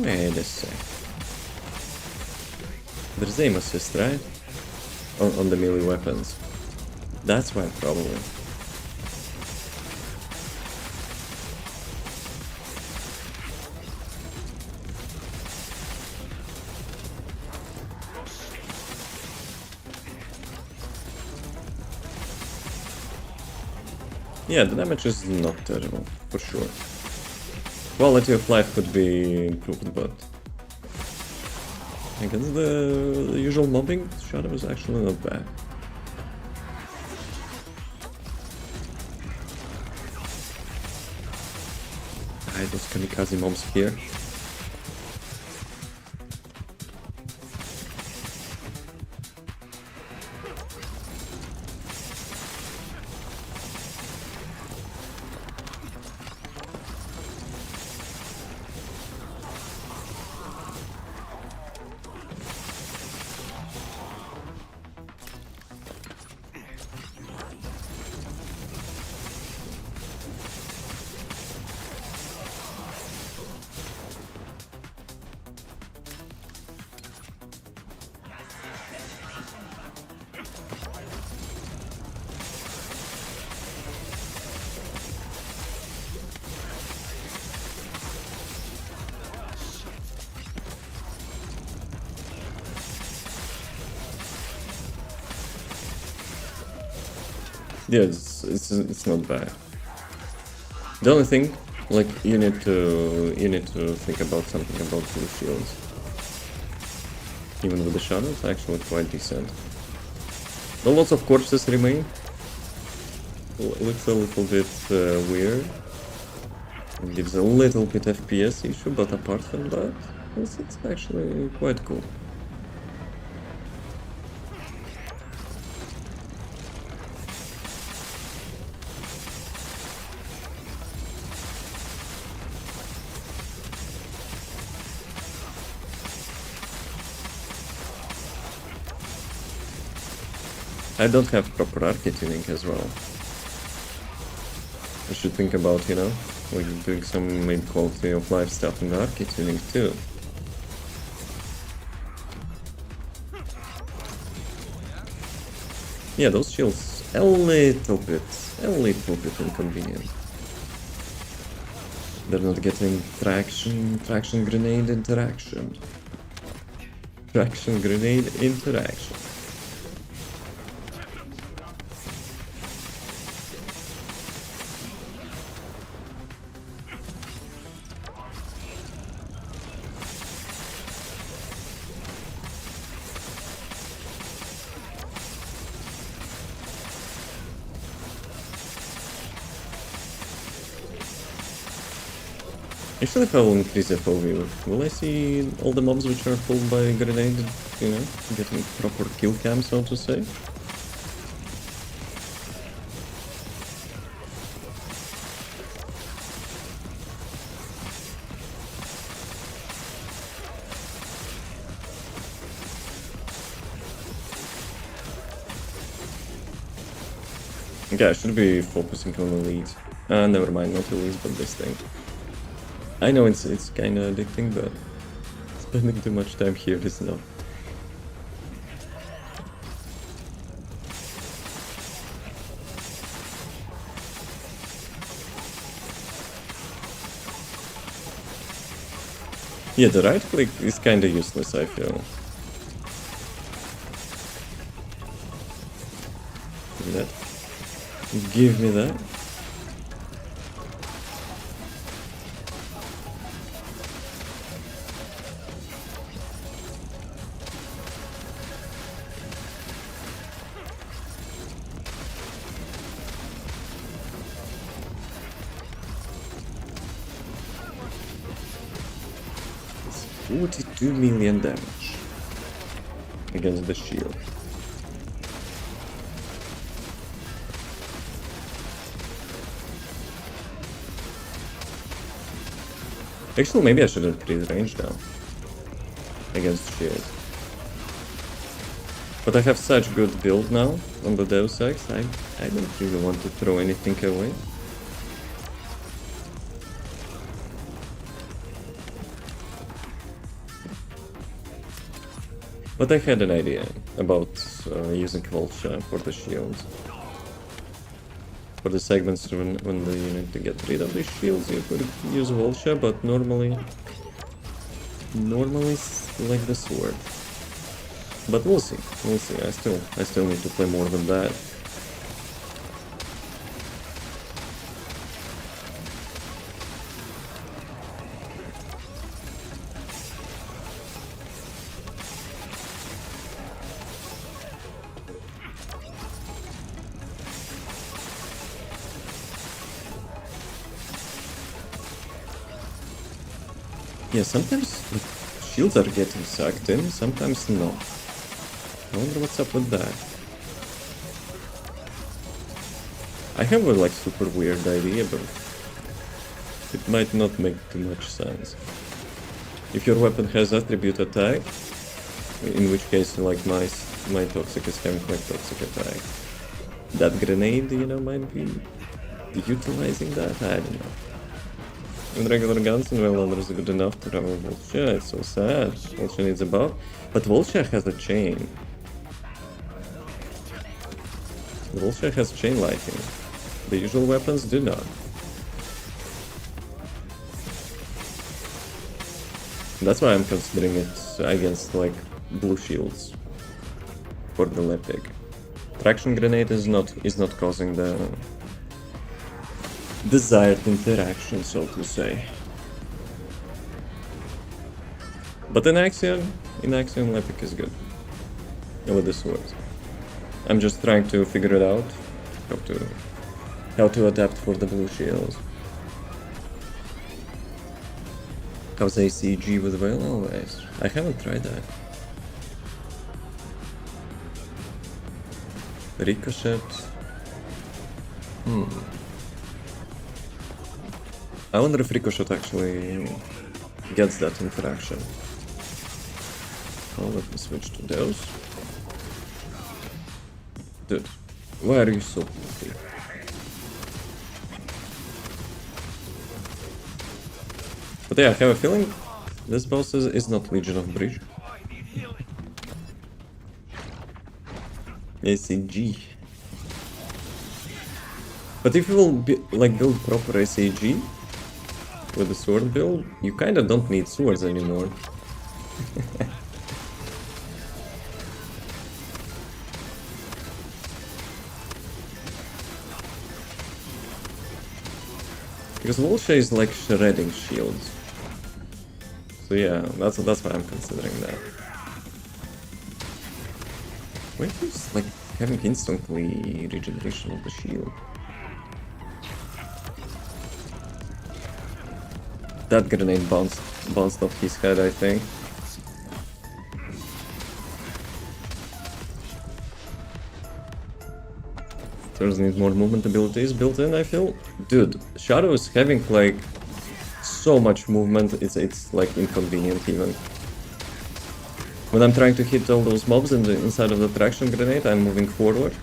Wait a sec. There's aim assist, right? On the melee weapons. That's why, probably. Yeah, the damage is not terrible, for sure. Quality of life could be improved, but... Against the usual mobbing, shadow is actually not bad. Those kamikaze mobs here. Yeah, it's not bad. The only thing, like, you need to think about something about the shields. Even with the shadow, it's actually quite decent. Though lots of corpses remain. Looks a little bit weird. It gives a little bit FPS issue, but apart from that, it's actually quite cool. I don't have proper arcade tuning as well. I should think about, you know, like doing some maybe quality of life stuff in the arcade tuning too. Yeah, those shields a little bit inconvenient. They're not getting traction grenade interaction. Traction grenade interaction. Actually, if I will increase FOV, will I see all the mobs which are pulled by grenade, you know, getting proper kill cam, so to say? Okay, I should be focusing on elite. Never mind, not elite, but this thing. I know it's kinda addicting, but spending too much time here is not. Yeah, the right click is kinda useless, I feel. Give me that. Give me that. It's 42 million damage against the shield. Actually, maybe I should increase range now against shield. But I have such good build now on the Deus Ex, I don't really want to throw anything away. But I had an idea about using Vulture for the shields. For the segments when you need to get rid of the shields, you could use Vulture, but normally it's like the sword. But we'll see. I still need to play more than that. Yeah, sometimes the shields are getting sucked in, sometimes not. I wonder what's up with that. I have a like super weird idea, but it might not make too much sense. If your weapon has attribute attack, in which case like my toxic is having like toxic attack, that grenade, you know, might be utilizing that, I don't know. In regular guns and well others are good enough to run with Vulture, it's so sad. Vulture needs a buff, but Vulture has a chain. Vulture has chain lighting. The usual weapons do not. That's why I'm considering it against like blue shields for the Lepic. Traction grenade is not causing the desired interaction, so to say. But in Axiom Lepic is good. With the swords. I'm just trying to figure it out, how to adapt for the blue shields. How's ACG with Veil always? I haven't tried that. Ricochet. I wonder if Ricochet actually gets that interaction. Oh, let me switch to those. Dude, why are you so pussy? But yeah, I have a feeling this boss is not Legion of Bridge. SAG. But if you will like build proper SAG with the sword build, you kinda don't need swords anymore. Because Volsha is like shredding shields. So yeah, that's why I'm considering that. Why is like having instantly regeneration of the shield? That grenade bounced off his head, I think. There's need more movement abilities built in, I feel. Dude, Shadow is having like so much movement, it's like inconvenient even. When I'm trying to hit all those mobs inside of the traction grenade, I'm moving forward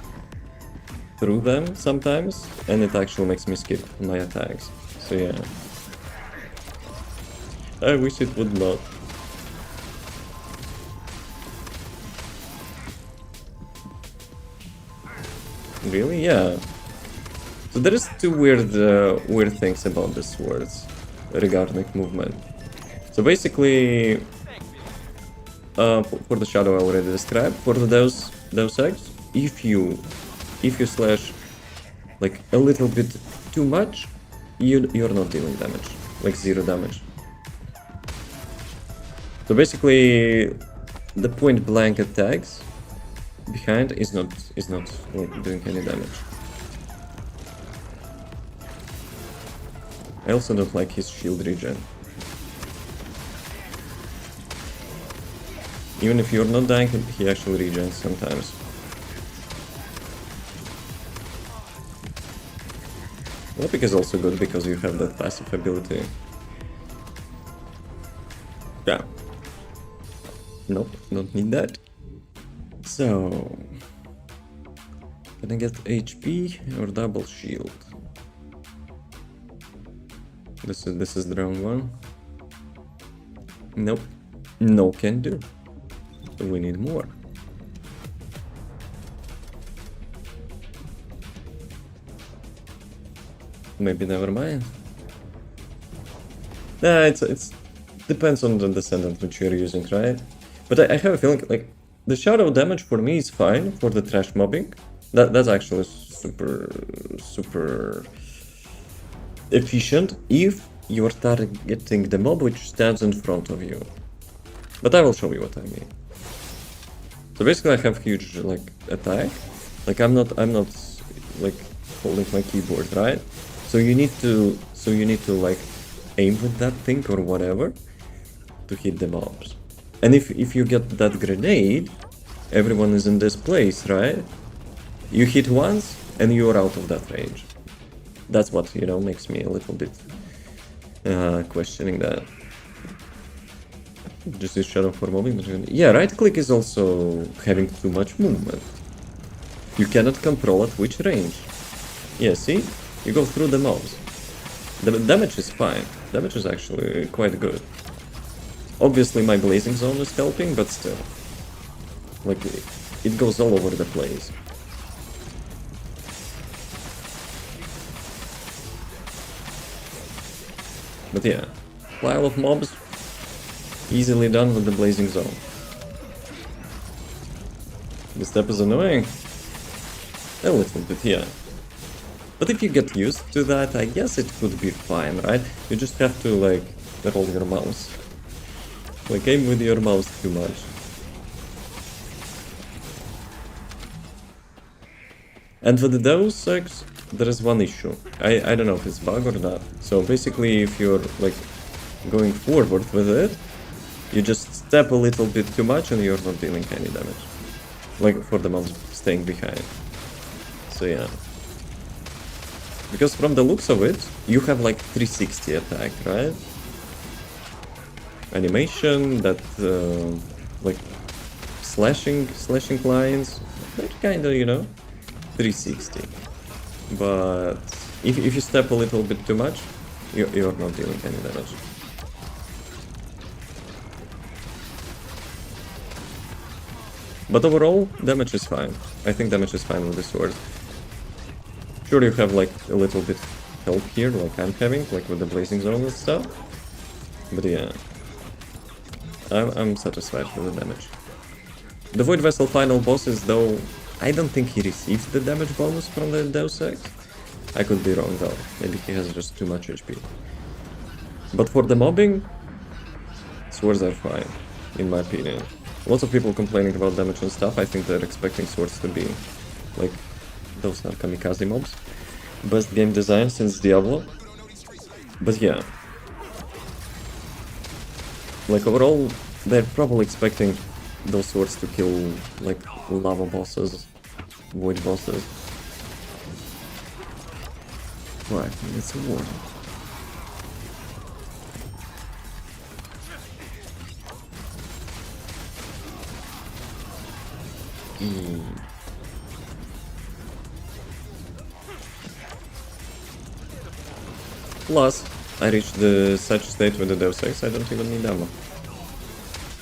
through them sometimes, and it actually makes me skip my attacks. So yeah. I wish it would not. Really? Yeah. So there is two weird things about the swords regarding movement. So basically, for the shadow I already described, for the Deus Ex, if you slash like a little bit too much, you're not dealing damage, like 0 damage. So basically, the point blank attacks behind is not like, doing any damage. I also don't like his shield regen. Even if you're not dying, he actually regens sometimes. Epic is also good because you have that passive ability. Yeah. Nope, don't need that. So, can I get HP or double shield? This is the wrong one. Nope, no can do. So we need more. Maybe never mind. Nah, it's depends on the Descendant which you're using, right? But I have a feeling like the shadow damage for me is fine for the trash mobbing. That's actually super efficient if you're targeting the mob which stands in front of you. But I will show you what I mean. So basically I have huge like attack. Like I'm not like holding my keyboard, right? So you need to like aim with that thing or whatever to hit the mobs. And if you get that grenade, everyone is in this place, right? You hit once and you're out of that range. That's what, you know, makes me a little bit questioning that. Just use shadow for mobbing. Yeah, right click is also having too much movement. You cannot control at which range. Yeah, see? You go through the mobs. The damage is fine. Damage is actually quite good. Obviously my blazing zone is helping, but still. Like, it goes all over the place. But yeah, pile of mobs, easily done with the blazing zone. This step is annoying. A little bit, yeah. But if you get used to that, I guess it could be fine, right? You just have to, like, roll your mouse. Like, aim with your mouse too much. And for the Deus Ex, there is one issue. I don't know if it's bug or not. So basically, if you're, like, going forward with it, you just step a little bit too much and you're not dealing any damage. Like, for the mobs staying behind. So yeah. Because from the looks of it, you have like 360 attack, right? Animation, that like slashing lines, that kinda, you know, 360. But if you step a little bit too much, you're not dealing any damage. But overall, damage is fine. I think damage is fine with the sword. Sure, you have like a little bit help here, like I'm having, like with the blazing zone and stuff. But yeah, I'm satisfied with the damage. The Void Vessel final bosses, though, I don't think he receives the damage bonus from the Deus Ex. I could be wrong though, maybe he has just too much HP. But for the mobbing, swords are fine, in my opinion. Lots of people complaining about damage and stuff. I think they're expecting swords to be like those are kamikaze mobs. Best game design since Diablo. But yeah, like overall, they're probably expecting those swords to kill like lava bosses, void bosses. Right, it's a war. Plus, I reached the such state with the Deus Ex, I don't even need ammo.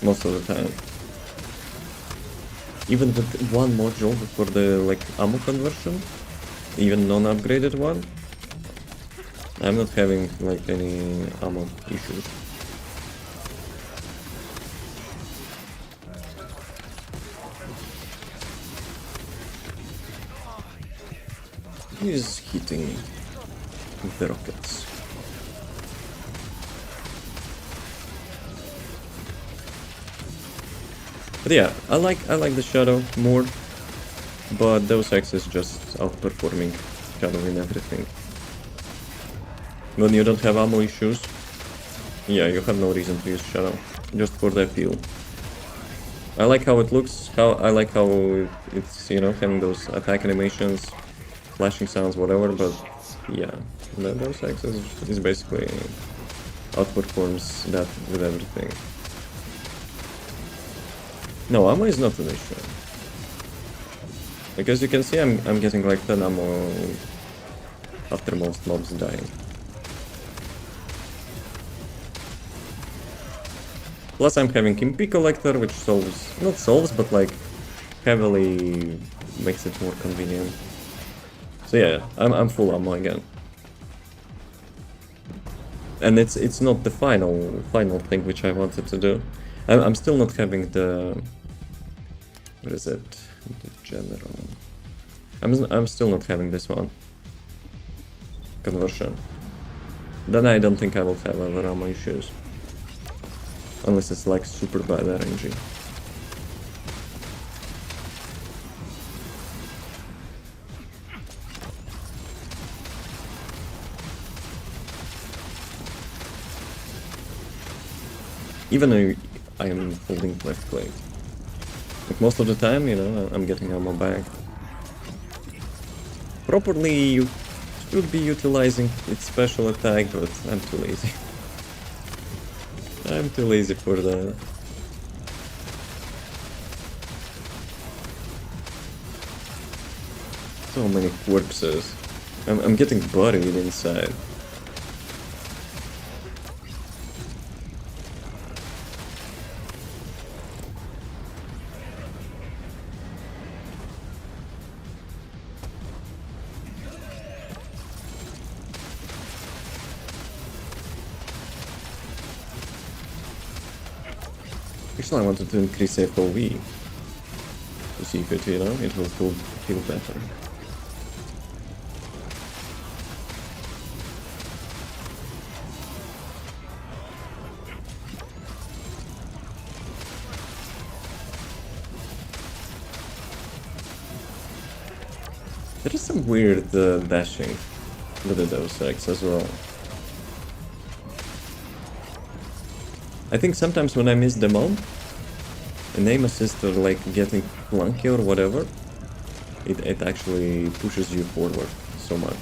Most of the time. Even with one module for the like ammo conversion, even non-upgraded one, I'm not having like any ammo issues. He's hitting me with the rockets. But yeah, I like the Shadow more, but Deus Ex is just outperforming Shadow in everything. When you don't have ammo issues, yeah, you have no reason to use Shadow, just for the appeal. I like how it looks, I like how it's, you know, having those attack animations, flashing sounds, whatever, but yeah, the Deus Ex is basically outperforms that with everything. No, ammo is not an issue. Because you can see I'm getting like 10 ammo after most mobs dying. Plus I'm having MP Collector, which not solves, but like heavily makes it more convenient. So yeah, I'm full ammo again. And it's not the final thing which I wanted to do. I'm still not having the... What is it? The general... I'm still not having this one. Conversion. Then I don't think I will have other ammo issues. Unless it's like super bad RNG. Even though I am holding left click. Like most of the time, you know, I'm getting ammo back. Properly, you should be utilizing its special attack, but I'm too lazy. I'm too lazy for that. So many corpses. I'm getting buried inside. Actually, I wanted to increase FOV to see if it, you know, it will feel better. There is some weird dashing with the Deus Ex as well. I think sometimes when I miss the mob, an aim assist or like getting clunky or whatever, it actually pushes you forward so much.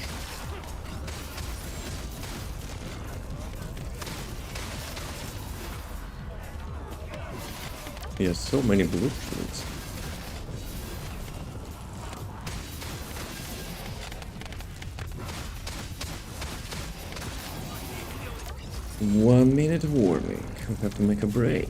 He has so many blue shields. 1 minute warning. We have to make a break.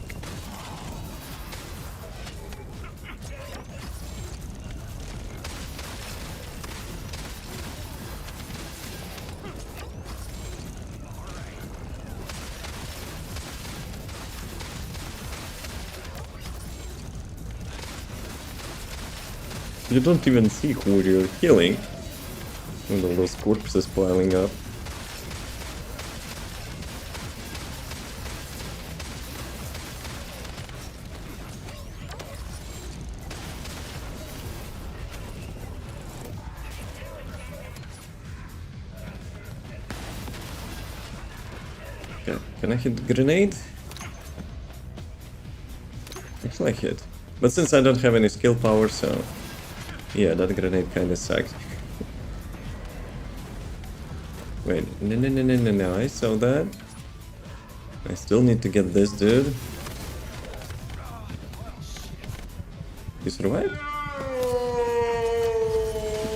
You don't even see who you're killing with all those corpses piling up. Okay, can I hit the grenade? Actually I hit. But since I don't have any skill power, so... yeah, that grenade kinda sucks. Wait, no, I saw that. I still need to get this dude. You survived?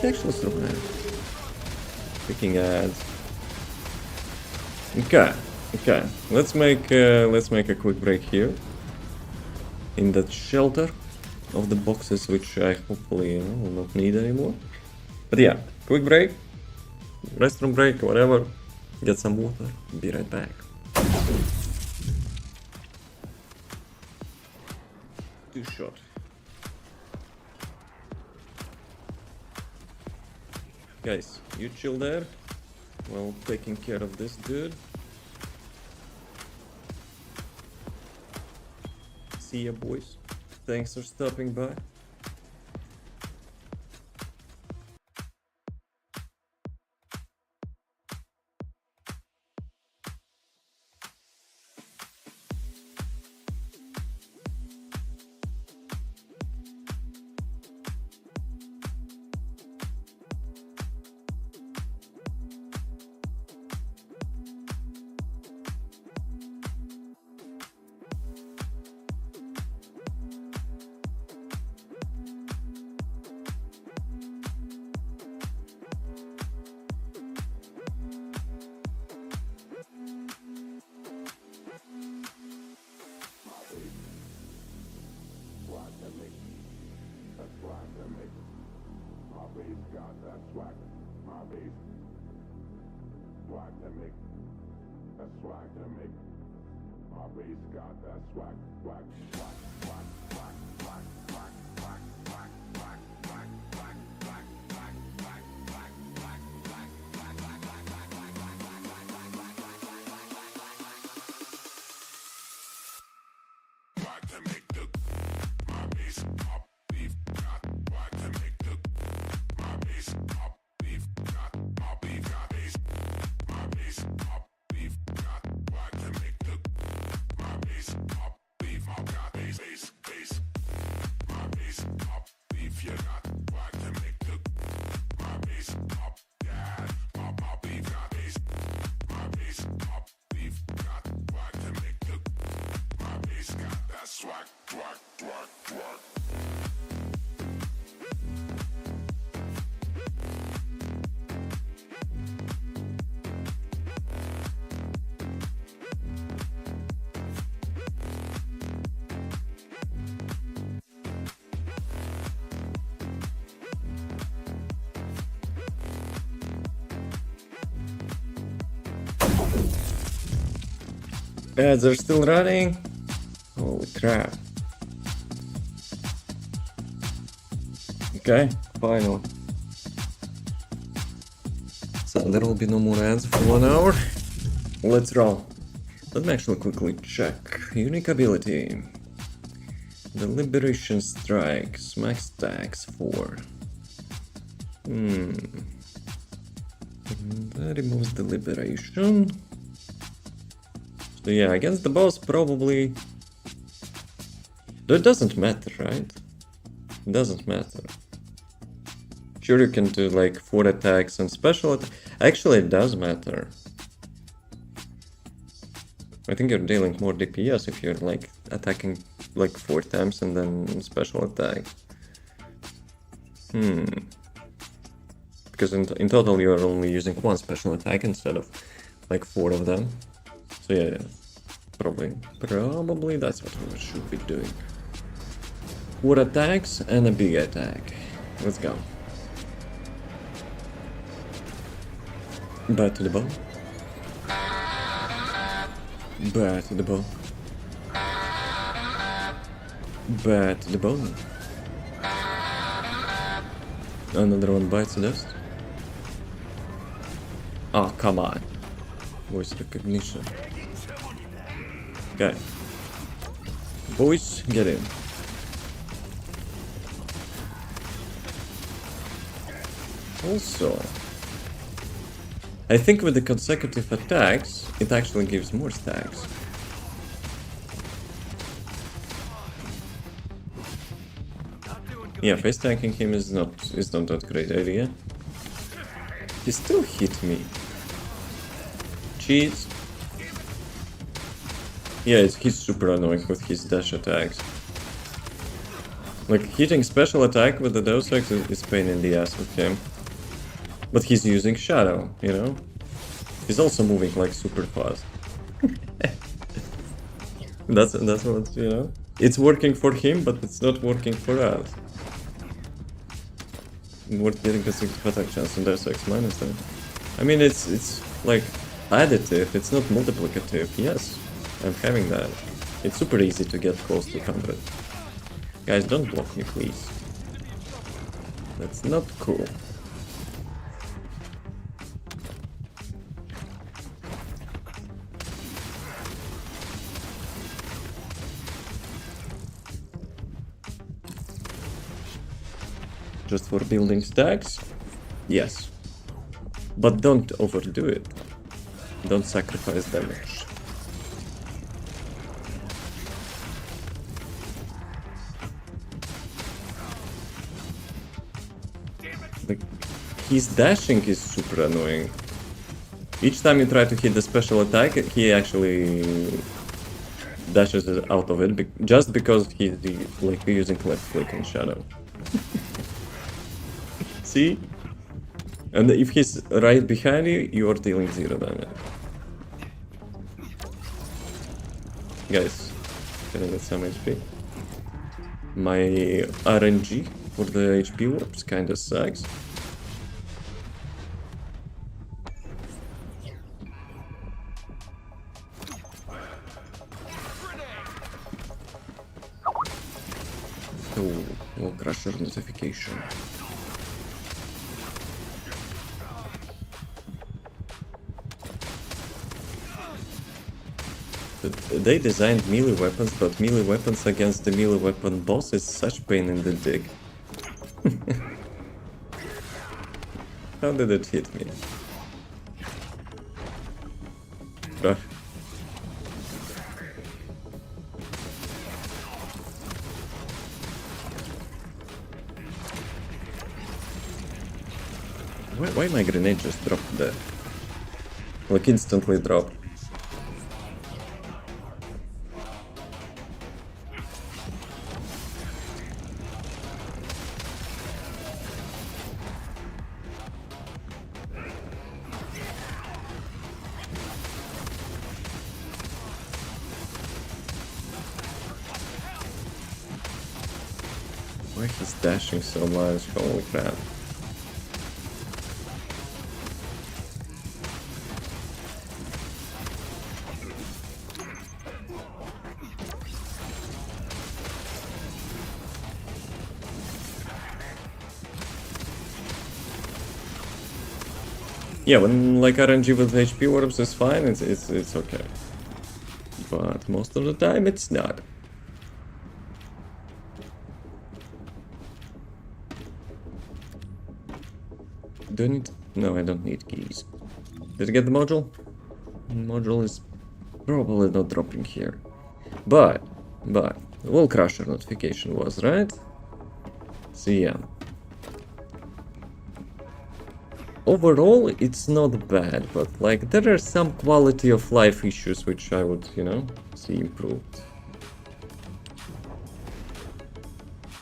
He actually survived. Freaking ads. Okay. Let's make a quick break here. In that shelter of the boxes, which I hopefully will not need anymore. But yeah, quick break, restroom break, whatever. Get some water. Be right back. Two shot. Guys, you chill there while taking care of this dude. See ya, boys. Thanks for stopping by. Ads are still running. Holy crap. Okay, finally. So there will be no more ads for 1 hour. Let's roll. Let me actually quickly check. Unique ability. The Liberation Strikes. Max stacks 4. That removes the Liberation. So yeah, against the boss probably... Though it doesn't matter, right? It doesn't matter. Sure, you can do like 4 attacks and special attack. Actually, it does matter. I think you're dealing more DPS if you're like attacking like 4 times and then special attack. Because in total you're only using 1 special attack instead of like 4 of them. So yeah, probably that's what we should be doing. 4 attacks and a big attack. Let's go. Back to the bow. Back to the bow. Back to the bow. Another one bites the dust. Oh, come on. Voice recognition. Okay. Boys, get in. Also, I think with the consecutive attacks, it actually gives more stacks. Yeah, face tanking him is not that great idea. He still hit me. Cheese. Yeah, he's super annoying with his dash attacks. Like, hitting special attack with the Deus Ex is pain in the ass with him. But he's using Shadow, you know? He's also moving like super fast. That's what, you know? It's working for him, but it's not working for us. Worth getting a 60 attack chance on Deus Ex minus that. I mean, it's like additive, it's not multiplicative. Yes, I'm having that. It's super easy to get close to 100. Guys, don't block me, please. That's not cool. Just for building stacks? Yes. But don't overdo it. Don't sacrifice damage. Like, his dashing is super annoying. Each time you try to hit the special attack, he actually dashes out of it just because he's like using left click and Shadow. See? And if he's right behind you, you are dealing 0 damage. Guys, can I get some HP? My RNG for the HP warps kinda sucks. Oh, wall crusher notification. They designed melee weapons, but melee weapons against the melee weapon boss is such pain in the dick. How did it hit me? Bruh. Why my grenade just dropped there? Like instantly dropped. Why he's dashing so much? Holy crap. Yeah, when like RNG with HP warps is fine, it's okay. But most of the time it's not. Do I need... No, I don't need keys. Did I get the module? Module is probably not dropping here. But, Wall Crusher notification was, right? So yeah. Overall, it's not bad, but like there are some quality of life issues which I would, you know, see improved.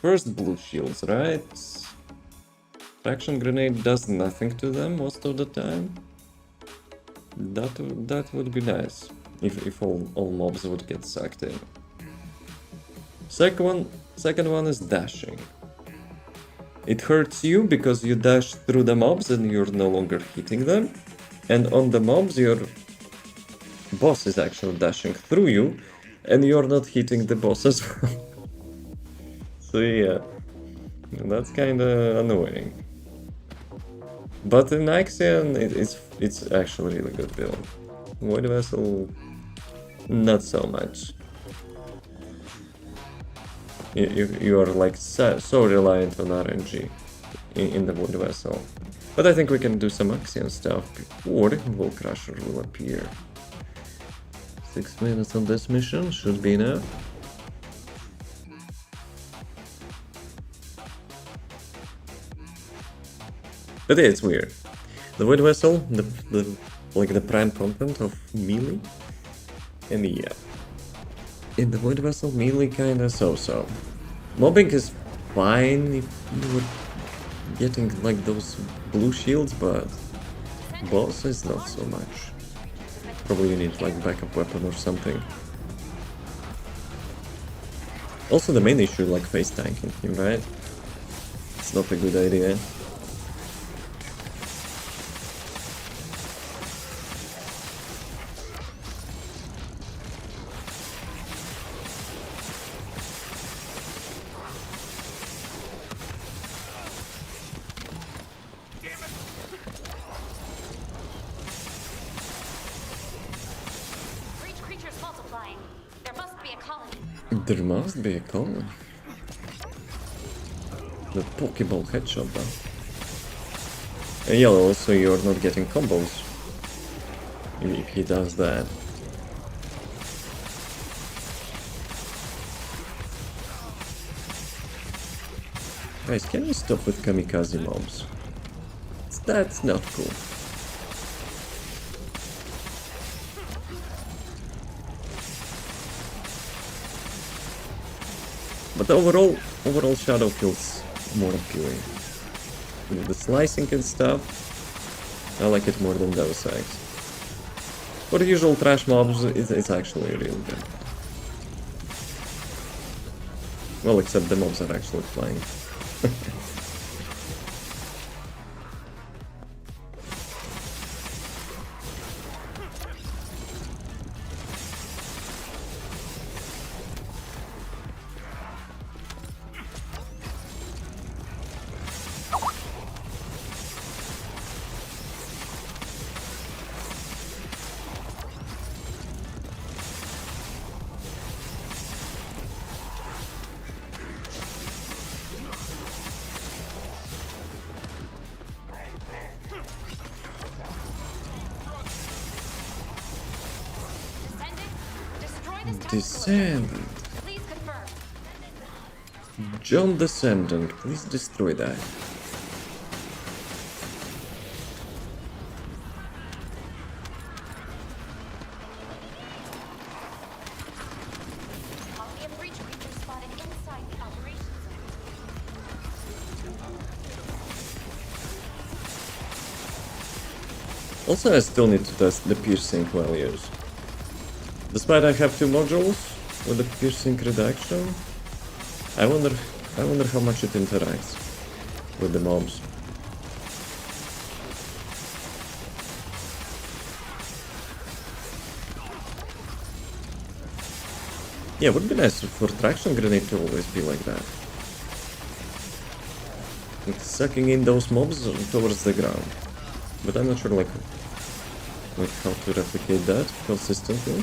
First blue shields, right? Traction grenade does nothing to them most of the time. That would be nice. if all mobs would get sucked in. Second one is dashing. It hurts you because you dash through the mobs and you're no longer hitting them. And on the mobs, your boss is actually dashing through you and you're not hitting the boss as well. So yeah, that's kinda annoying. But in Axion, it's actually a really good build. Void Vessel, not so much. You are like so reliant on RNG in the Void Vessel. But I think we can do some Axion stuff before Wall Crusher will appear. 6 minutes on this mission should be enough. But yeah, it's weird. The Void Vessel, the prime content of melee, and yeah. In the Void Vessel, melee kinda so-so. Mobbing is fine if you were getting like those blue shields, but boss is not so much. Probably you need like backup weapon or something. Also the main issue like face tanking him, right? It's not a good idea.
Breach creatures multiplying. There must be a colony.
There must be a colony. The Pokeball headshot though. And yeah, also you're not getting combos if he does that. Guys, can you stop with kamikaze mobs? That's not cool. But overall Shadow feels more appealing. With the slicing and stuff, I like it more than Deus Ex. For the usual trash mobs, it's actually really good. Well, except the mobs are actually flying. Descendant.
Please confirm.
John Descendant, please destroy that.
Colony of breach creatures spotted inside the operations zone.
Also, I still need to test the piercing values. Despite I have 2 modules with the piercing reduction, I wonder how much it interacts with the mobs. Yeah, it would be nice for traction grenade to always be like that. Like sucking in those mobs towards the ground. But I'm not sure like how to replicate that consistently.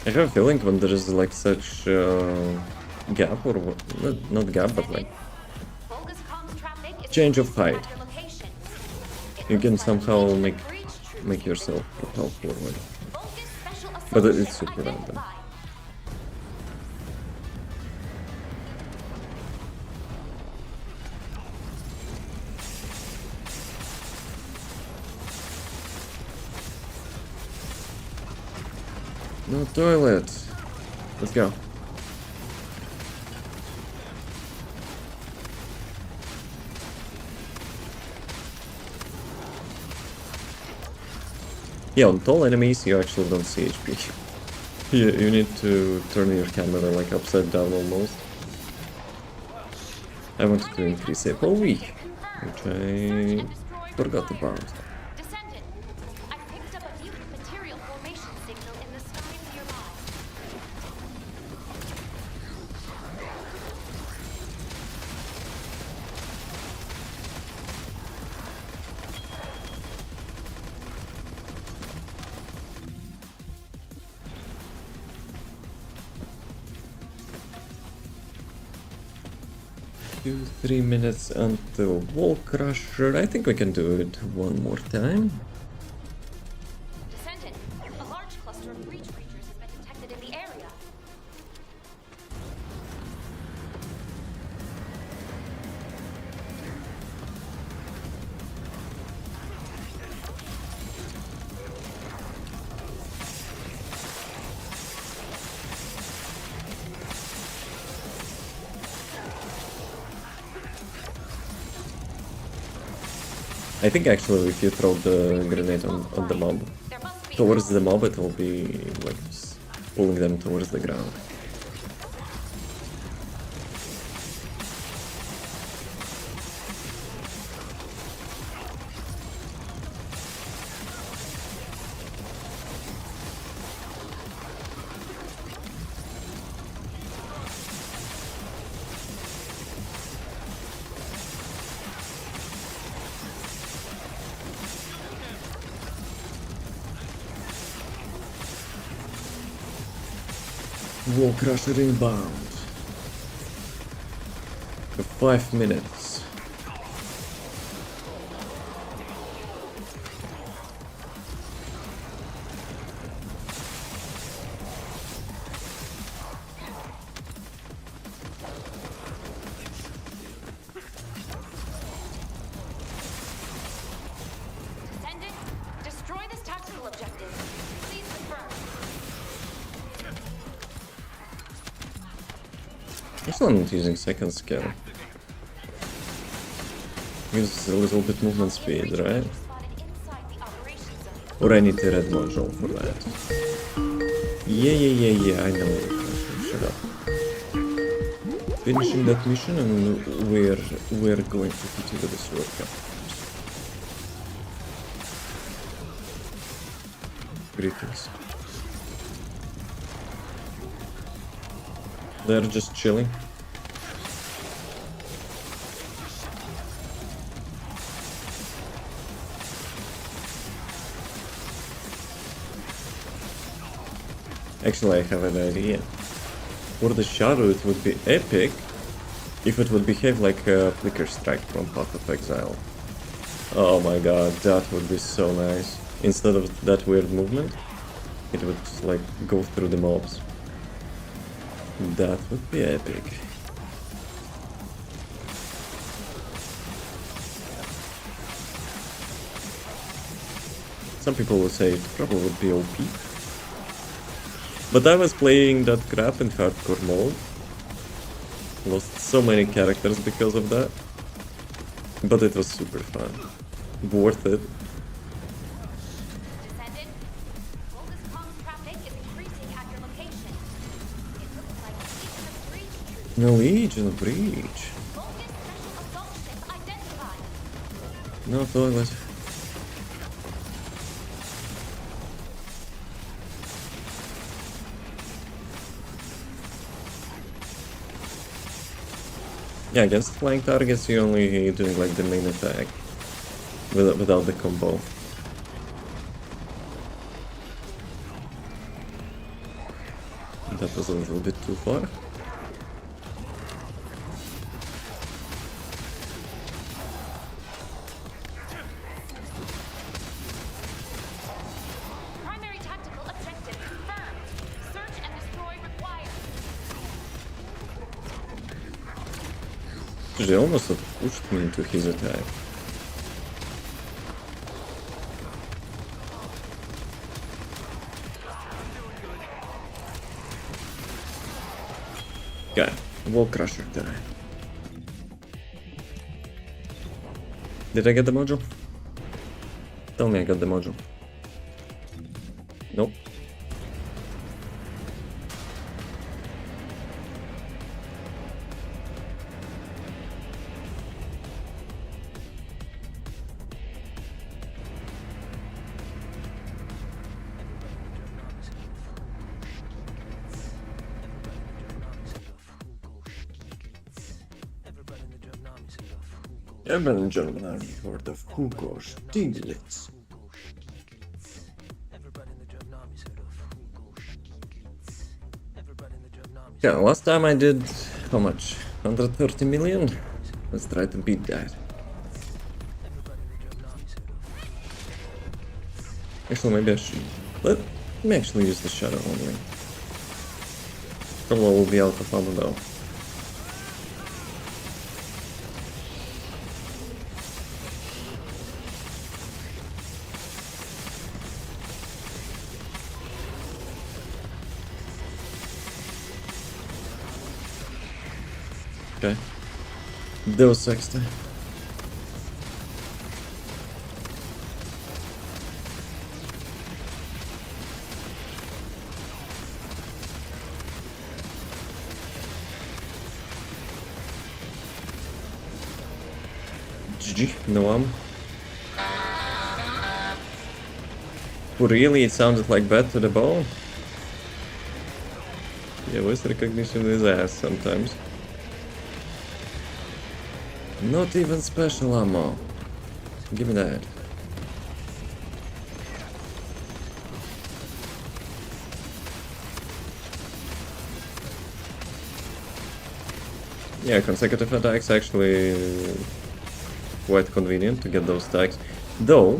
I have a feeling when there is like such gap or what, not gap but like
Bogus comms traffic is
change of height,
at your location. It
you
looks
can
like
somehow
breach
make
troops
yourself propel forward.
Bogus special
But it's super random. No toilet. Let's go. Yeah, on tall enemies you actually don't see HP. You need to turn your camera like upside down almost. I wanted to increase APOV, which I forgot about.
Descendant, I picked up a mutant material formation signal in the sky nearby.
Two, 3 minutes until Wall Crusher. I think we can do it one more time.
Descendant, a large cluster of breach creatures has been detected in the area.
I think actually if you throw the grenade on the mob,
There must be
towards the mob, it will be like just pulling them towards the ground. Wall Crusher inbound. For 5 minutes.
Descendant, destroy this tactical objective. Please confirm.
Also, I'm not using second skill. Gives a little bit movement speed, right?
Spotted inside the operation zone.
Or I need the red module for that. Yeah, I know. Shut up. Finishing that mission and we're going to hit you with the sword cup. Greetings. They're just chilling. Actually, I have an idea. For the shadow, it would be epic if it would behave like a Flicker Strike from Path of Exile. Oh my god, that would be so nice. Instead of that weird movement, it would like go through the mobs. That would be epic. Some people would say it probably would be OP. But I was playing that crap in hardcore mode. Lost so many characters because of that. But it was super fun. Worth it.
Descendant, Volgus Kong's traffic is increasing at your location. It looks like Legion of Breach troops.
No Legion of Breach.
Volgus special assault ship identified.
No toilet. Yeah, against flying targets you're only doing like the main attack without the combo. That was a little bit too far.
Primary tactical objective confirmed.
They almost pushed me into his attack. Okay, Wall Crusher die. Did I get the module? Tell me I got the module. Nope. Everybody in German army heard of Hugo's Dinglitz. Yeah, last time I did, how much? 130 million? Let's try to beat that. Actually, maybe I should. Let me actually use the shadow only. Probably will be out of ammo though. Okay. Deus Ex. GG, no ammo. Really, it sounded like bad to the bone? Yeah, voice recognition is ass sometimes. Not even special ammo. Give me that. Yeah, consecutive attacks actually quite convenient to get those stacks. Though,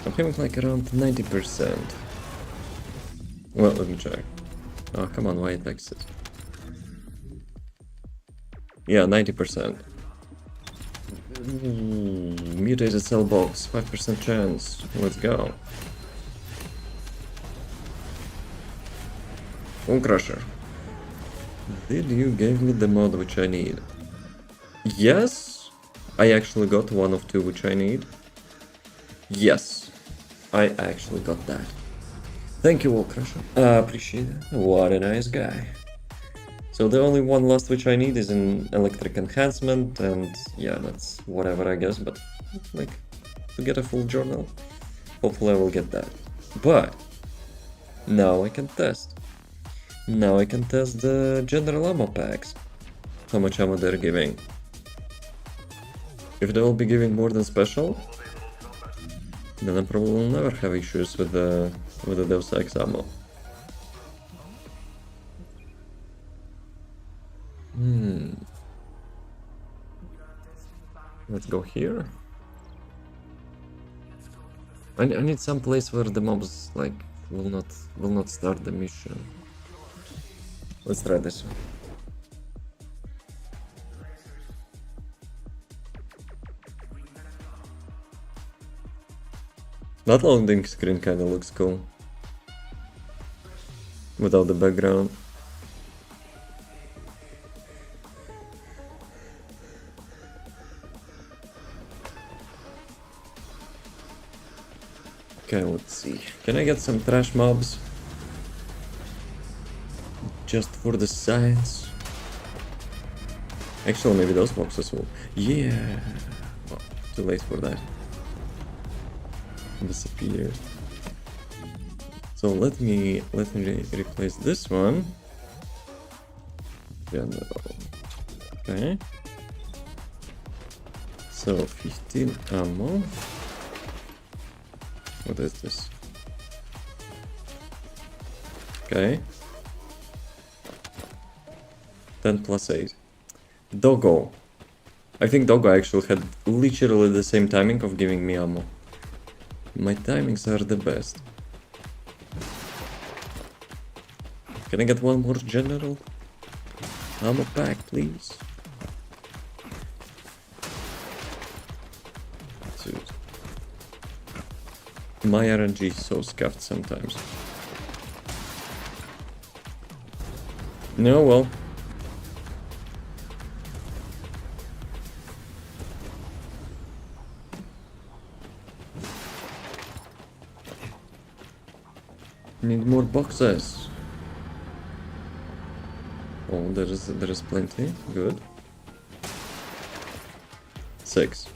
I'm feeling like around 90%. Well, let me check. Oh, come on, why it exits? Yeah, 90%. Mutated cell box, 5% chance. Let's go. Bone Crusher. Did you give me the mod which I need? Yes, I actually got one of two which I need. Yes, I actually got that. Thank you, Wall Crusher. Appreciate it. What a nice guy. So the only one last which I need is an electric enhancement, and yeah, that's whatever I guess, but like, to get a full journal, hopefully I will get that. But, now I can test. Now I can test the general ammo packs. How much ammo they're giving. If they will be giving more than special, then I probably will never have issues with the Deus Ex ammo. Let's go here. I need some place where the mobs like will not start the mission. Let's try this one. That loading screen kinda looks cool. Without the background. Okay, let's see. Can I get some trash mobs? Just for the science? Actually, maybe those boxes will. Yeah. Well, too late for that. Disappeared. So let me replace this one. General. Okay. So 15 ammo. What is this? Okay. 10 plus 8. Doggo. I think Doggo actually had literally the same timing of giving me ammo. My timings are the best. Can I get one more general? Ammo pack, please. Dude. My RNG is so scuffed sometimes. No, well. Need more boxes. Oh, there is plenty. Good. 6.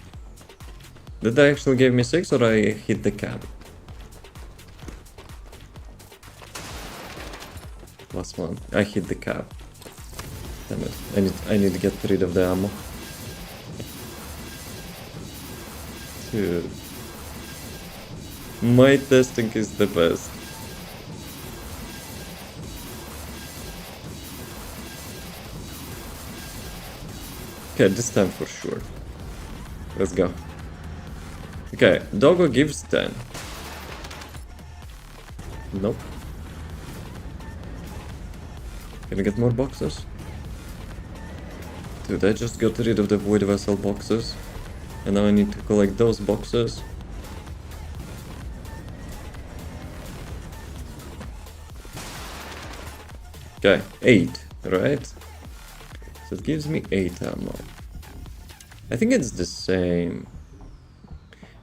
Did they actually give me 6 or I hit the cap? Last one. I hit the cap. Damn it. I need to get rid of the ammo. Dude. My testing is the best. Okay, this time for sure. Let's go. Okay, Doggo gives 10. Nope. Can I get more boxes? Dude, I just got rid of the void vessel boxes. And now I need to collect those boxes. Okay, 8, right? So it gives me 8 ammo. I think it's the same.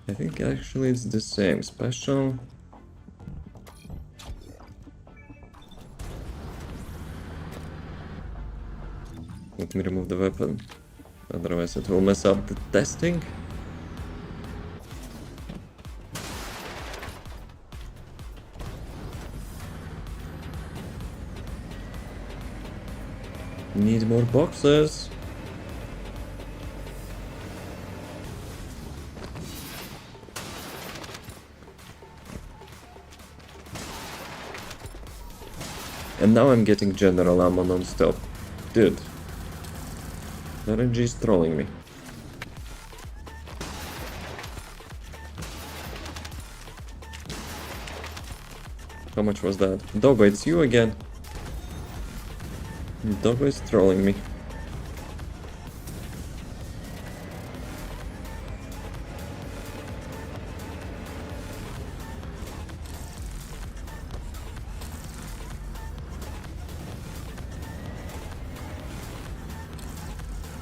I think actually it's the same. Special. Let me remove the weapon. Otherwise it will mess up the testing. Need more boxes. And now I'm getting general ammo non-stop. Dude. RNG is trolling me. How much was that? Doggo, it's you again. Doggo is trolling me.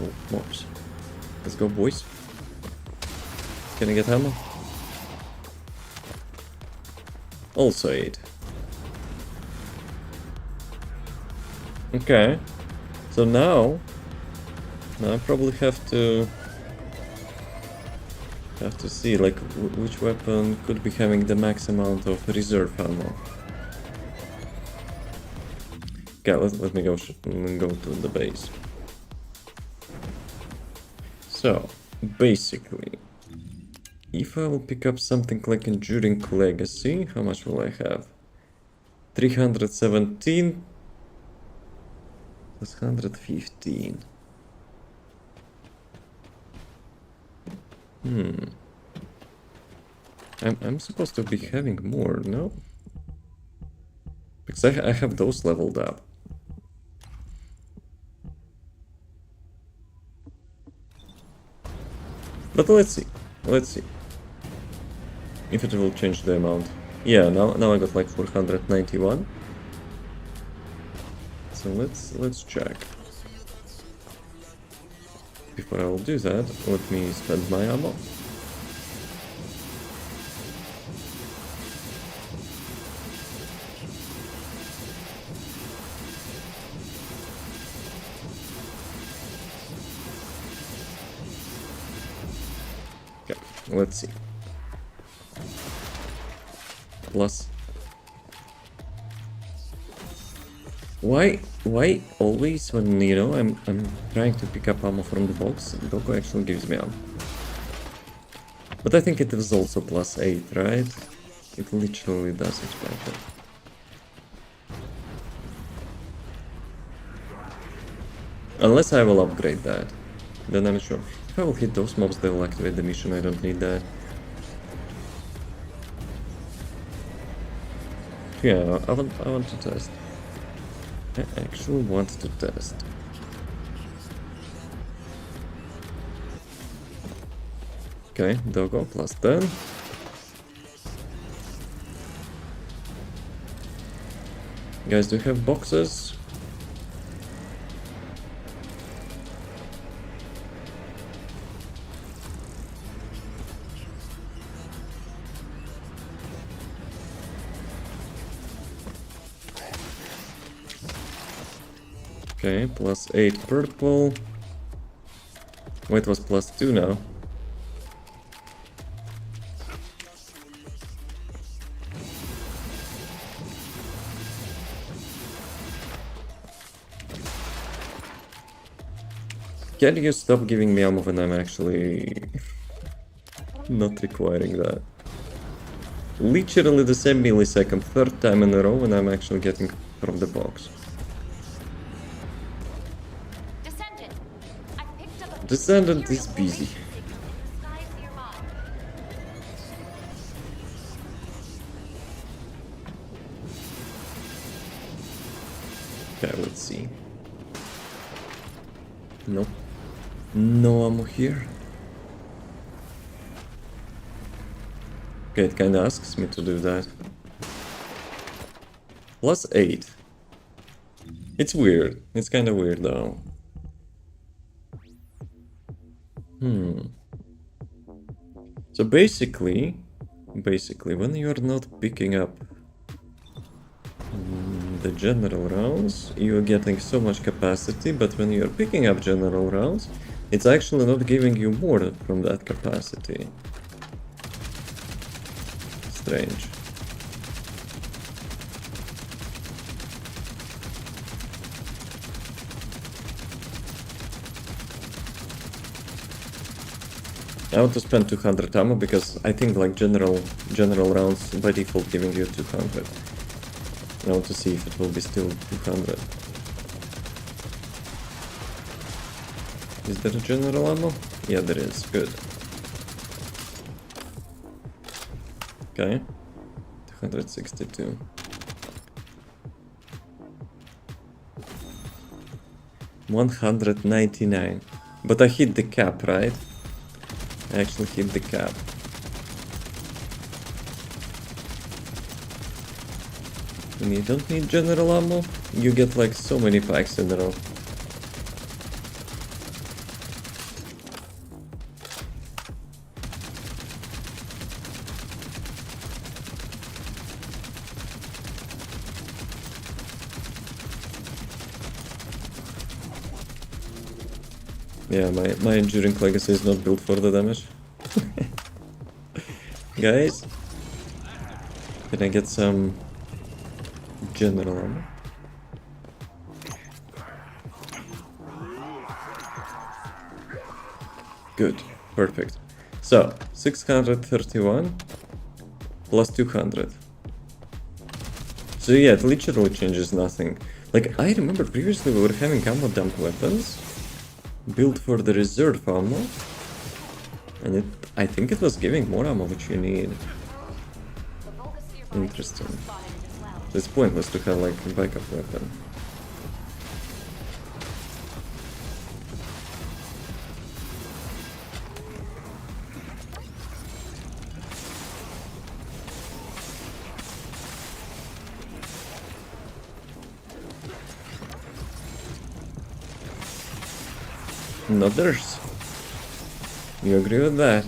Oh, mobs. Let's go, boys. Can I get ammo? Also 8. Okay. So now I probably have to see like which weapon could be having the max amount of reserve ammo. Okay, let me go to the base. So, basically, if I will pick up something like Enduring Legacy, how much will I have? 317 plus 115. I'm supposed to be having more, no? Because I have those leveled up. But let's see. If it will change the amount. Yeah, now I got like 491. So let's check. Before I will do that, let me spend my ammo. Okay, let's see. Plus. Why always when, you know, I'm trying to pick up ammo from the box, Doggo actually gives me ammo. But I think it is also plus 8, right? It literally does expect it. Unless I will upgrade that, then I'm sure. If I will hit those mobs, they will activate the mission, I don't need that. Yeah, I want to test. I actually want to test. Okay, doggo plus 10. Guys, do you have boxes? Okay, plus 8 purple. Wait, it was plus 2 now. Can you stop giving me ammo when I'm actually not requiring that? Literally the same millisecond, third time in a row when I'm actually getting from the box.
Descendant, I picked up a
Descendant is busy.
signal in the skies nearby.
Okay, let's see. Nope. No ammo here. Okay, it kinda asks me to do that. Plus 8. It's weird. It's kinda weird though. So basically, when you're not picking up the general rounds, you're getting so much capacity, but when you're picking up general rounds, it's actually not giving you more from that capacity. Strange. I want to spend 200 ammo because I think like general rounds by default giving you 200. I want to see if it will be still 200. Is there a general ammo? Yeah, there is. Good. Okay. 262. $199. But I hit the cap, right? I actually hit the cap. And you don't need general ammo, you get like so many packs in a row. Yeah, my enduring legacy is not built for the damage. Guys, can I get some general ammo? Good, perfect. So, 631 plus 200. So yeah, it literally changes nothing. Like, I remember previously we were having ammo dump weapons built for the reserve ammo, and I think it was giving more ammo which you need. Interesting. It's pointless to have like a backup weapon. Not theirs. You agree with that?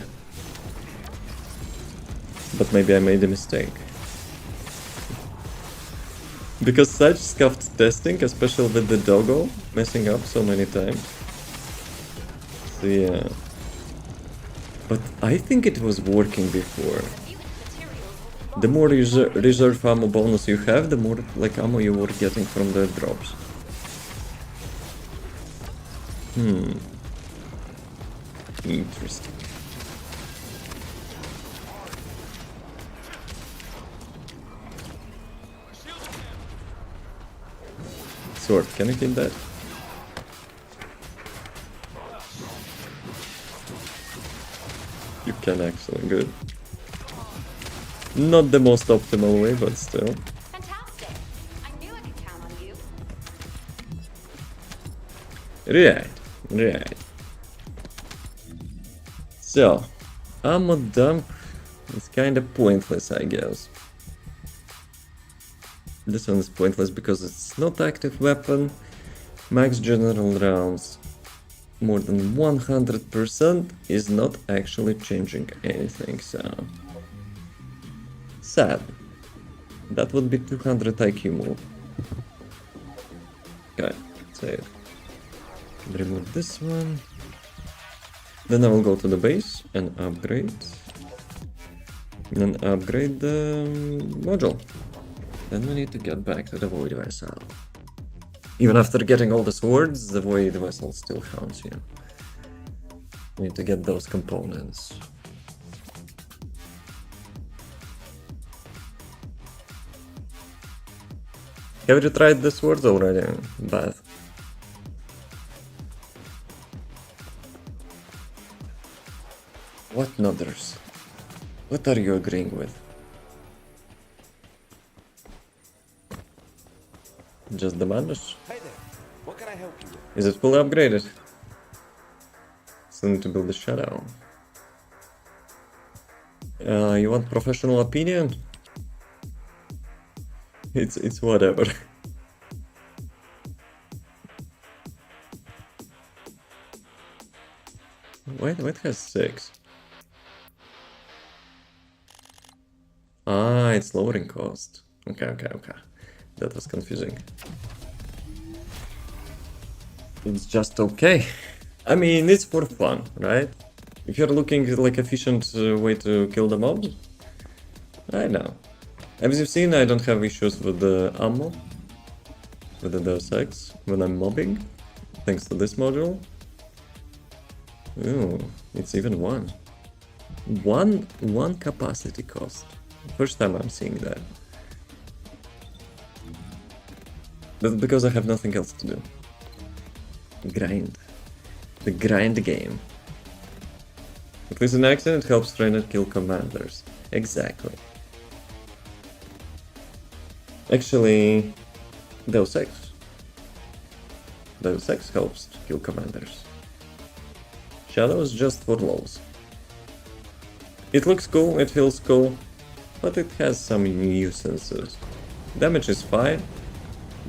But maybe I made a mistake. Because such scuffed testing, especially with the doggo, messing up so many times. So yeah. But I think it was working before. The more reserve ammo bonus you have, the more like ammo you were getting from the drops. Interesting. Sword, can you kill that? You can actually, good. Not the most optimal way, but still.
Fantastic. I knew I could count on you.
Right. So, Ammo dump is kinda pointless, I guess. This one is pointless because it's not active weapon. Max general rounds more than 100% is not actually changing anything, so... sad. That would be 200 IQ move. Okay, save. Remove this one. Then I will go to the base and upgrade. And upgrade the module. Then we need to get back to the Void Vessel. Even after getting all the swords, the Void Vessel still counts, yeah. We need to get those components. Have you tried the swords already? Beth? What nodders? What are you agreeing with? Just the madness?
Hey there. What can I help you with?
Is it fully upgraded? Still need to build the shadow. You want professional opinion? It's whatever. Wait, it has 6. Ah, it's lowering cost. Okay. That was confusing. It's just okay. I mean, it's for fun, right? If you're looking like efficient way to kill the mobs, I know. As you've seen, I don't have issues with the ammo, with the Deus Ex, when I'm mobbing, thanks to this module. Ooh, it's even one. One capacity cost. First time I'm seeing that. That's because I have nothing else to do. Grind. The grind game. At least in accident helps trainer kill commanders. Exactly. Actually, Deus Ex. Deus Ex helps to kill commanders. Shadow is just for lows. It looks cool, it feels cool, but it has some nuisances. Damage is fine,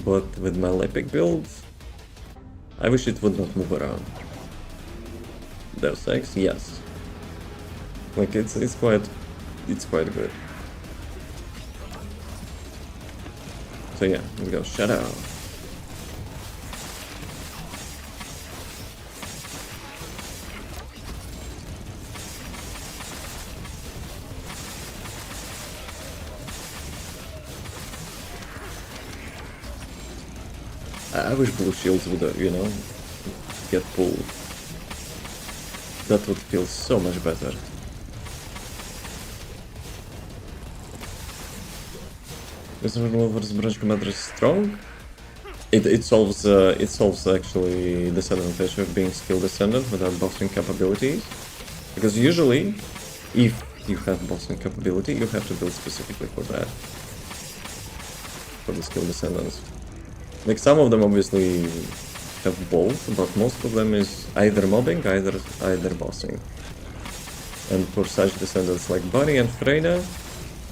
but with my epic build, I wish it would not move around. Deus Ex, yes. Like it's quite good. So yeah, let's go Shadow. I wish blue shields would, you know, get pulled. That would feel so much better. This remover's branch commander is strong. It solves actually disadvantage of being skill descendant without bossing capabilities. Because usually, if you have bossing capability, you have to build specifically for that. For the skill descendants. Like some of them obviously have both, but most of them is either mobbing, either bossing. And for such descendants like Bunny and Freyna,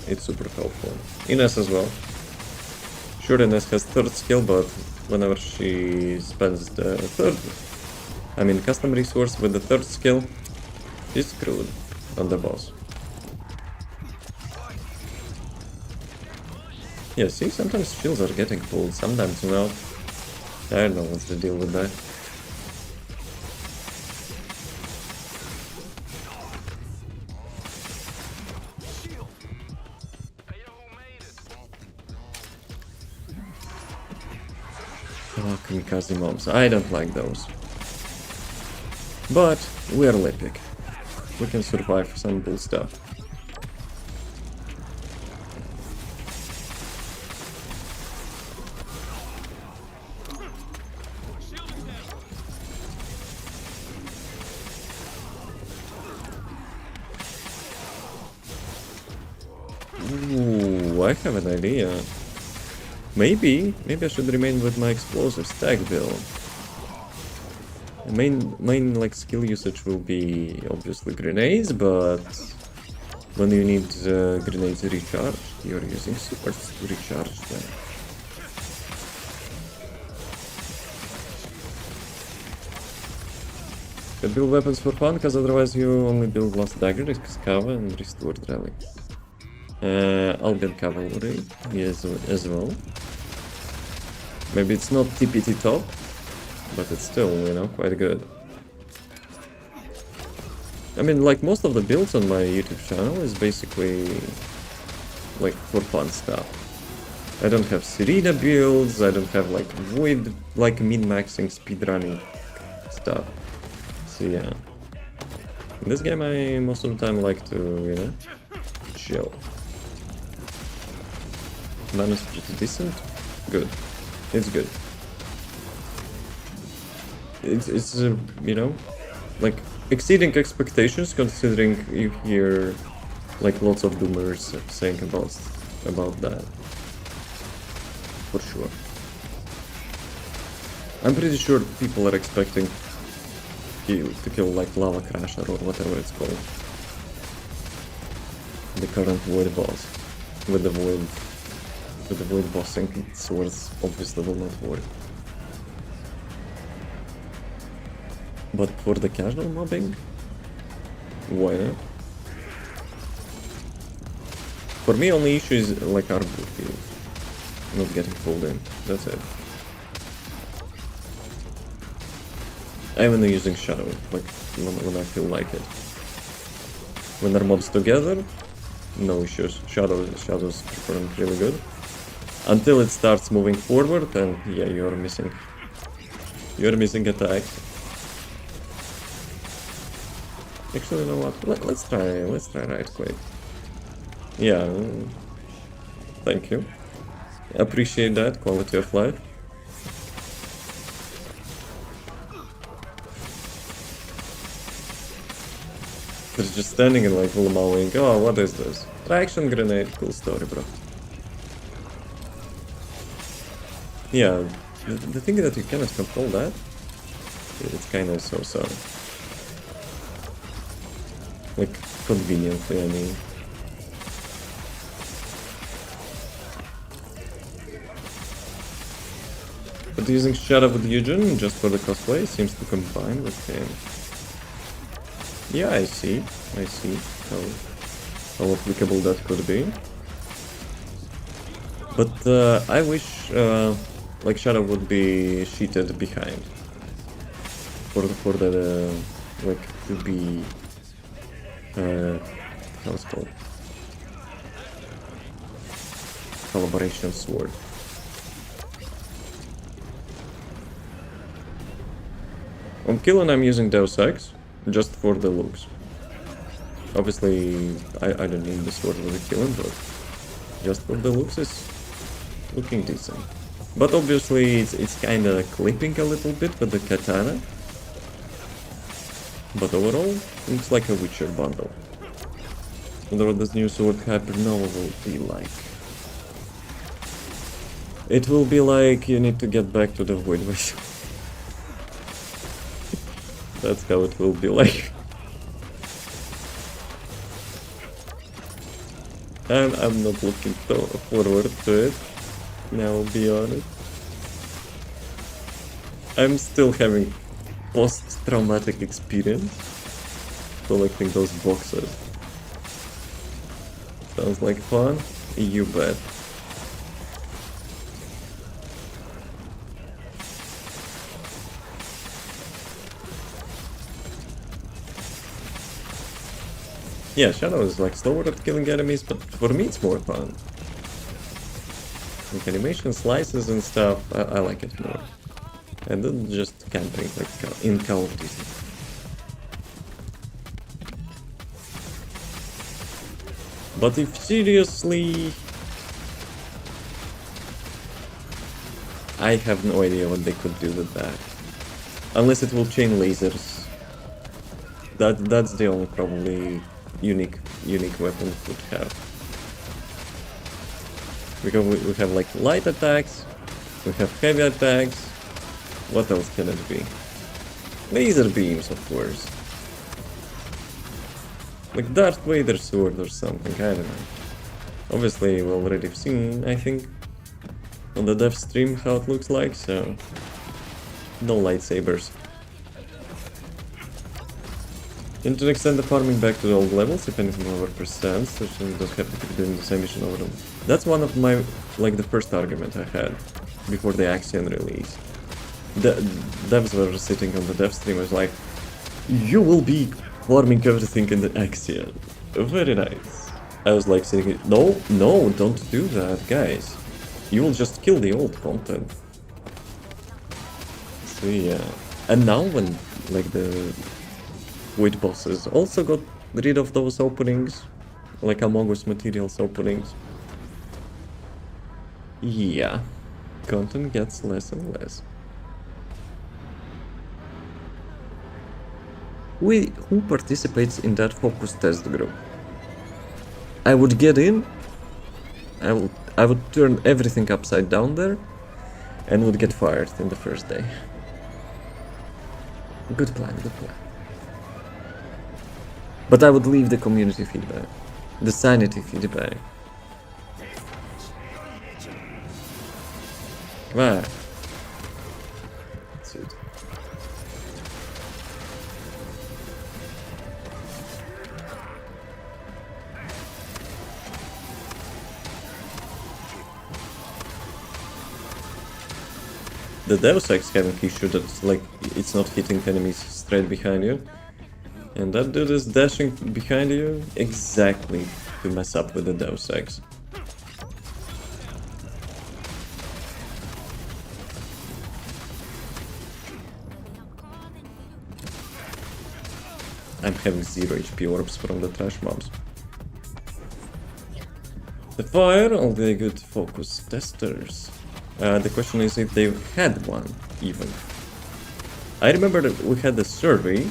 it's super helpful. Ines as well. Sure, Ines has third skill, but whenever she spends the custom resource with the third skill, she's screwed on the boss. Yeah, see, sometimes shields are getting pulled, sometimes not. I don't know what's the deal with that. Oh, kamikaze mobs. I don't like those. But we're epic. We can survive some bull stuff. Ooh, I have an idea. Maybe I should remain with my explosive stack build. Main like skill usage will be obviously grenades, but when you need grenades recharged, you're using supers to recharge them. Could build weapons for fun, because otherwise you only build Last Dagger, Excava, and Restored Relic. I'll build Cavalry as well. Maybe it's not TPT top, but it's still, you know, quite good. I mean, like, most of the builds on my YouTube channel is basically, like, for fun stuff. I don't have Serena builds, I don't have, like, Void, like, min-maxing, speedrunning stuff. So, yeah. In this game, I most of the time like to, you know, chill. Mana's pretty decent. Good. It's good. It's you know, like, exceeding expectations, considering you hear like lots of doomers saying about that. For sure. I'm pretty sure people are expecting to kill like Lava Crasher or whatever it's called. The current Void boss. With the Void bossing swords obviously will not work. But for the casual mobbing, why not? For me, only issue is like our blue field, not getting pulled in. That's it. I'm only using Shadow, like when I feel like it. When they're mobs together, no issues. Shadow's performing really good. Until it starts moving forward, and yeah, you're missing attack. Actually, you know what? Let's try right click. Yeah, thank you. Appreciate that quality of life. They're just standing and like mowing. Oh, what is this? Traction grenade. Cool story, bro. Yeah, the thing that you cannot control that, it's kind of so. Like, conveniently, I mean. But using Shadow with Eugen just for the cosplay seems to combine with him. Yeah, I see how applicable that could be. But I wish like Shadow would be sheeted behind for the like to be how it's called, collaboration sword. On Killen I'm using Deus Ex just for the looks. Obviously I don't need the sword with the Killen, but just for the looks it's looking decent. But obviously it's kinda clipping a little bit with the katana. But overall, looks like a Witcher bundle. I wonder what this new sword Hypernova will be like. It will be like you need to get back to the Void Vessel. That's how it will be like. And I'm not looking forward to it. Now, I'll be honest. I'm still having post-traumatic experience collecting those boxes. Sounds like fun? You bet. Yeah, Shadow is like slower at killing enemies, but for me it's more fun. Like animation slices and stuff, I like it more. And then just camping like in Call of Duty. But if seriously, I have no idea what they could do with that. Unless it will chain lasers. That's the only probably unique weapon it would have. Because we have like light attacks, we have heavy attacks. What else can it be? Laser beams, of course. Like Darth Vader's sword or something, I don't know. Obviously, we already have seen, I think, on the dev stream how it looks like, so... No lightsabers. And to extend the farming back to the old levels, if anything over percent, so you don't have to keep doing the same mission over them. That's one of my, like, the first argument I had before the Axion release. The devs were sitting on the dev stream, was like, you will be farming everything in the Axion. Very nice. I was like saying, no, don't do that, guys. You will just kill the old content. So yeah. And now when, like, the Witch bosses also got rid of those openings, like Among Us materials openings. Yeah, content gets less and less. Who participates in that focus test group? I would get in, I would turn everything upside down there, and would get fired in the first day. Good plan, good plan. But I would leave the community feedback, the sanity feedback. Wow. That's it. The Deus Ex having issue that like it's not hitting enemies straight behind you. And that dude is dashing behind you exactly to mess up with the Deus Ex. I'm having 0 HP orbs from the trash mobs. The fire, all the good focus testers. The question is if they had one, even. I remember that we had the survey,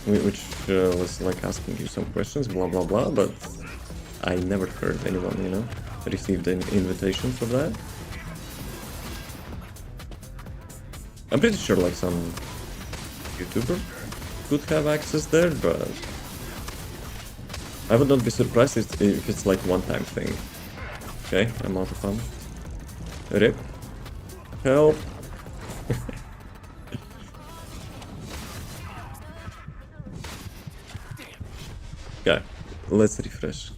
which was like asking you some questions, blah blah blah, but I never heard anyone, you know, received an invitation for that. I'm pretty sure like some YouTuber could have access there, but I would not be surprised if it's like one-time thing. Okay, I'm out of ammo. Rip. Help. Okay, let's refresh.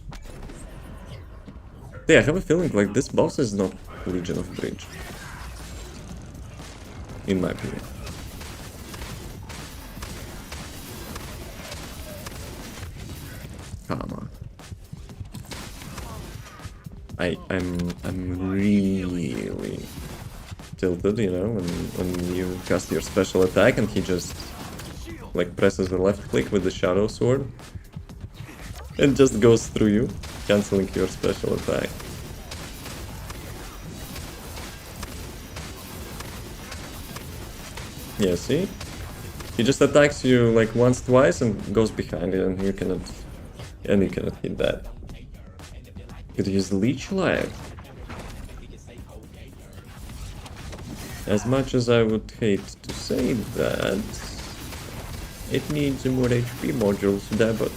Yeah, I have a feeling like this boss is not Legion of Bridge. In my opinion. Come on. I'm really tilted, you know, when you cast your special attack and he just like presses the left click with the shadow sword and just goes through you, cancelling your special attack. Yeah, see? He just attacks you like once, twice and goes behind it and you cannot hit that. Could use Leech Life. As much as I would hate to say that, it needs more HP modules there, but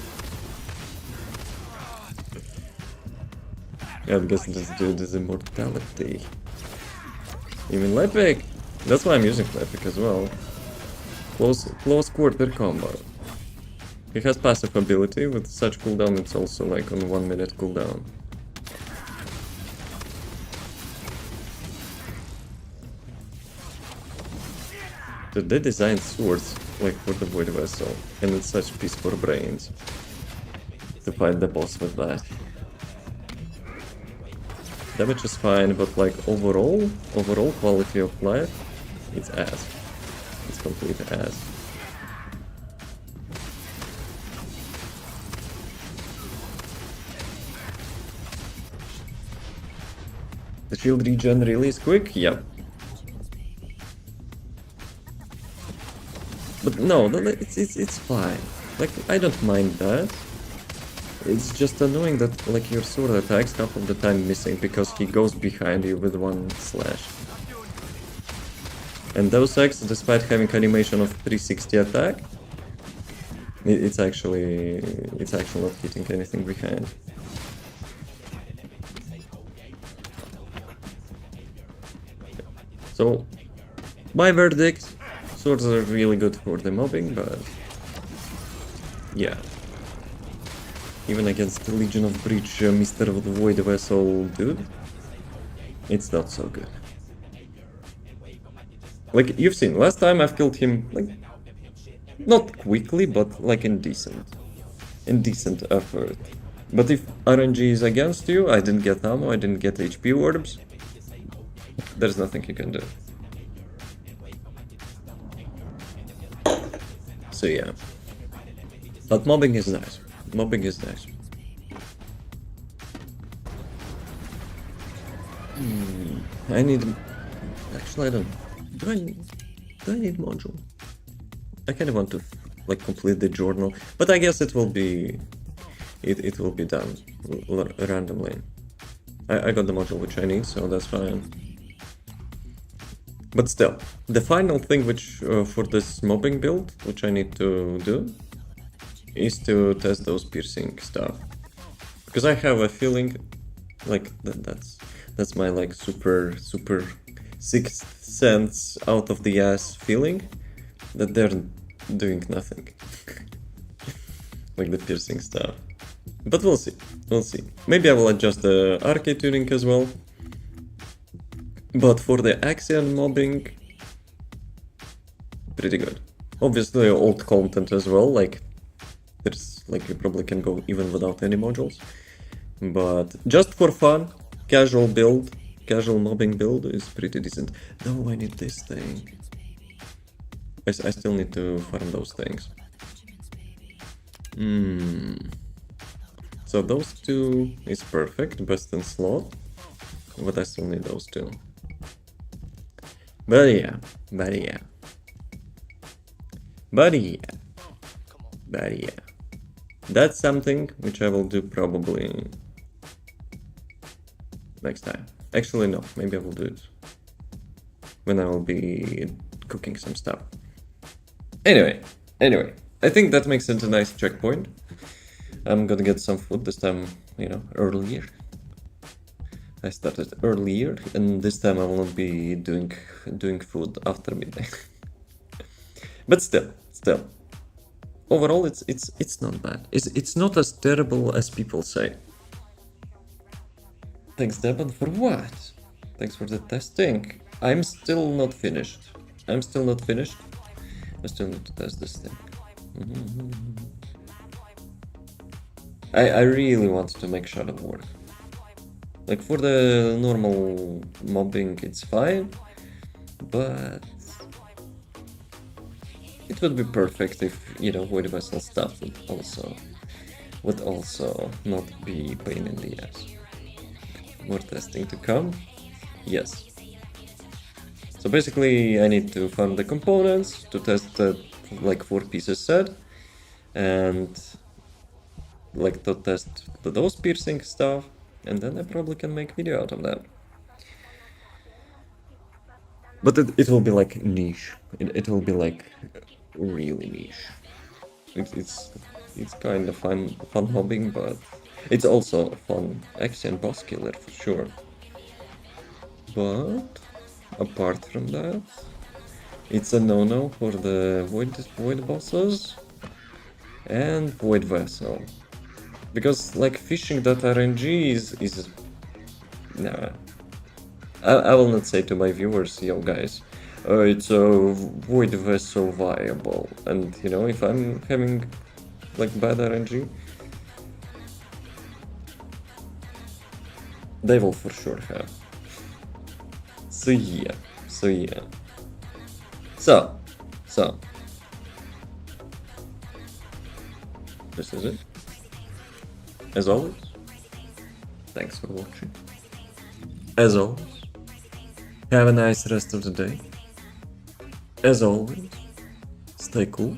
yeah, I guess this dude is immortality. Even Lepic! That's why I'm using Lepic as well. Close quarter combo. He has passive ability, with such cooldown it's also like on 1 minute cooldown. They designed swords like for the Void Vessel, and it's such peace for brains to fight the boss with that. Damage is fine, but like overall quality of life, it's ass. It's complete ass. The shield regen really is quick? Yep. But no, it's fine. Like, I don't mind that. It's just annoying that like your sword attacks half of the time missing because he goes behind you with one slash. And those X, despite having animation of 360 attack, it's actually not hitting anything behind. So, my verdict, swords are really good for the mobbing, but yeah. Even against the Legion of Breach, Mr. Void Vessel dude, it's not so good. Like, you've seen, last time I've killed him, like, not quickly, but like in decent effort. But if RNG is against you, I didn't get ammo, I didn't get HP orbs, there's nothing you can do. So yeah. But mobbing is nice. Mobbing is nice. I need... Actually, I don't... Do I need module? I kind of want to like complete the journal, but I guess it will be... It will be done randomly. I got the module which I need, so that's fine. But still, the final thing which for this mobbing build, which I need to do, is to test those piercing stuff. Because I have a feeling, like, that's my like super sixth sense out of the ass feeling, that they're doing nothing. Like the piercing stuff. But we'll see, we'll see. Maybe I will adjust the arcade tuning as well. But for the Axion mobbing, pretty good. Obviously old content as well, like there's like you probably can go even without any modules. But just for fun, casual build, casual mobbing build is pretty decent. No, I need this thing. I still need to farm those things. So those two is perfect, best in slot. But I still need those two. But yeah. That's something which I will do probably next time. Actually no, maybe I will do it when I will be cooking some stuff. Anyway, I think that makes it a nice checkpoint. I'm gonna get some food this time, you know, earlier. I started earlier, and this time I will not be doing food after midnight. But still, overall, it's not bad. It's not as terrible as people say. Thanks, Devon, for what? Thanks for the testing. I'm still not finished. I still need to test this thing. I really want to make Shadow work. Like for the normal mobbing it's fine, but it would be perfect if, you know, Void Vessel stuff would also not be pain in the ass. More testing to come? Yes. So basically I need to farm the components to test the like 4-pieces set, and like to test those piercing stuff, and then I probably can make video out of that. But it will be like niche. It will be like really niche. It's kind of fun mobbing, but it's also a fun action boss killer for sure. But apart from that, it's a no-no for the void bosses and Void Vessel. Because like fishing that RNG is nah. I will not say to my viewers, yo guys, it's a Void Vessel viable, and you know, if I'm having like bad RNG, they will for sure have. So yeah. So this is it. As always, thanks for watching. As always, have a nice rest of the day. As always, stay cool.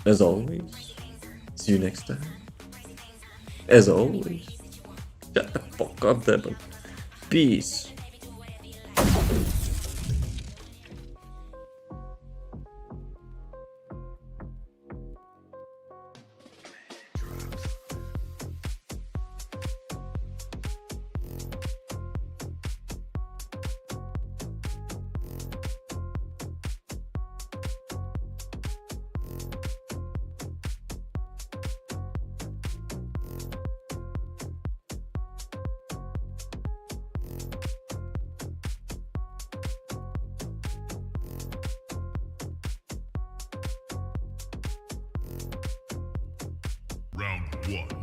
As always, see you next time. As always, shut the fuck up, Devon. Peace.
one.